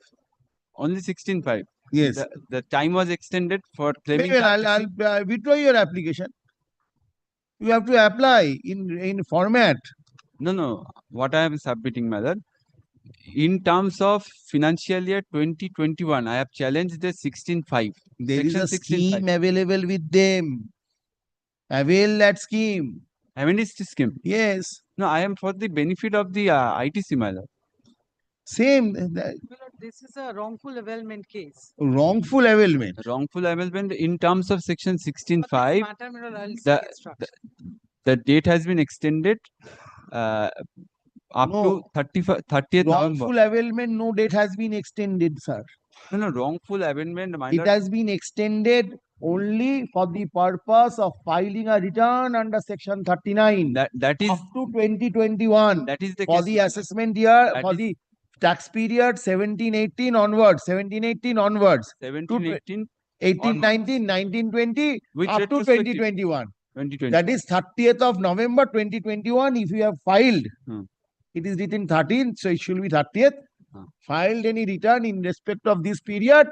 Only 16(5). Yes. The time was extended for claiming. Well, I'll withdraw your application. You have to apply in format. No. What I am submitting, my lord, in terms of financial year 2021, I have challenged the 16(5). There is a 16(5). scheme available with them. Avail that scheme. Amnesty scheme. Yes. No, I am for the benefit of the ITC, my lord. Same. This is a wrongful availment case. Wrongful availment. Wrongful availment in terms of section 16(5). Matter, my lord, I'll seek instruction. The date has been extended up to 30th November. Wrongful availment, no date has been extended, sir. No, wrongful availment, my It lord. has been extended only for the purpose of filing a return under section 39. That is up to 2021. That is the for case, the assessment year, that for is- the tax period 17-18 onwards, 17-18 onwards. 17-18 18-19, 19-20 With up to retrospective. 2021. 2020. That is 30th of November 2021. If you have filed, Hmm. it is written 13th, so it should be 30th. Filed any return in respect of this period,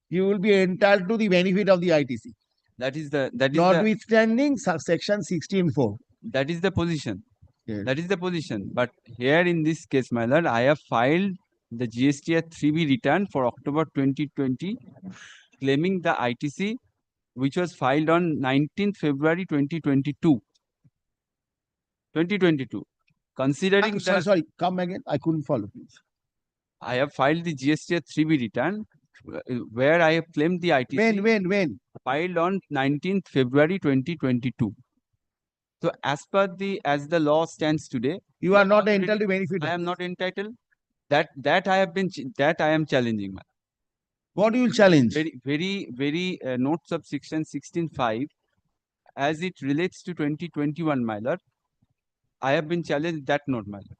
you will be entitled to the benefit of the ITC. That is the Notwithstanding section 16(4). that is the position. Yes. That is the position. But here in this case, my lord, I have filed the GSTR 3B return for October 2020, claiming the ITC, which was filed on 19th February 2022. 2022. Considering that Sorry, come again. I couldn't follow, please. I have filed the GSTR 3B return where I have claimed the ITC. When? Filed on 19th February 2022. So as the law stands today, you are not entitled to benefit. I am not entitled. That I am challenging. What do you challenge? Very notes of section 16(5) as it relates to 2021, my lord. I have been challenged that note, my lord.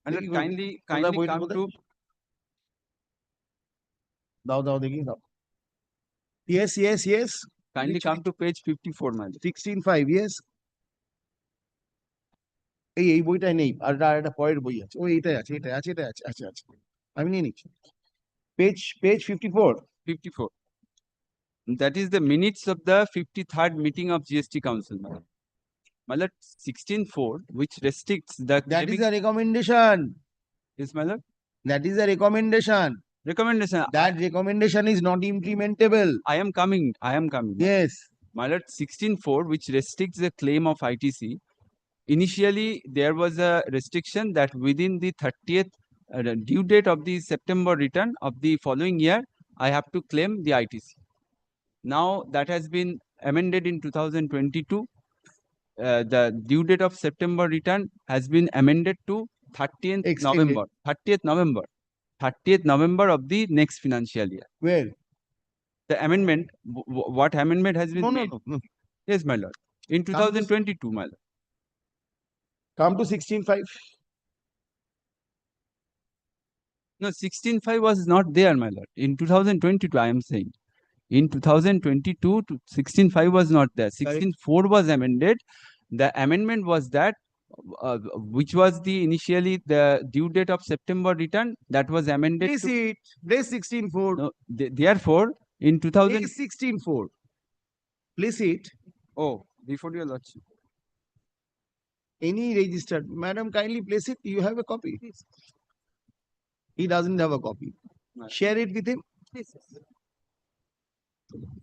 And kindly come to. Yes. Kindly come to page 54, my lord. 16(5), yes. এই বইটা নেই, আর একটা পরের বই আছে। ও এটাই আছে। আমি নিয়ে নিচ্ছি। Page 54. 54. That is the minutes of the 53rd meeting of GST Council, my lord. My lord, 16(4), which restricts the. That is a recommendation. Yes, my lord. That is a recommendation. Recommendation. That recommendation is not implementable. I am coming. Yes. My lord, 16(4), which restricts the claim of ITC. Initially, there was a restriction that within the 30th due date of the September return of the following year, I have to claim the ITC. Now that has been amended in 2022. The due date of September return has been amended to 30th November. 30th November of the next financial year. Where? The amendment, what amendment has been made? No. Yes, my lord. In 2022, my lord. Come to 16(5). No, 16(5) was not there, my lord. In 2022, I am saying. In 2022, 16(5) was not there. 16(4) was amended. The amendment was that which was the initially the due date of September return, that was amended Place to it. Place 16.4. no, therefore in 2000 Place 16.4. Place it. oh before your lordship. Any registered. Madam, kindly place it. You have a copy. He doesn't have a copy. Share it with him.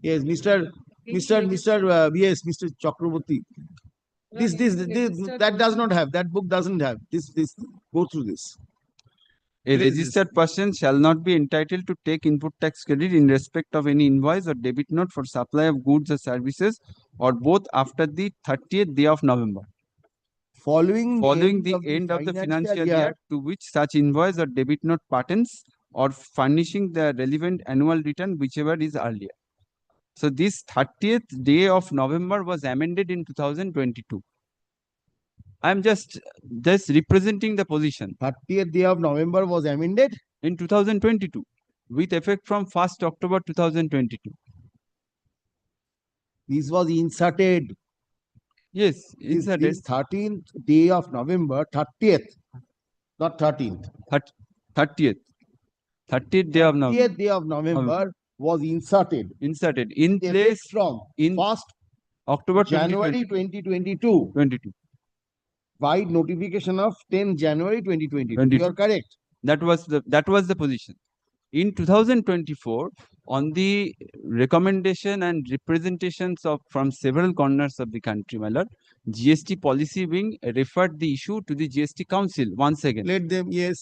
Yes, Mr. Yes, Mr. Chakraborty. This, that does not have, that book doesn't have. This, go through this. A registered person shall not be entitled to take input tax credit in respect of any invoice or debit note for supply of goods or services or both after the 30th day of November. Following the end of the financial year to which such invoice or debit note pertains or furnishing the relevant annual return whichever is earlier. So this 30th day of November was amended in 2022. I am just representing the position. 30th day of November was amended in 2022 with effect from 1st October 2022. This was inserted. Yes, inserted. This 13th day of November, 30th, not 13th. 30th. 30th day of November. 30th day of November was inserted. Inserted in place from in 1st October January 2022. By notification of 10 January 2022. You are correct. That was the position. In 2024, on the recommendation and representations from several corners of the country, my lord, GST policy wing referred the issue to the GST Council once again. Let them, yes.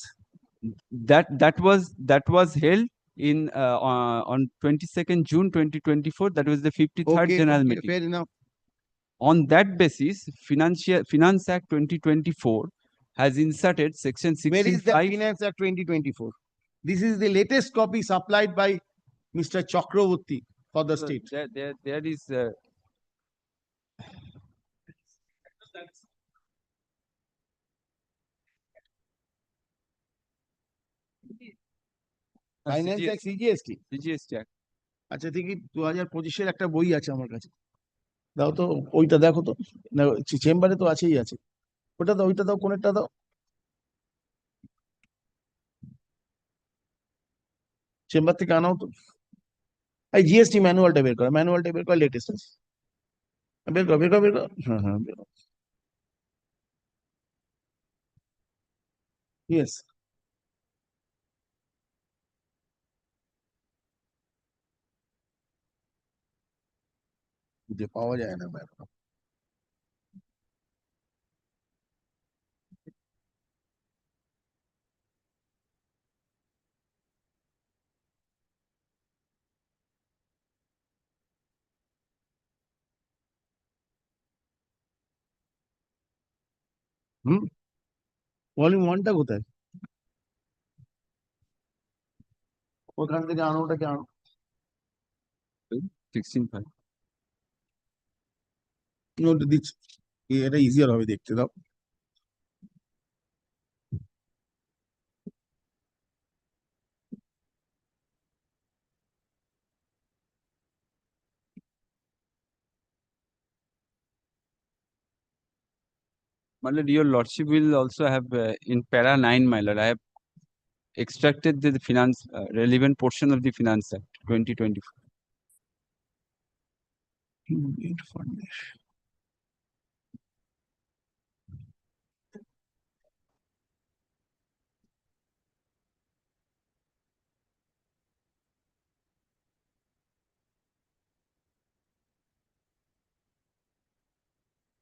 That was held in on 22nd June 2024. That was the 53rd general meeting. Fair enough. On that basis, Finance Act 2024 has inserted section 16(5). Where is the Finance Act 2024? This is the latest copy supplied by Mr. Chakraborty for the state. There is. Finance Act CGST. CGST Act. আচ্ছা ঠিক 2025 একটা বই আছে আমার কাছে দাও তো ওইটা দেখো তো না চেম্বারে তো আছেই আছে ওটা দাও ওইটা দাও কোনটা দাও চেম্বার থেকে আনাও তো এই জিএসটি ম্যানুয়ালটা বের কর লেটেস্ট আছে বের কর হ্যাঁ হ্যাঁ বের কর ইয়েস খুঁজে পাওয়া যায় না ম্যাডাম ভলিউম 1টা কোথায় ওখান থেকে আনো ওটাকে আনো 16(5). নোট দিচ্ছি এটা ইজিয়ার হবে দেখতে দাও My lord, your lordship will also have in para 9, my lord, I have extracted the finance relevant portion of the Finance Act 2024.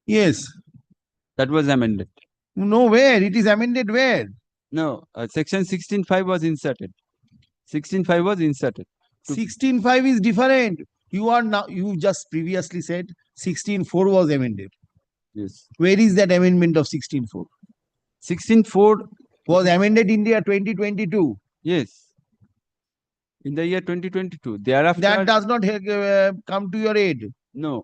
Yes. That was amended. No, where? It is amended where? No, section 16(5) was inserted. 16(5) was inserted. 16(5) is different. You just previously said 16(4) was amended. Yes. Where is that amendment of 16(4)? 16(4) was amended in the year 2022. Yes. In the year 2022. Thereafter. That does not come to your aid. No.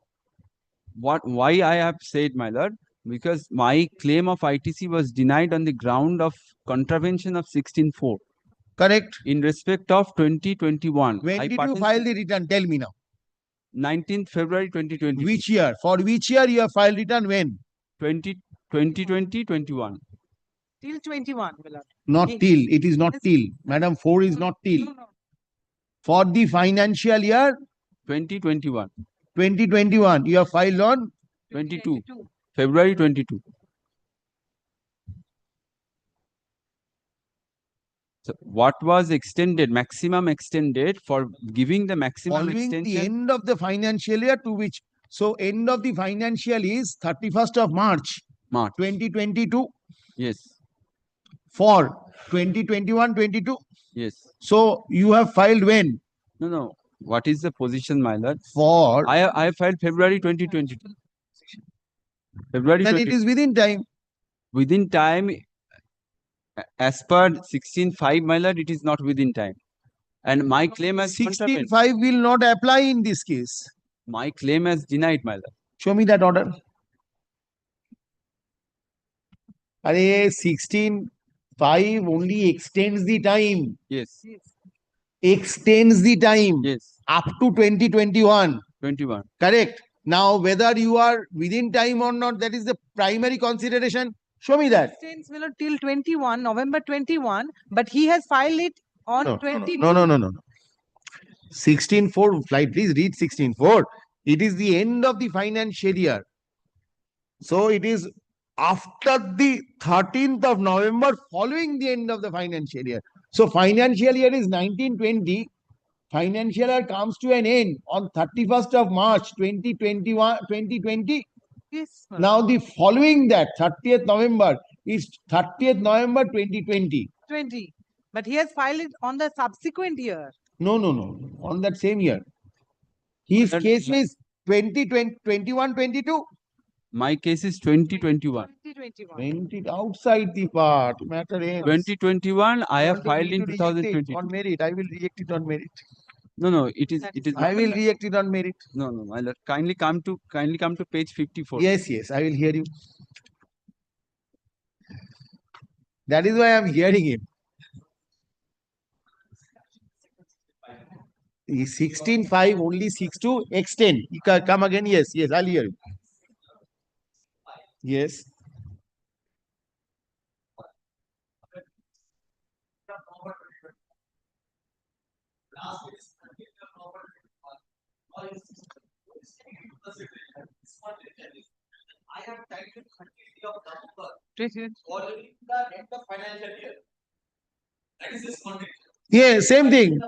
Why I have said, my lord, because my claim of ITC was denied on the ground of contravention of 16(4). Correct. In respect of 2021. When did you file the return? Tell me now. 19th February 2020. Which year? For which year you have filed return? When? 2020-21. Till 21, my lord. Not Yes. till, it is not till. Madam, 4 is not till. For the financial year 2021. 2021, you have filed on 22. February 22. So what was extended, maximum extended for giving the maximum following extension? the end of the financial year to which, so end of the financial is 31st of March 2022 Yes. for 2021-22. Yes. So you have filed when? No. What is the position, my lord? For I filed February 2022. February then 20. it is within time. Within time, as per 16.5, my lord, it is not within time. And my claim has 16.5 will not apply in this case. My claim has denied, my lord. Show me that order. Arey, 16.5 only extends the time. Yes. Extends the time. Yes. Up to 2021. 21. Correct. Now, whether you are within time or not, that is the primary consideration. Show me that. Extends, my lord, till 21, November 21, but he has filed it on No. 22. No. 16.4, flight, please read 16.4. It is the end of the financial year. So it is after the 13th of November following the end of the financial year. So financial year is 1920. Financial year comes to an end on 31st of March 2020. Yes. Now the following that 30th November is 30th November 2020. 20. But he has filed it on the subsequent year. No. On that same year. His case is 21-22. My case is 2021. 20 outside the part. Matter ends. 2021, I have filed in Need to reject it 2022. on merit. I will reject it on merit. No, it is. I will reject it on merit. No, my lord. Kindly come to page 54. Yes, I will hear you. That is why I am hearing him. 16.5 only seeks to extend. You can come again. Yes, I'll hear you. Yes. I have titled 30th of November. Already the end of financial year. That is this content. Yeah, same thing.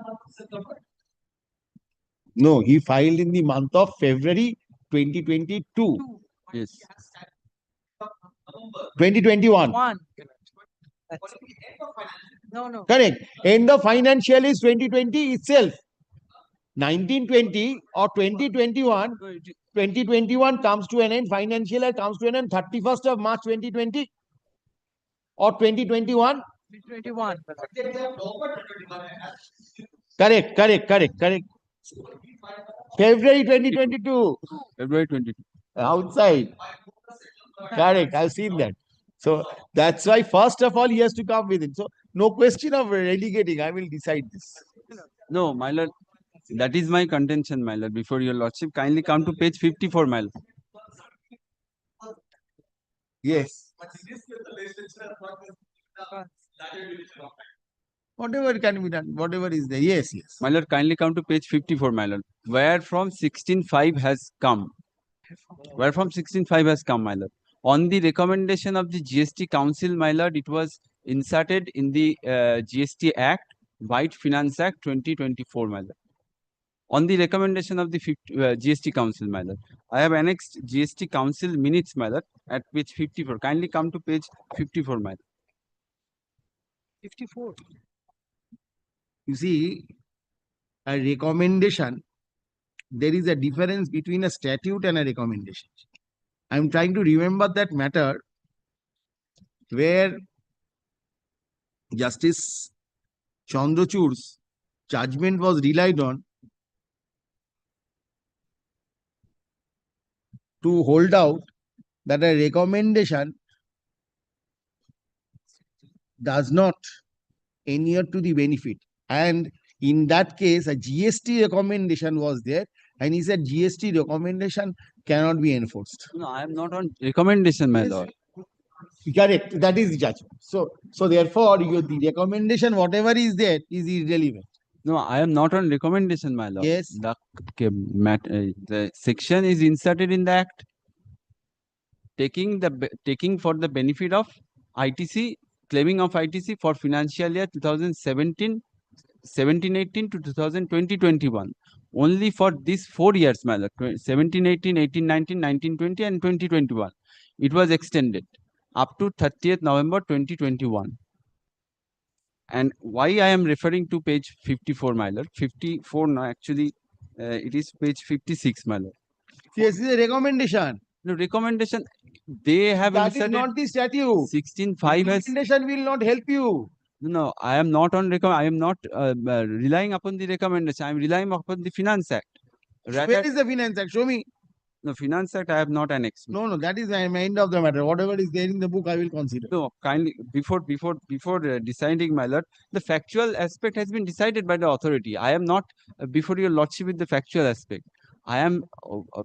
No, he filed in the month of February 2022. Yes. 2021. No. Correct. End of financial is 2020 itself. 1920 or 2021. 2021 comes to an end. Financial year comes to an end. 31st of March 2020 or 2021. 2021. Correct. February 2022. February 22. Outside. Correct. I've seen that. So that's why first of all he has to come with it. So no question of relegating. I will decide this. No, my lord. That is my contention, my lord. Before your lordship, kindly come to page 54, my lord. Yes. Whatever can be done, whatever is there. Yes. My lord, kindly come to page 54, my lord. Where from 16.5 has come? Where from 16.5 has come, my lord? On the recommendation of the GST Council, my lord, it was inserted in the GST Act, White Finance Act 2024, my lord. On the recommendation of the GST Council, my lord. I have annexed GST Council minutes, my lord, at page 54. Kindly come to page 54, my lord. 54. You see, a recommendation, there is a difference between a statute and a recommendation. I am trying to remember that matter where Justice Chandrachud's judgment was relied on to hold out that a recommendation does not inure to the benefit. And in that case, a GST recommendation was there, and he said GST recommendation cannot be enforced. No, I am not on recommendation, my lord. Correct. That is the judgment. So therefore, the recommendation, whatever is there, is irrelevant. No, I am not on recommendation, my lord. Yes. The section is inserted in the act, taking for the benefit of ITC, claiming of ITC for financial year 2017-18 to 2020-21. Only for these 4 years, my lord, 17-18, 18-19, 19-20, and 2021. It was extended up to 30th November 2021. And why I am referring to page 54, my lord? 54, no, actually, it is page 56, my lord. Yes, this is a recommendation. No, recommendation, they have That is inserted not the statute. 16.5 as. Recommendation will not help you. No, I am not on I am not relying upon the recommendation. I am relying upon the Finance Act. Where is the Finance Act? Show me. No, Finance Act I have not annexed. No, that is the end of the matter. Whatever is there in the book, I will consider. No, kindly, before deciding, my lord, the factual aspect has been decided by the authority. I am not before your lordship with the factual aspect. I am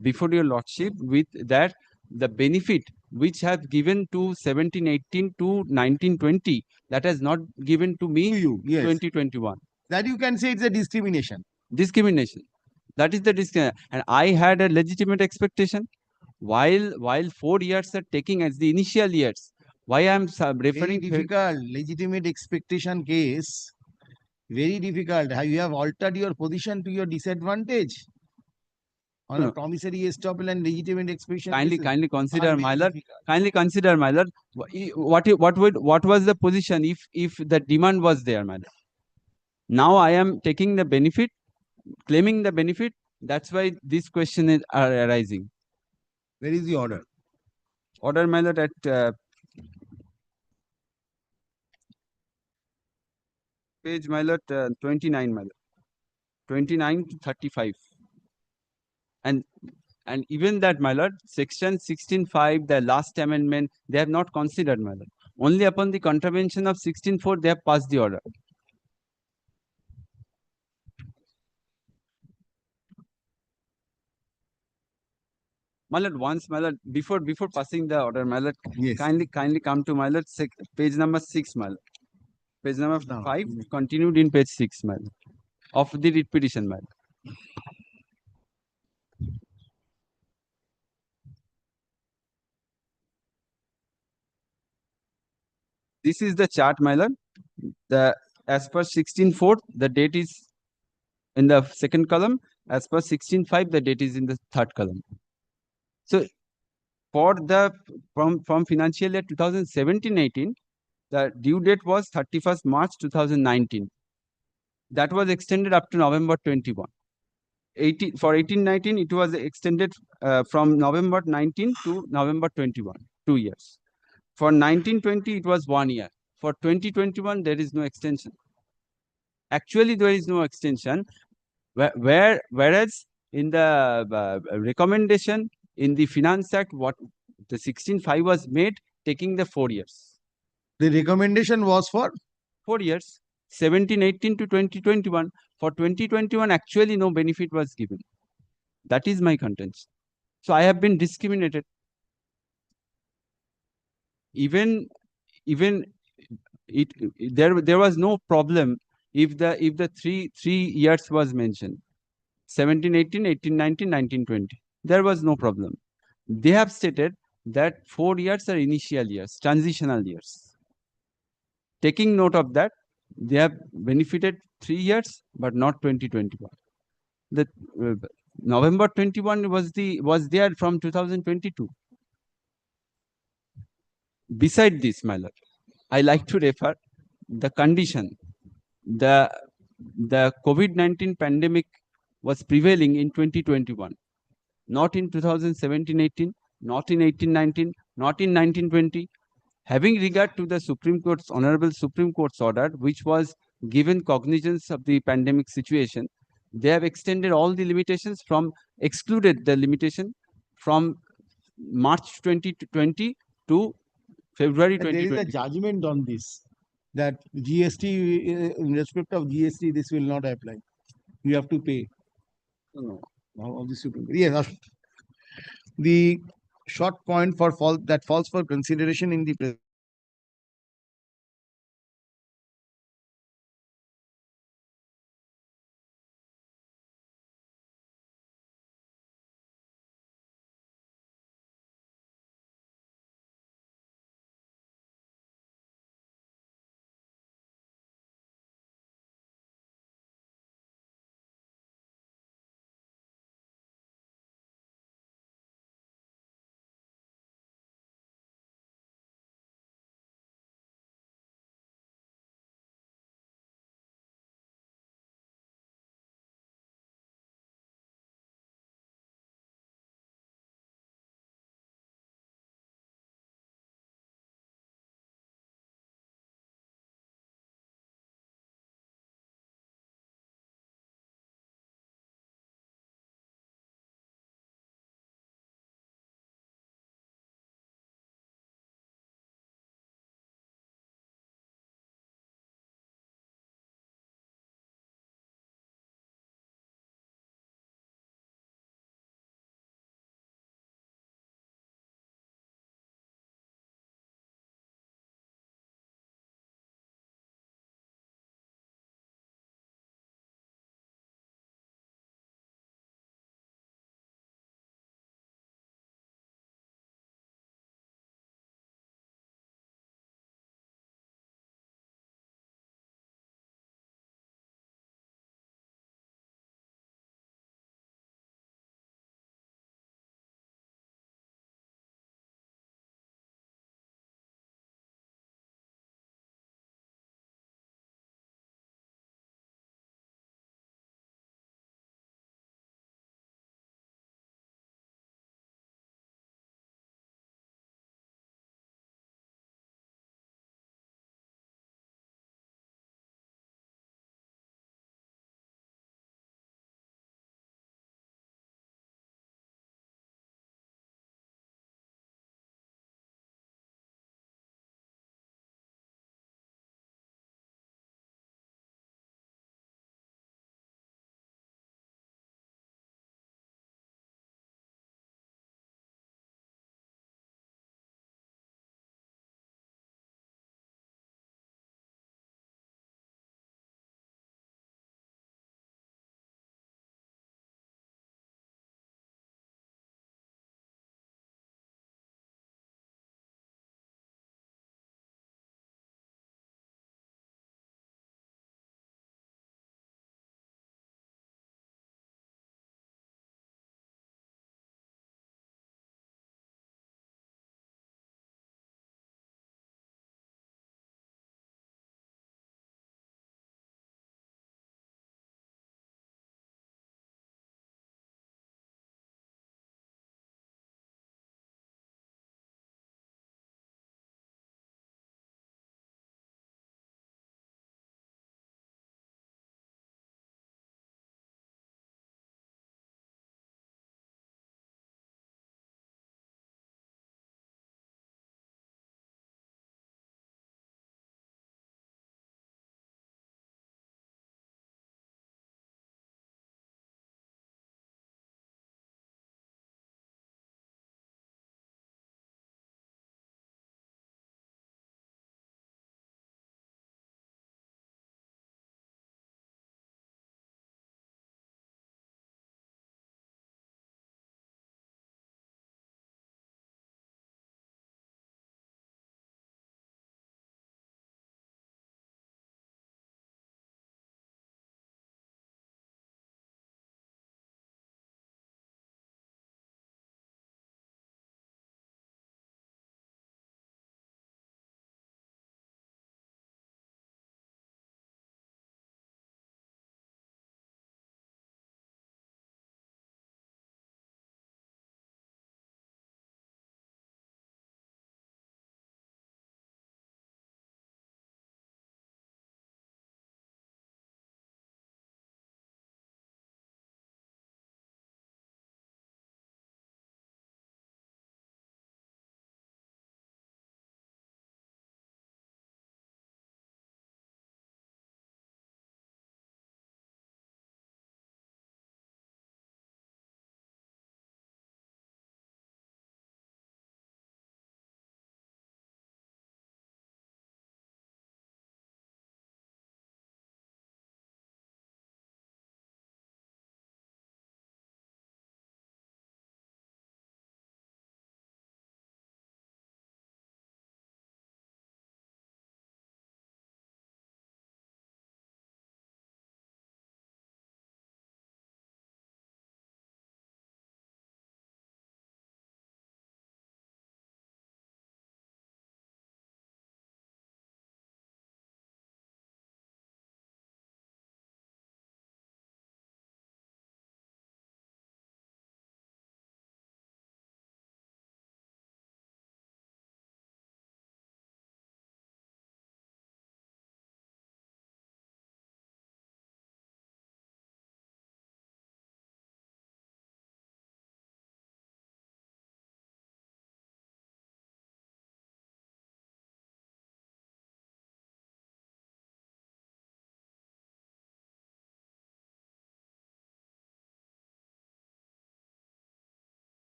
before your lordship with that the benefit which have given to 17-18 to 19-20, that has not given to me 2021. That you can say it's a discrimination. Discrimination. That is the discrimination. And I had a legitimate expectation. While 4 years are taking as the initial years, why I am referring very difficult legitimate expectation case, very difficult. You have altered your position to your disadvantage on a promissory estoppel and legitimate expectation. Kindly consider, my lord. Kindly consider, my lord. What was the position if the demand was there, my lord? Now I am taking the benefit, claiming the benefit. That's why this question is arising. Where is the order? Order, my lord, at page, my lord, 29, my lord. 29 to 35. And even that, my lord, section 16.5, the last amendment, they have not considered, my lord. Only upon the contravention of 16.4, they have passed the order. My lord, once, my lord, before passing the order, my lord, kindly come to, my lord, page number 6, my lord. Page number 5, continued in page 6, my lord, of the writ petition, my lord. This is the chart, my lord. As per 16.4, the date is in the second column. As per 16.5, the date is in the third column. So for the from financial year 2017-18, the due date was 31st March 2019. That was extended up to November 21. For 18-19, it was extended from November 19 to November 21, 2 years. For 19-20, it was 1 year. For 2021, there is no extension. Actually, there is no extension. Whereas in the recommendation in the Finance Act, what the 16.5 was made, taking the 4 years. The recommendation was for 4 years, 17-18 to 2021. For 2021, actually no benefit was given. That is my contention. So I have been discriminated. Even there was no problem if the three years was mentioned, 17-18, 18-19, 19-20. There was no problem. They have stated that 4 years are initial years, transitional years. Taking note of that, they have benefited 3 years, but not 2021. The November 21 was there from 2022. Beside this, my lord, I like to refer the condition. The COVID-19 pandemic was prevailing in 2021, not in 2017-18, not in 18-19, not in 19-20. Having regard to the Supreme Court's Honorable Supreme Court's order, which was given cognizance of the pandemic situation, they have extended all the limitations excluded the limitation from March 2020 to February 2020. There is a judgment on this, that GST, in respect of GST, this will not apply. You have to pay. No. Of the Supreme Court. Yes. The short point that falls for consideration in the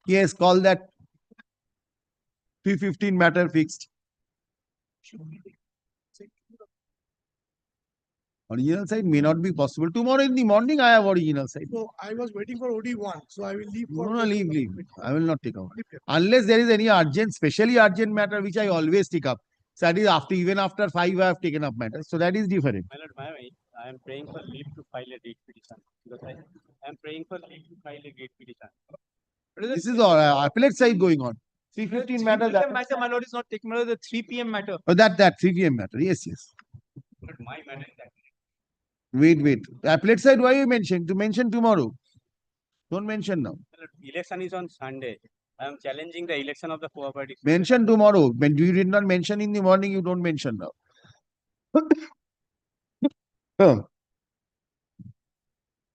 Yes, call that 315 matter fixed. Original side may not be possible. Tomorrow in the morning, I have original side. So I was waiting for OD1, so I will leave for. No, leave. I will not take up. Unless there is any urgent, specially urgent matter, which I always take up. So that is even after 5, I have taken up matters. So that is different. I am praying for leave to file a date petition. Because I am praying for leave to file a date petition. This is all appellate side going on. 315 matter. Matter, my lord, is not taken. My lord, the 3 p.m. matter. Oh, that 3 p.m. matter. Yes. But my matter is that. Wait. Appellate side, why you mention? To mention tomorrow. Don't mention now. Election is on Sunday. I am challenging the election of the cooperative. Mention tomorrow. When you did not mention in the morning, you don't mention now.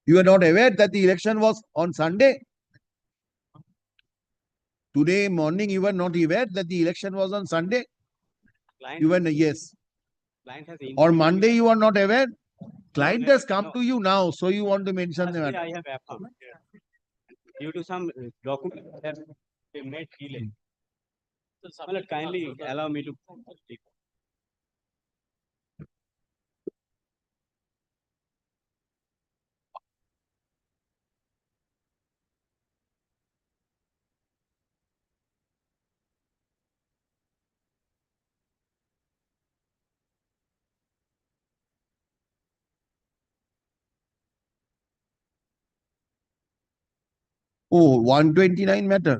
You are not aware that the election was on Sunday? Today morning, you were not aware that the election was on Sunday? You were, yes. Or Monday, you are not aware? Client has come to you now, so you want to mention the matter. I have approved. Due to some document that they made delay. So, kindly allow me to speak. Oh, 129 matter.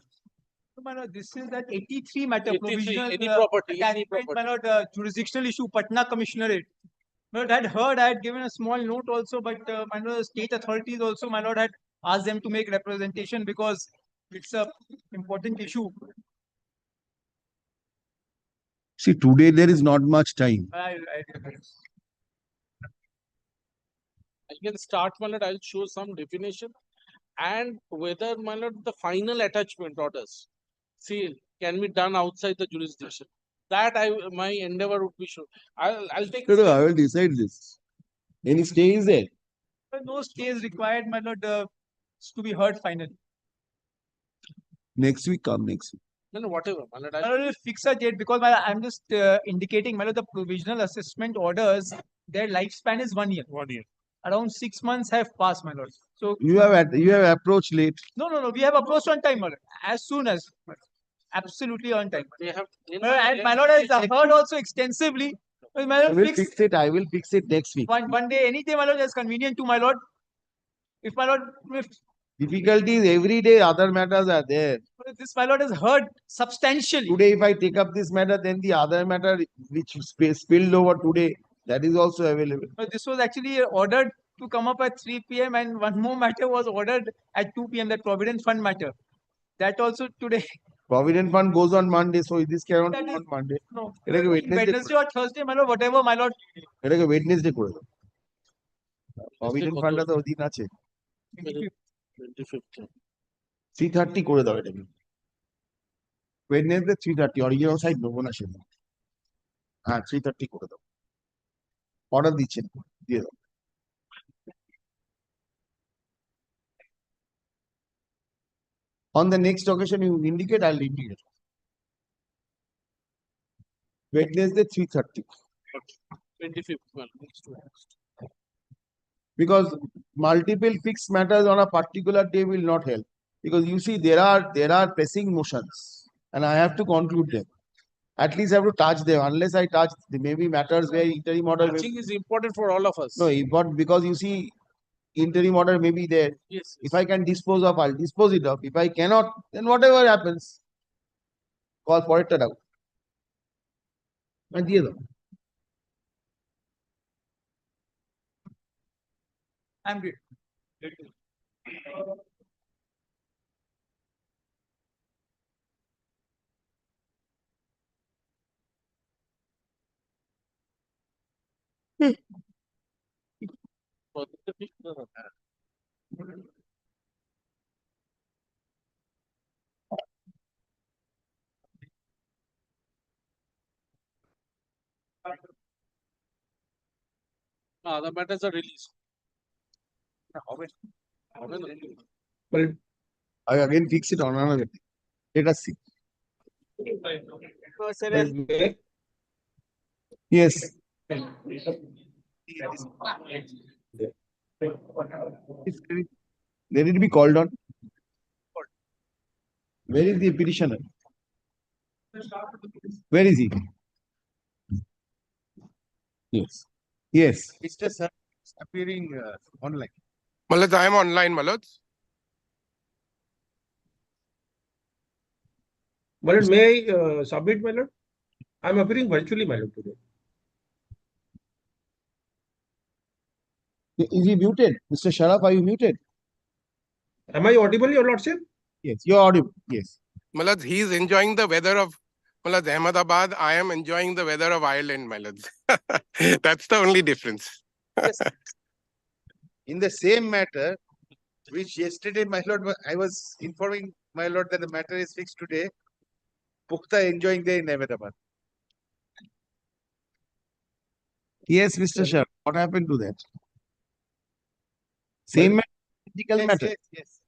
So, my lord, this is that 83 matter 83, provisional any property, any attachment, my lord, jurisdictional issue, Patna Commissionerate. My lord, I had heard, I had given a small note also, but my lord, state authorities also, my lord, had asked them to make representation because it's a important issue. See, today there is not much time. I can start, my lord. I'll show some definition and whether, my lord, the final attachment orders can be done outside the jurisdiction. That my endeavor would be sure. I'll take. No, I will decide this. Any stay is there? No stay is required, my lord, to be heard finally. Next week, come next week. No, whatever. My lord, I will fix a date because I'm just indicating, my lord, the provisional assessment orders, their lifespan is 1 year. 1 year. Around 6 months have passed, my lord. So You have approached late. No. We have approached on time, my lord. As soon as, absolutely on time. They have. And my lord has heard also extensively. My I lord, will fix it. I will fix it next week. one day, any day, my lord, is convenient to my lord. If my lord, if Difficulties every day, other matters are there. this my lord has heard substantially. Today, if I take up this matter, then the other matter which spilled over today, that is also available. But this was actually ordered to come up at 3 p.m. and one more matter was ordered at 2 p.m. That Provident Fund matter. That also today. Provident Fund goes on Monday, so this cannot That be is- on Monday. No. Wednesday or Thursday, my lord, whatever, my lord. Wednesday করে দাও। Provident Fund তো ওদিন আছে। 3:30 করে দাও এটাকে। Wednesday 3:30 original side নেবো না সেদিন। হ্যাঁ 3:30 করে দাও। অর্ডার দিচ্ছেন দিয়ে দাও। On the next occasion you indicate, I'll indicate. Wednesday 3:30. 25th. Because multiple fixed matters on a particular day will not help. Because you see, there are pressing motions, and I have to conclude them. At least I have to touch them. Unless I touch, there may be matters where interim order. Touching is important for all of us. No, but because you see, interim order may be there. Yes. If I can dispose of, I'll dispose it of. If I cannot, then whatever happens, call for it out. And the other. I'm good. The matters are released. Well, I again fix it on another day. Let us see. Yes. Let it be called on. Where is the petitioner? Where is he? Yes. Yes. Mr. Sir is appearing online. Malad, I am online, Malad. Malad, may I submit, Malad? I am appearing virtually, Malad, today. Is he muted? Mr. Sharaf, are you muted? Am I audible, Your Lordship? Yes, you are audible. Yes. Malad, he is enjoying the weather of Malad Ahmedabad. I am enjoying the weather of Ireland, Malad. That's the only difference. Yes. In the same matter, which yesterday, my lord, I was informing my lord that the matter is fixed today. Pukhta enjoying there in Ahmedabad. Yes, Mr. Sharaf. What happened to that? Same identical matter. Yes.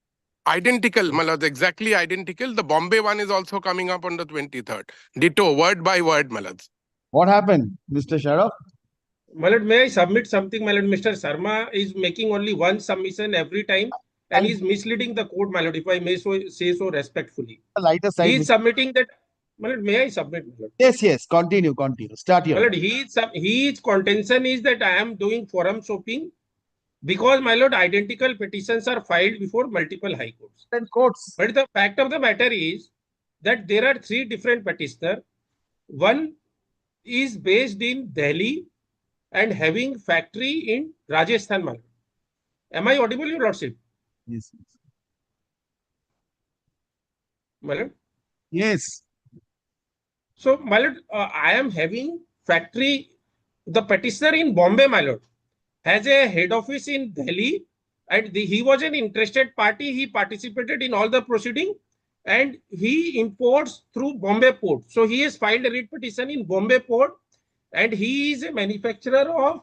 Identical, Malad, exactly identical. The Bombay one is also coming up on the 23rd. Ditto, word by word, Malad. What happened, Mr. Sharaf? Malad, may I submit something, Malad? Mr. Sharma is making only one submission every time and he is misleading the court, Malad, if I may say so respectfully. Lighter side. He is submitting that. Malad, may I submit, Malad? Yes, yes. Continue. Start here. Malad, his contention is that I am doing forum shopping because, my lord, identical petitions are filed before multiple high courts. And courts. But the fact of the matter is that there are three different petitioners. One is based in Delhi and having factory in Rajasthan, my lord. Am I audible, Your Lordship? Yes. My lord? Yes. So, my lord, I am having factory. The petitioner in Bombay, my lord, has a head office in Delhi and he was an interested party. He participated in all the proceeding and he imports through Bombay port. So he has filed a writ petition in Bombay port and he is a manufacturer of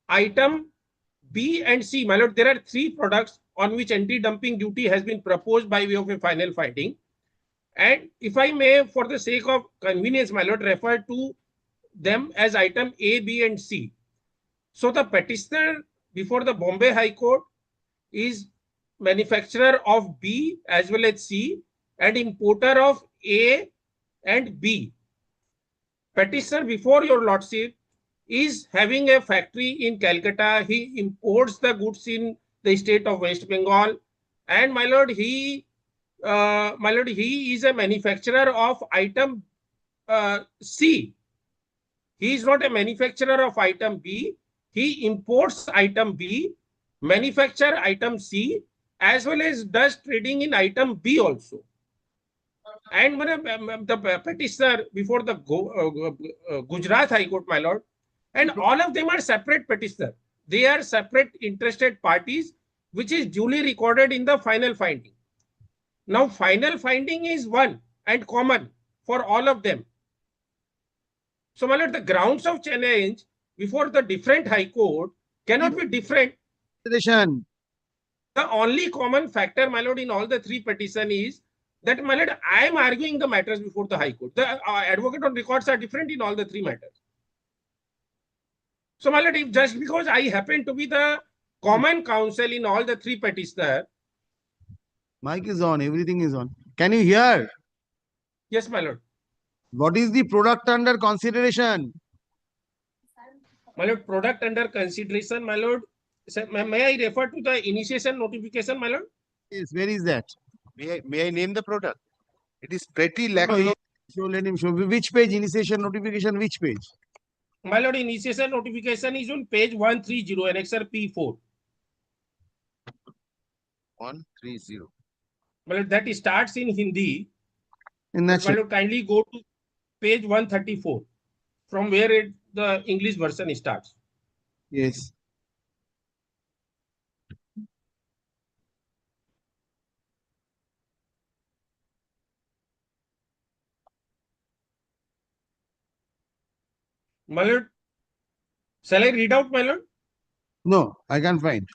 item B and C. My lord, there are three products on which anti-dumping duty has been proposed by way of a final finding. And if I may, for the sake of convenience, my lord, refer to them as item A, B and C. So the petitioner before the Bombay High Court is manufacturer of B as well as C and importer of A and B. Petitioner before your lordship is having a factory in Calcutta. He imports the goods in the state of West Bengal. And my lord, he is a manufacturer of item C. He is not a manufacturer of item B. He imports item B, manufacture item C, as well as does trading in item B also. And the petitioner before the Gujarat High Court, my lord, and all of them are separate petitioner. They are separate interested parties, which is duly recorded in the final finding. Now, final finding is one and common for all of them. So, my lord, the grounds of challenge before the different high court cannot be different. The only common factor, my lord, in all the three petitions is that, my lord, I am arguing the matters before the high court. The advocate on records are different in all the three matters. So, my lord, if just because I happen to be the common counsel in all the three petitions. Mic is on. Everything is on. Can you hear? Yes, my lord. What is the product under consideration? My lord, product under consideration, my lord. May I refer to the initiation notification, my lord? Yes, where is that? May I name the product? It is pretty lack. So let him show. Which page? Initiation notification, which page? My lord, initiation notification is on page 130, annexure P4. 130. My lord, that starts in Hindi. In that my lord, kindly go to page 134, from where the English version starts. Yes. My lord, shall I read out, my lord? No, I can't find.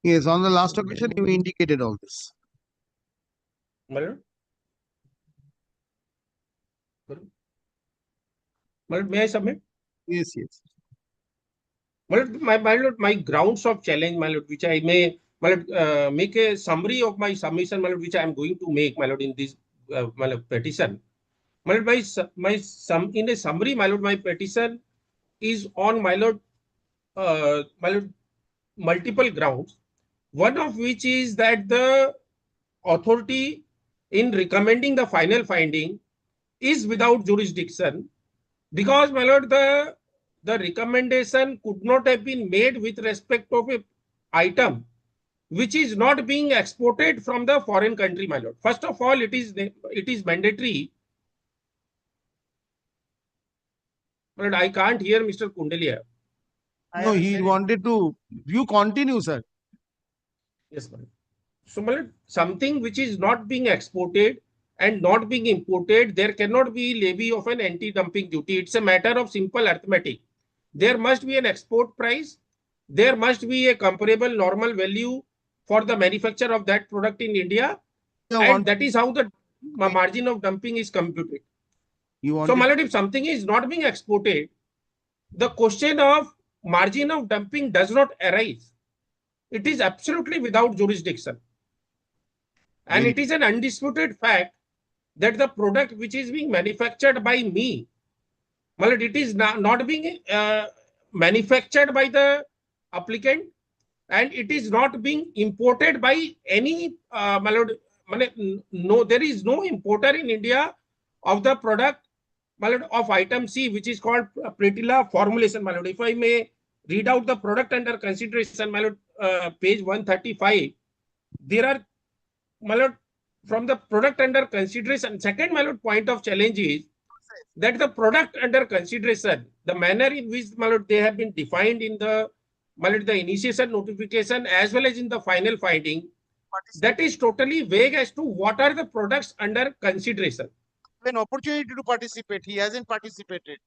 Yes, on the last occasion, you indicated all this. My lord, may I submit? Yes, yes. My lord, my grounds of challenge, my lord, which I may, my lord, make a summary of my submission, my lord, which I am going to make, my lord, in this my lord, petition. My lord, in a summary, my lord, my petition is on, my lord, multiple grounds. One of which is that the authority in recommending the final finding is without jurisdiction, because, my lord, the recommendation could not have been made with respect of a item which is not being exported from the foreign country, my lord. First of all, it is mandatory. My lord, I can't hear Mr. Kundalia. No, he wanted to. You continue, sir. Yes, my lord. So, my lord, something which is not being exported and not being imported, there cannot be levy of an anti-dumping duty. It's a matter of simple arithmetic. There must be an export price. There must be a comparable normal value for the manufacture of that product in India. And that is how the margin of dumping is computed. So, my lord, if something is not being exported, the question of margin of dumping does not arise. It is absolutely without jurisdiction. And it is an undisputed fact that the product which is being manufactured by me, well, it is not being manufactured by the applicant, and it is not being imported by any, no, there is no importer in India of the product, of item C, which is called Pretila formulation. If I may read out the product under consideration, page 135, there are, from the product under consideration, second point of challenge is that the product under consideration, the manner in which they have been defined in the initiation notification as well as in the final finding, that is totally vague as to what are the products under consideration. An opportunity to participate, he hasn't participated.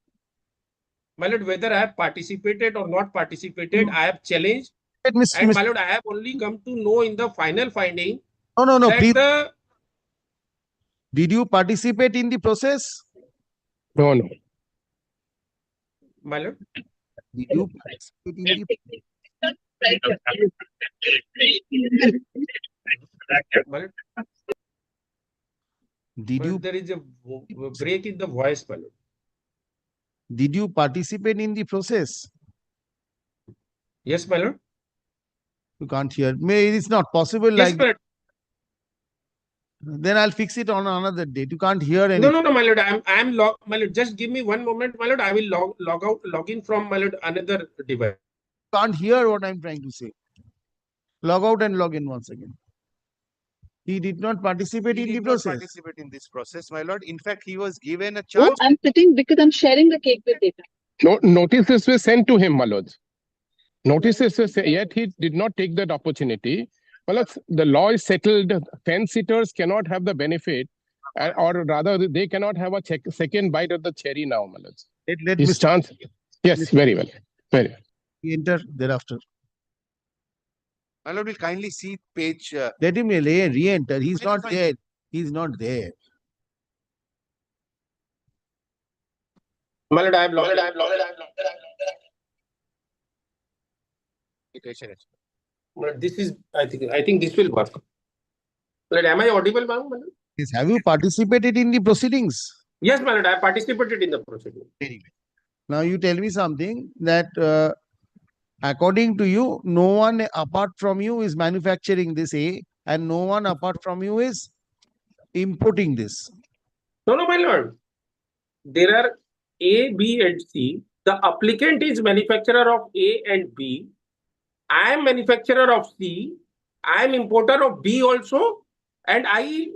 My lord, whether I have participated or not participated, I have challenged. And my lord, I have only come to know in the final finding. No, that please. The, Did you participate in the process? No, no. My lord, did you participate in the Did you? There is a break in the voice, my lord. Did you participate in the process? Yes, my lord. You can't hear. It's not possible. Yes, Like then I'll fix it on another date. You can't hear anything. No, my lord. My lord. Just give me one moment, my lord. I will log in from, my lord, another device. Can't hear what I'm trying to say. Log out and log in once again. He did not participate in the process. Participate in this process, my lord. In fact, he was given a chance. I'm sitting because I'm sharing the cake with data. No, notices were sent to him, my lords. Notices were sent, yet he did not take that opportunity. My lords, the law is settled. Fence-sitters cannot have the benefit, or rather, they cannot have a second bite of the cherry now, my lords. Let His chance. Yes, very well. Very well. Enter thereafter. My lord will kindly see page. Let him re-enter. He's not there. He's not there. My lord, I have logged in. This is, I think this will work. Lord, am I audible, ma'am? Yes. Have you participated in the proceedings? Yes, my lord, I participated in the proceeding. Very well. Now you tell me something that according to you, no one apart from you is manufacturing this A, and no one apart from you is importing this. No, my lord. There are A, B, and C. The applicant is manufacturer of A and B. I am manufacturer of C. I am importer of B also, and I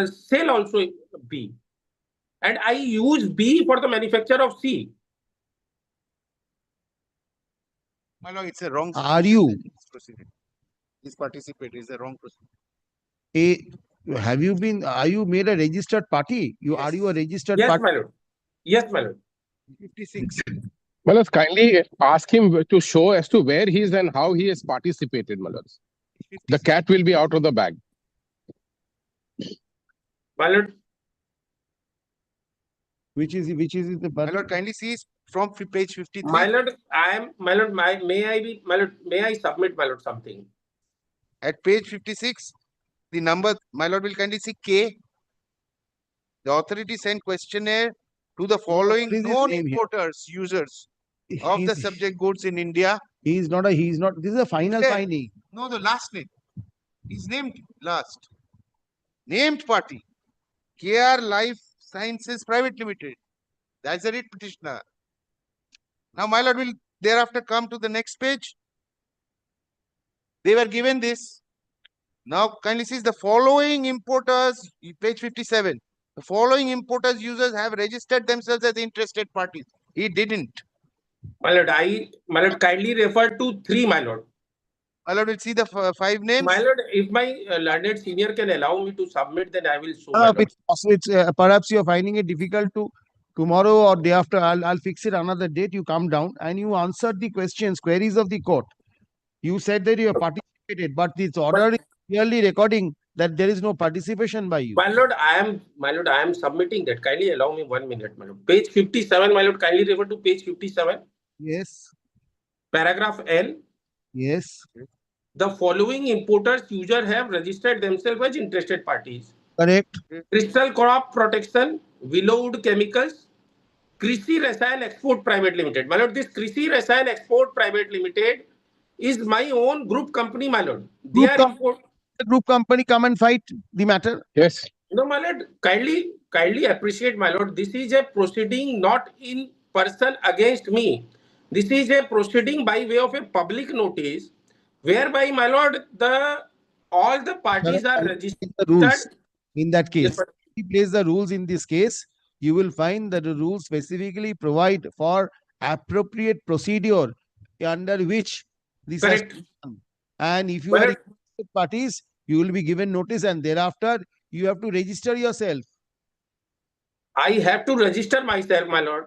sell also B. And I use B for the manufacture of C. My lord, it's a wrong. Are you? This participate is a wrong procedure. Are you made a registered party? Are you a registered yes, party? My lord. Yes, my lord. 56. Malad, kindly ask him to show as to where he is and how he has participated, Malad. The cat will be out of the bag. My lord, Which is the My lord, kindly see from page 53. my lord, may I submit, my lord, something? At page 56, the number, my lord, will kindly see K. The authority sent questionnaire to the following what is his known name here? importers, users of the subject goods in India. He's not, this is a final There. finding. No, the last name. He's named last. Named party. KR Life Sciences Private Limited. That's the writ petitioner. Now, my lord will thereafter come to the next page. They were given this. Now, kindly see the following importers, page 57. The following importers users have registered themselves as interested parties. He didn't. My lord, kindly refer to 3, my lord. My lord will see the 5 names. My lord, if my learned senior can allow me to submit, then I will show. My lord. Perhaps you're finding it difficult to tomorrow or day after. I'll fix it another date. You come down and you answered the queries of the court. You said that you have participated, but this order is clearly recording that there is no participation by you. My lord, I am submitting that. Kindly allow me 1 minute, my lord. Page 57, my lord, kindly refer to page 57. Yes. Paragraph L. Yes. The following importers user have registered themselves as interested parties. Correct. Crystal Crop Protection, Willowwood Chemicals, Krishi Rasayan Export Private Limited. My lord, this Krishi Rasayan Export Private Limited is my own group company, my lord. They are the group company come and fight the matter. Yes. No, my lord, kindly appreciate, my lord. This is a proceeding not in person against me. This is a proceeding by way of a public notice, whereby, my lord, all the parties are registered. The rules in that case. If you place the rules in this case, you will find that the rules specifically provide for appropriate procedure under which this has to be done. And if you are interested parties, you will be given notice, and thereafter you have to register yourself. I have to register myself, my lord.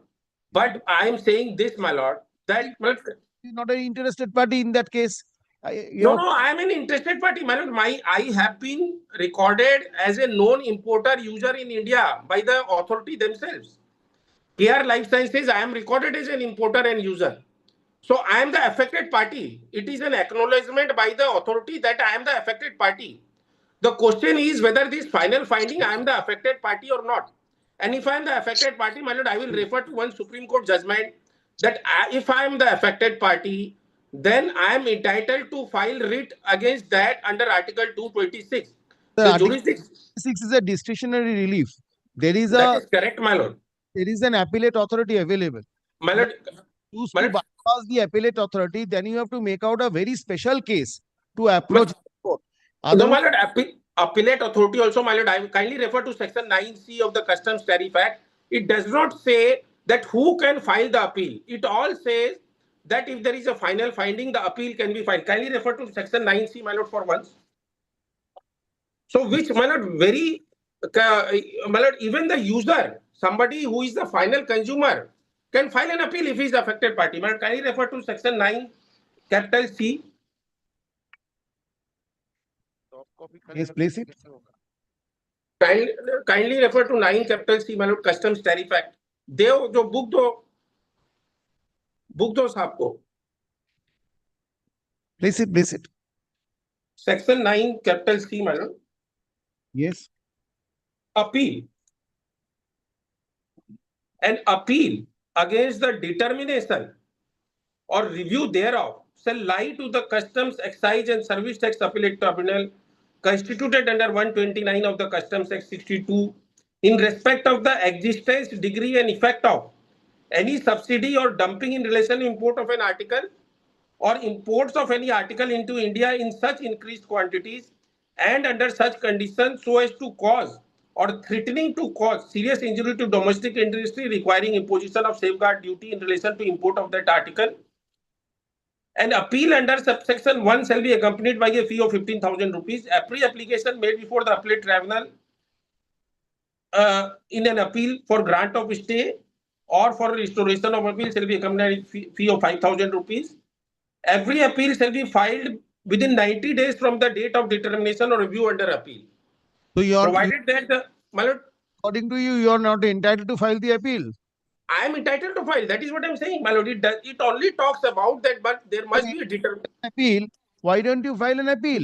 But I am saying this, my lord, that you're not an interested party in that case. No, I am an interested party, my lord. I have been recorded as a known importer user in India by the authority themselves. KR Life Sciences, I am recorded as an importer and user. So I am the affected party. It is an acknowledgement by the authority that I am the affected party. The question is whether this final finding I am the affected party or not. And if I am the affected party, my lord, I will refer to one Supreme Court judgment that if I am the affected party, then I am entitled to file writ against that under Article 226. The jurisdiction 6 is a discretionary relief. There is that is correct, my lord. There is an appellate authority available. My lord, choose to bypass the appellate authority, then you have to make out a very special case to approach the court. No, my lord, appellate authority also, my lord, I will kindly refer to section 9C of the Customs Tariff Act. It does not say that who can file the appeal. It all says that if there is a final finding, the appeal can be filed. Kindly refer to section 9C, my lord, for once. So which, my lord, my lord, even the user, somebody who is the final consumer, can file an appeal if he is the affected party. My lord, kindly refer to section 9, capital C. Yes, place it. Kindly refer to 9 capital C, my lord, Customs Tariff Act. देव जो book दो साहब को. Place it. Section 9 capital C, my lord. Yes. Appeal. An appeal against the determination or review thereof shall lie to the Customs, Excise and Service Tax Appellate Tribunal constituted under 129 of the Customs Act 62 in respect of the existence, degree and effect of any subsidy or dumping in relation to import of an article or imports of any article into India in such increased quantities and under such conditions so as to cause or threatening to cause serious injury to domestic industry requiring imposition of safeguard duty in relation to import of that article. An appeal under subsection 1 shall be accompanied by a fee of 15,000 rupees. Every application made before the appellate tribunal in an appeal for grant of stay or for restoration of appeal shall be accompanied fee of 5,000 rupees. Every appeal shall be filed within 90 days from the date of determination or review under appeal. So you are, provided that my lord, according to you, you are not entitled to file the appeal. I am entitled to file. That is what I am saying, my lord. It only talks about that, but there must be a determination. Appeal. Why don't you file an appeal?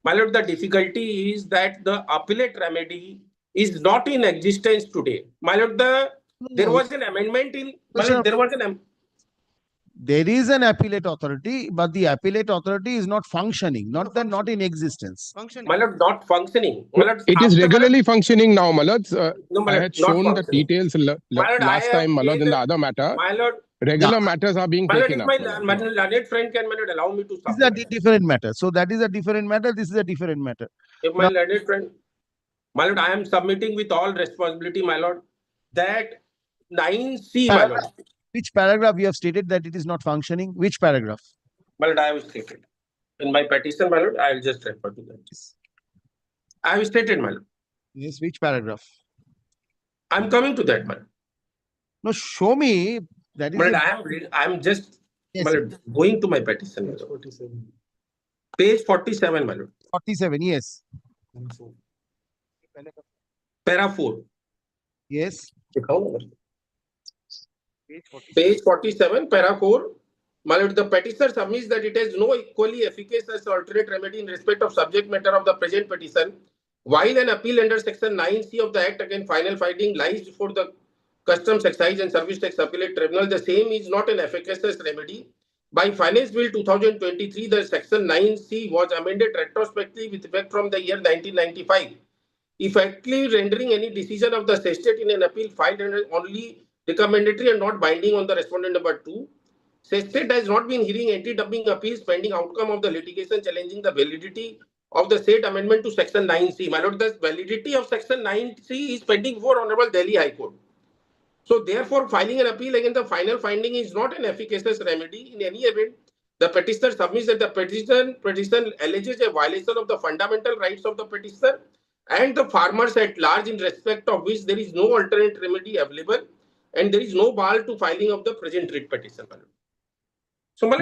My lord, the difficulty is that the appellate remedy is not in existence today. My lord, there was an amendment in. My lord, there was an. There is an appellate authority, but the appellate authority is not functioning, not in existence. My lord, not functioning. My lord, It is regularly functioning now, my lords. No, my I lord, had not shown the functioning. details My lord, last time, my lord, in the other matter. My lord, Regular matters are being my lord, taken if up. my learned friend can, my lord, allow me to This is a submit. different matter. So that is a different matter. This is a different matter. If my learned friend, my lord, I am submitting with all responsibility, my lord, that 9C, my lord. Which paragraph you have stated that it is not functioning? Which paragraph? My lord, I have stated. In my petition, my lord, I will just refer to that. I have stated, my lord. Yes, which paragraph? I am coming to that, my lord. No, show me. That is. My lord, I am just my lord, going to my petition. My lord. Page 47, my lord. 47, yes. Para 4. Yes. Page 47, para 4. My lord, the petitioner submits that it has no equally efficacious alternate remedy in respect of subject matter of the present petition, while an appeal under section 9C of the Act against final finding lies before the Customs, Excise and Service Tax Appellate Tribunal. The same is not an efficacious remedy. By Finance Bill 2023, the section 9C was amended retrospectively with effect from the year 1995, effectively rendering any decision of the state in an appeal filed under only recommendatory and not binding on the respondent number 2. State has not been hearing anti-dumping appeals pending outcome of the litigation challenging the validity of the state amendment to section 9C. My lord, the validity of section 9C is pending before Honorable Delhi High Court. So therefore, filing an appeal against the final finding is not an efficacious remedy. In any event, the petitioner submits that the petition alleges a violation of the fundamental rights of the petitioner and the farmers at large, in respect of which there is no alternate remedy available and there is no bar to filing of the present writ petition. So,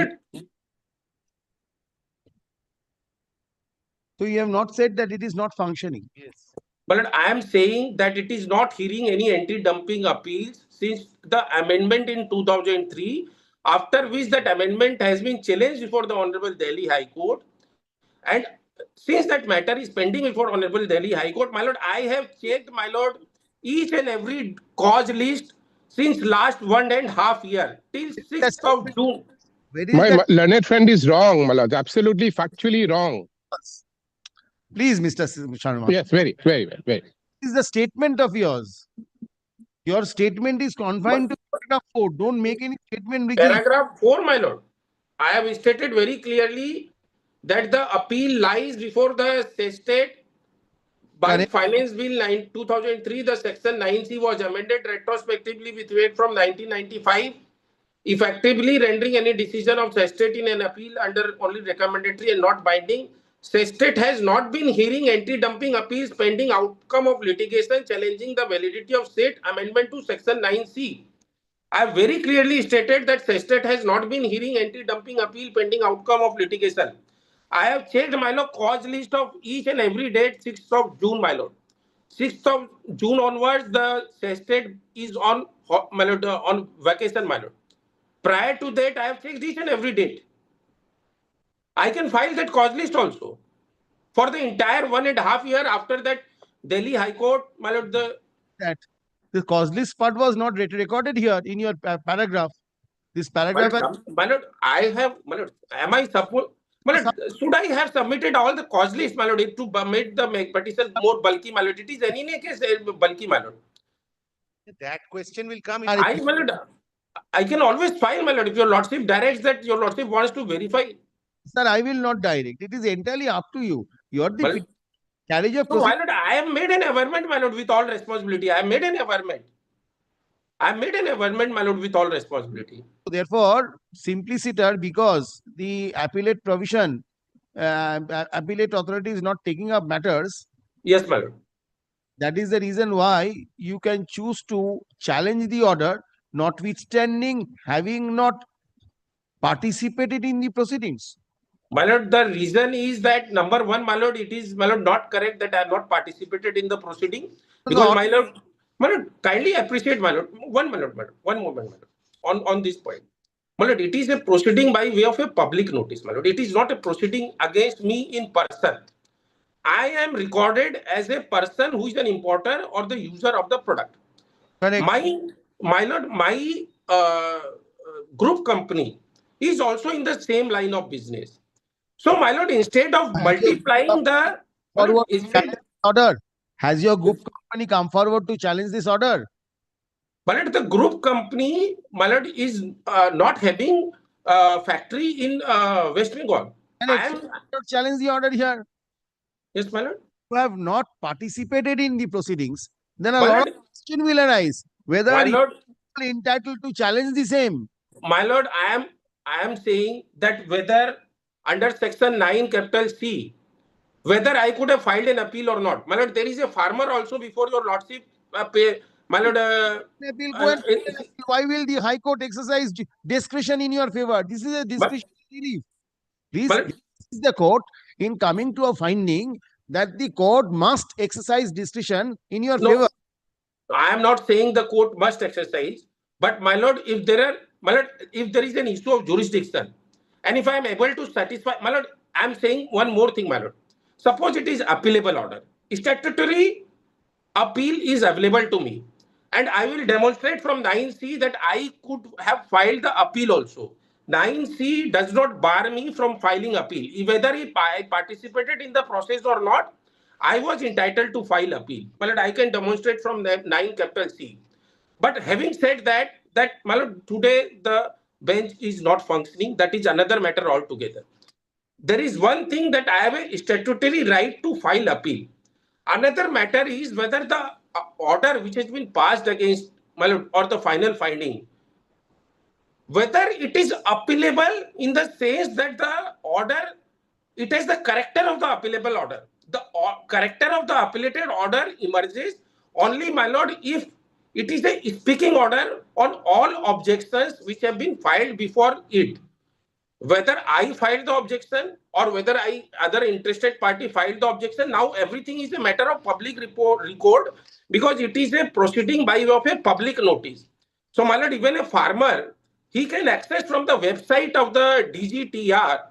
So you have not said that it is not functioning. Yes. But I am saying that it is not hearing any anti-dumping appeals since the amendment in 2003, after which that amendment has been challenged before the Honorable Delhi High Court. And since that matter is pending before Honorable Delhi High Court, my lord, I have checked, my lord, each and every cause list since last 1.5 years till 6th of June. My learned friend is wrong, my lord. Absolutely factually wrong. Please, Mr. Sharma. Yes, very, very well. Very. This is the statement of yours. Your statement is confined to paragraph 4. Don't make any statement. Paragraph 4, my lord. I have stated very clearly that the appeal lies before the state. By Finance Bill 2003, the section 9C was amended retrospectively with effect from 1995, effectively rendering any decision of the state in an appeal under only recommendatory and not binding. State has not been hearing anti-dumping appeals pending outcome of litigation challenging the validity of state amendment to section 9C. I have very clearly stated that state has not been hearing anti-dumping appeal pending outcome of litigation. I have checked, my lord, cause list of each and every date 6th of June, my lord. 6th of June onwards, the state is on, my lord, on vacation, my lord. Prior to that, I have checked each and every date. I can file that cause list also. For the entire 1.5 years after that, Delhi High Court, my lord, the cause list part was not recorded here in your paragraph. This paragraph. My lord, I have, my lord, am I supposed, my lord, should I have submitted all the cause list, my lord, to make the petition more bulky, my lord? It is any case bulky, my lord. That question will come. My lord, I can always file, my lord, if your lordship directs that your lordship wants to verify. Sir, I will not direct. It is entirely up to you. You are the carriage of procedure. No, my lord, I have made an averment, my lord, with all responsibility. I have made an averment. I have made an averment, my lord, with all responsibility. Therefore, simpliciter, because the appellate provision, appellate authority is not taking up matters. Yes, my lord. That is the reason why you can choose to challenge the order notwithstanding having not participated in the proceedings? My lord, the reason is that number one, my lord, it is, my lord, not correct that I have not participated in the proceeding, because my lord, kindly appreciate, my lord, one moment, one moment, my lord, on this point. My lord, it is a proceeding by way of a public notice, my lord. It is not a proceeding against me in person. I am recorded as a person who is an importer or the user of the product. Correct. My lord, my group company is also in the same line of business. So, my lord, instead of multiplying the order, has your group company come forward to challenge this order? My lord, the group company, my lord, is not having factory in West Bengal. I am challenge the order here. Yes, my lord. You have not participated in the proceedings, then a My lot lord, of question will arise whether my you lord, are entitled to challenge the same. My lord, I am saying that whether under section 9 capital C, whether I could have filed an appeal or not. My lord, there is a farmer also before your lordship pay. My lord, why will the High Court exercise discretion in your favor? This is a discretion relief. This is the court in coming to a finding that the court must exercise discretion in your favor. I am not saying the court must exercise, but my lord, if there is an issue of jurisdiction, and if I am able to satisfy, my lord, I am saying one more thing, my lord. Suppose it is appealable order. Statutory appeal is available to me, and I will demonstrate from 9C that I could have filed the appeal also. 9C does not bar me from filing appeal. Whether I participated in the process or not, I was entitled to file appeal. My lord, I can demonstrate from 9 capital C. But having said that, my lord, today the bench is not functioning. That is another matter altogether. There is one thing that I have a statutory right to file appeal. Another matter is whether the order which has been passed against, my lord, or the final finding, whether it is appealable in the sense that the order, it has the character of the appealable order. The character of the appellated order emerges only, my lord, if it is a speaking order on all objections which have been filed before it. Whether I filed the objection or whether other interested party filed the objection, now everything is a matter of public record, because it is a proceeding by way of a public notice. So, my lord, even a farmer, he can access from the website of the DGTR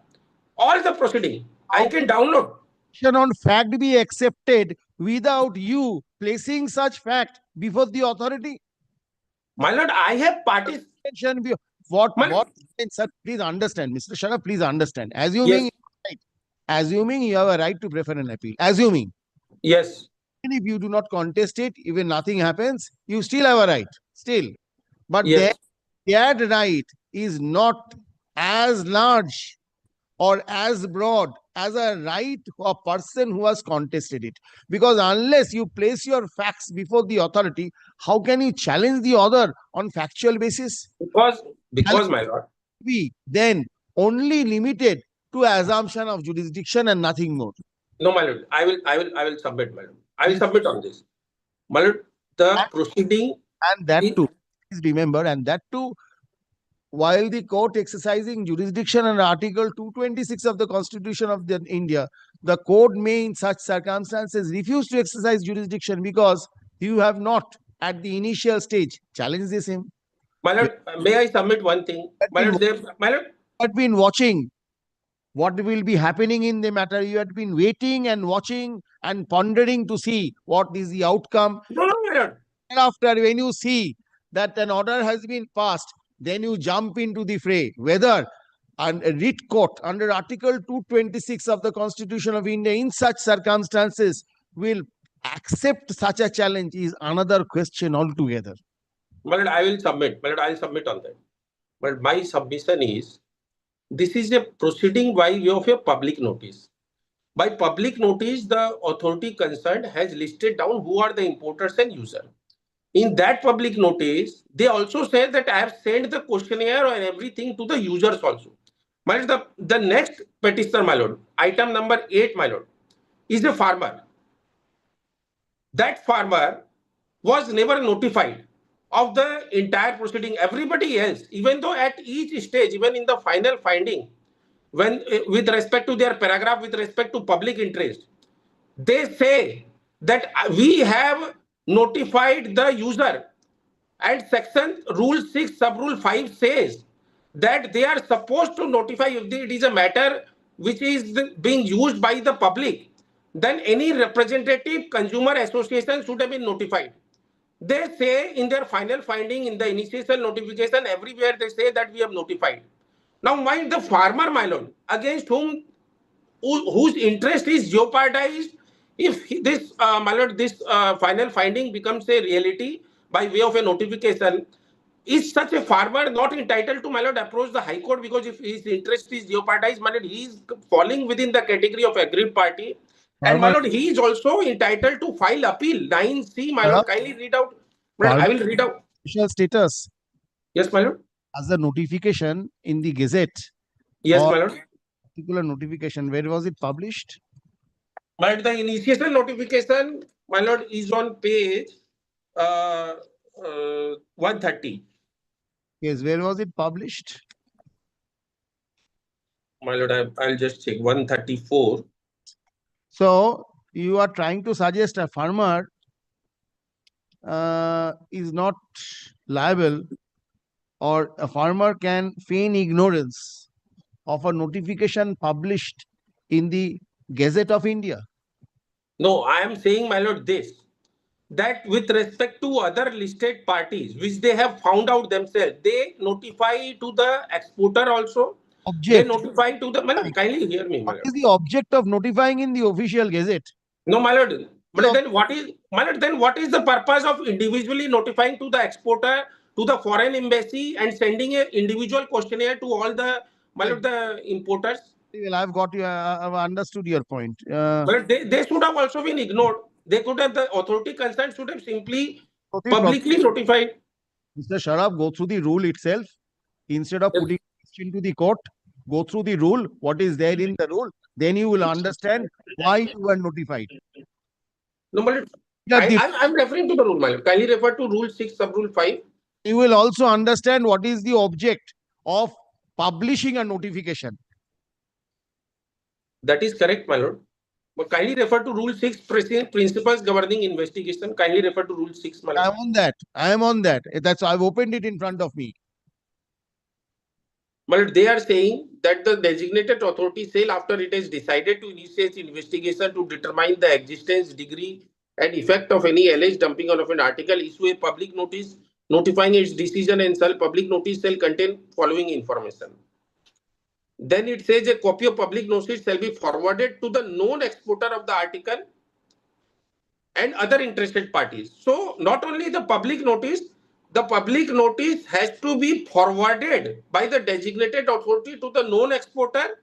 all the proceeding. I can download. On fact be accepted without you placing such fact before the authority? My lord, I have participated. What, sir, please understand, Mr. Sharaf, please understand. Assuming, assuming you have a right to prefer an appeal, assuming. Yes. And if you do not contest it, even nothing happens, you still have a right, still. But that right is not as large or as broad as a right of a person who has contested it. Because unless you place your facts before the authority, how can you challenge the other on factual basis? Because my lord, we then only limited to assumption of jurisdiction and nothing more. No, my lord, I will submit, my lord. I will submit on this. My lord, the proceeding, and that too, please remember, and that too, while the court exercising jurisdiction under Article 226 of the Constitution of India, the court may in such circumstances refuse to exercise jurisdiction because you have not at the initial stage challenged the same. My lord, may I submit one thing? My lord, you had been watching what will be happening in the matter. You had been waiting and watching and pondering to see what is the outcome. No, my lord. And after, when you see that an order has been passed, then you jump into the fray. Whether a writ court under Article 226 of the Constitution of India in such circumstances will accept such a challenge is another question altogether. My lord, I will submit. My lord, I will submit on that. But my submission is, this is a proceeding by way of a public notice. By public notice, the authority concerned has listed down who are the importers and users. In that public notice, they also say that I have sent the questionnaire and everything to the users also. My lord, the next petitioner, my lord, item number 8, my lord, is a farmer. That farmer was never notified of the entire proceeding. Everybody else, even though at each stage, even in the final finding, when with respect to their paragraph, with respect to public interest, they say that we have notified the user, and section rule 6 sub rule 5 says that they are supposed to notify if it is a matter which is being used by the public, then any representative consumer association should have been notified. They say in their final finding, in the initial notification, everywhere they say that we have notified. Now mind the farmer, my lord, against whom whose interest is jeopardized if this my lord, this final finding becomes a reality by way of a notification. Is such a farmer not entitled to, my lord, approach the High Court? Because if his interest is jeopardized, my lord, he is falling within the category of aggrieved party. And my lord, he is also entitled to file appeal. 9C, my lord, kindly read out. My lord, I will read out. Status. Yes, my lord. As a notification in the Gazette. Yes, my lord. Particular notification, where was it published? But the initial notification, my lord, is on page 130. Yes, where was it published? My lord, I'll just check. 134. So you are trying to suggest a farmer is not liable, or a farmer can feign ignorance of a notification published in the Gazette of India. No, I am saying, my lord, this, that with respect to other listed parties, which they have found out themselves, they notify to the exporter also. Object. They notify to the, my lord, kindly hear me, my lord. What is the object of notifying in the official Gazette? No, my lord. But then what is, my lord, then what is the purpose of individually notifying to the exporter, to the foreign embassy, and sending an individual questionnaire to all the, my lord, the importers? Well, I've got you. I've understood your point. But they should have also been ignored. They could have, the authority concerned should have simply publicly notified. Mr. Sharaf, go through the rule itself. Instead of putting question to the court, go through the rule, what is there in the rule. Then you will understand why you were notified. No, but I'm referring to the rule, my lord. Kindly refer to rule 6, sub rule 5. You will also understand what is the object of publishing a notification. That is correct, my lord. But kindly refer to rule 6, principles governing investigation. Kindly refer to rule 6, my lord. I'm on that. I am on that. That's I've opened it in front of me. But they are saying that the designated authority shall, after it has decided to initiate investigation to determine the existence, degree, and effect of any alleged dumping of an article, issue a public notice notifying its decision, and shall public notice shall contain following information. Then it says a copy of public notice shall be forwarded to the known exporter of the article and other interested parties. So not only the public notice has to be forwarded by the designated authority to the known exporter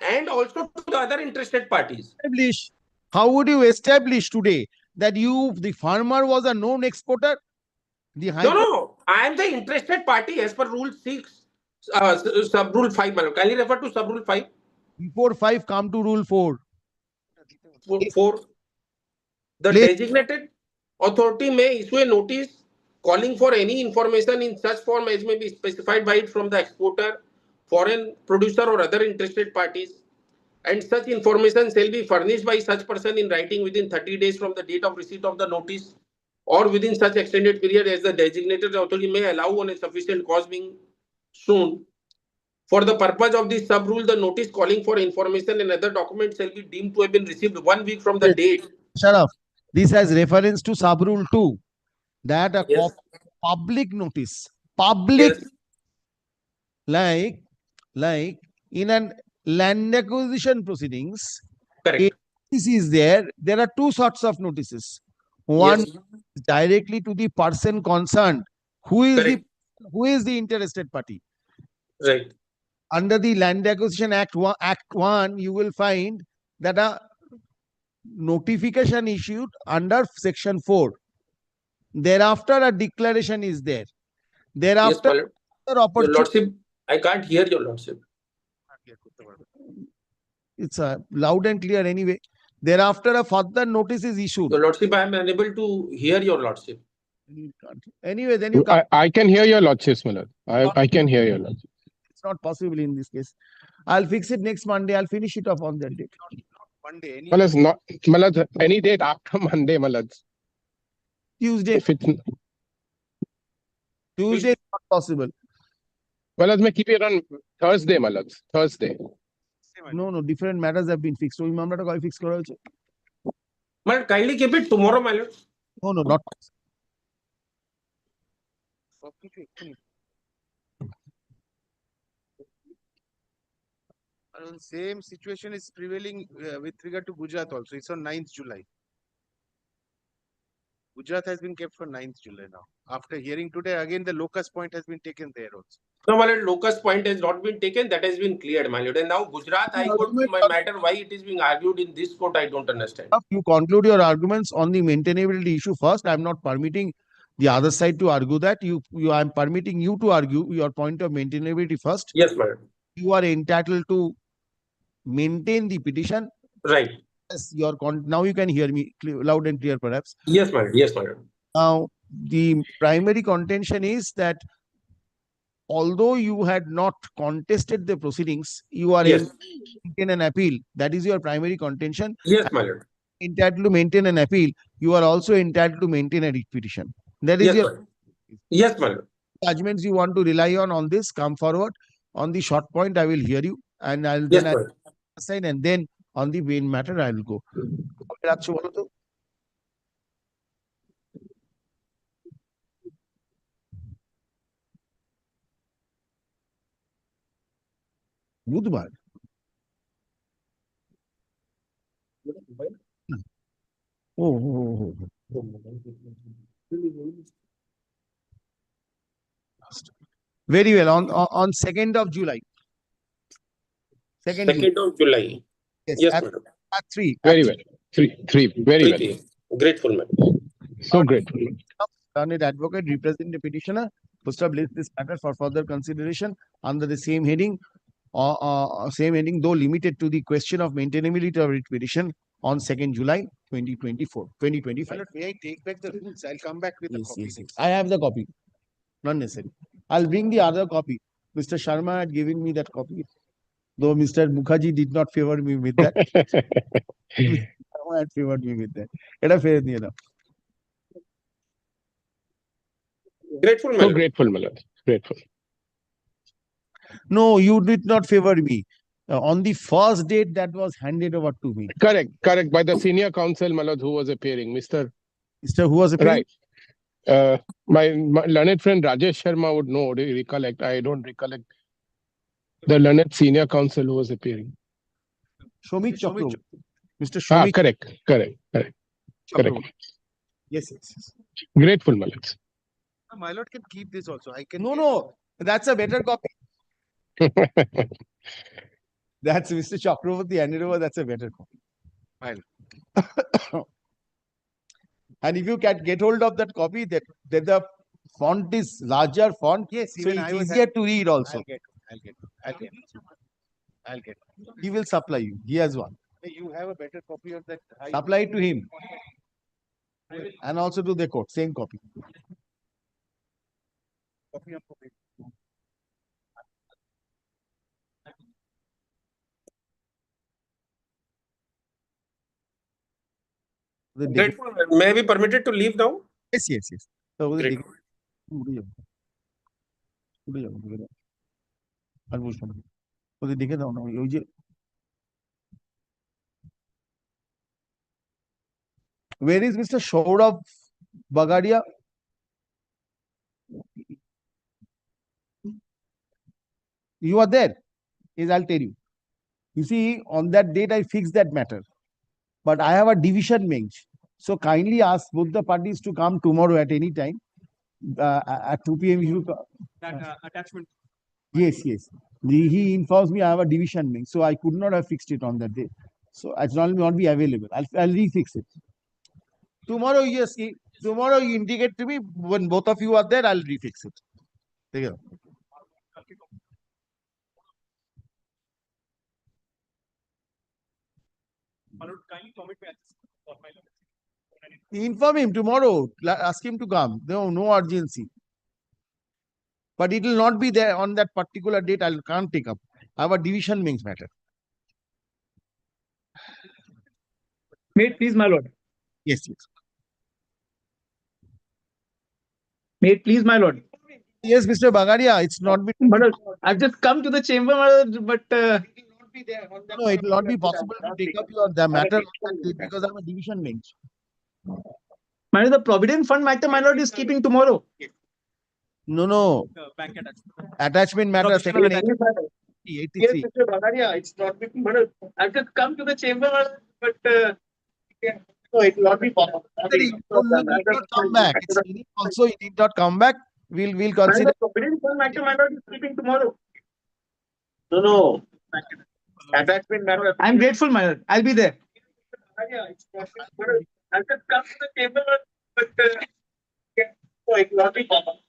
and also to the other interested parties. How would you establish today that the farmer was a known exporter? No, I am the interested party as per rule 6, sub rule 5. Kindly refer to sub rule 5. Before 5, come to rule 4. 4. The designated authority may issue a notice calling for any information in such form as may be specified by it from the exporter, foreign producer, or other interested parties, and such information shall be furnished by such person in writing within 30 days from the date of receipt of the notice, or within such extended period as the designated authority may allow on a sufficient cause being shown. For the purpose of this sub rule, the notice calling for information and other documents shall be deemed to have been received 1 week from the date. Sharaf, this has reference to sub rule 2, that a public notice, like in an land acquisition proceedings, this is there are two sorts of notices. One is directly to the person concerned, who is the interested party. Right. Under the Land Acquisition Act 1, you will find that a notification issued under section 4. Thereafter, a declaration is there. Thereafter, your lordship, I can't hear your lordship. It's loud and clear anyway. Thereafter, a further notice is issued. Your lordship, I am unable to hear your lordship. You can't. Anyway, then you come. I can hear your lordships, my lord. I can hear your lordship. It's not possible in this case. I'll fix it next Monday. I'll finish it off on that date. Monday, any My lords, not, my lords, any date after Monday, my lords. Tuesday. If it's, Tuesday is not possible. my lords, may keep it on Thursday, my lords. Thursday. No, different matters have been fixed. So, ওই মামলাটা কবে fix করা হয়েছে? My lord, kindly keep it tomorrow, my lord. No, not. Same situation is prevailing with regard to Gujarat also. It's on 9th July. Gujarat has been kept for 9th July now. After hearing today, again the locus point has been taken there also. No, my lord, locus point has not been taken. That has been cleared, my lord. And now Gujarat High Court, my matter, why it is being argued in this court, I don't understand. You conclude your arguments on the maintainability issue first. I'm not permitting the other side to argue that. I'm permitting you to argue your point of maintainability first. Yes, my lord. You are entitled to maintain the petition. Right. Yes, now you can hear me loud and clear, perhaps. Yes, my lord. Yes, my lord. Now, the primary contention is that although you had not contested the proceedings, you are in an appeal. That is your primary contention. Yes, my lord. Entitled to maintain an appeal. You are also entitled to maintain a writ petition. That is Yes, your my lord. Yes, my lord. judgments you want to rely on this. Come forward. On the short point, I will hear you, and I'll Yes, then my lord. assign, and then on the main matter I will go. বুধবার Very well. On 2nd of July. 2nd of July. Yes, madam. At 3. Very well. Three. Very well. Grateful, madam. So grateful. Learned advocate representing the petitioner who established this matter for further consideration under the same heading, though limited to the question of maintainability of writ petition on 2nd July 2025. May I take back the rules? I'll come back with a copy. Yes. I have the copy. Not necessary. I'll bring the other copy. Mr. Sharma had given me that copy, though Mr. Mukherjee did not favor me with that. Mr. Sharma had favored me with that. It's fair enough. Grateful, so grateful, my lord. Grateful. No, you did not favor me. On the first date that was handed over to me. Correct. By the senior counsel, my lord, who was appearing. Mr. Who was appearing? Right. My learned friend Rajesh Sharma would know, recollect. I don't recollect. The learned senior counsel who was appearing. Shomik Chakro. Mr. Shomik. Correct. Yes. Grateful, my lords. My lord can keep this also. I can. No. That's a better copy. That's Mr. Chakravarti handed over. That's a better copy. Fine. And if you can get hold of that copy, that the font is larger font. Yes, so it's easier to read also. I'll get. He will supply you. He has one. You have a better copy of that. Supply it to him. And also to the court. Same copy. Grateful. May I be permitted to leave now? Yes. So, where is Mr. Saurabh Bagadia? You are there. I'll tell you. You see, on that date, I fixed that matter. But I have a division bench. So kindly ask both the parties to come tomorrow at any time. At 2 p.m. That attachment. Yes. He informs me I have a division bench. So I could not have fixed it on that day. So it will not be available. I'll refix it. Tomorrow, yes. Tomorrow you indicate to me when both of you are there, I'll refix it. There you go. Kindly commit me at this. Inform him tomorrow. Ask him to come. No urgency. But it will not be there on that particular date. I can't take up. Our division bench matter. Mate, please, my lord. Yes, yes. Mate, please, my lord. Yes, Mr. Bagaria, it's not been. My lord, I've just come to the chamber, my lord, but No, it will not be possible to take up the matter on that date because I'm a division bench. my lord, the provident fund matter, my lord, is keeping tomorrow. No. Attachment matter, section 83. Yes, Mr. Bagaria, it's not been. My lord, I've just come to the chamber, my lord, but no, it will not be possible. He need not come back. It's also he did not come back. We'll consider. The provident fund matter, my lord, is keeping tomorrow. No. Attachment matter. I'm grateful, my lord. I'll be there. I've just come to the chamber, but no, it will not be possible.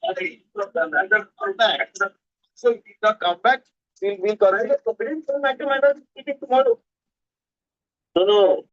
So he did not come back. We'll correct the provident fund matter, my lord, is keeping tomorrow. No.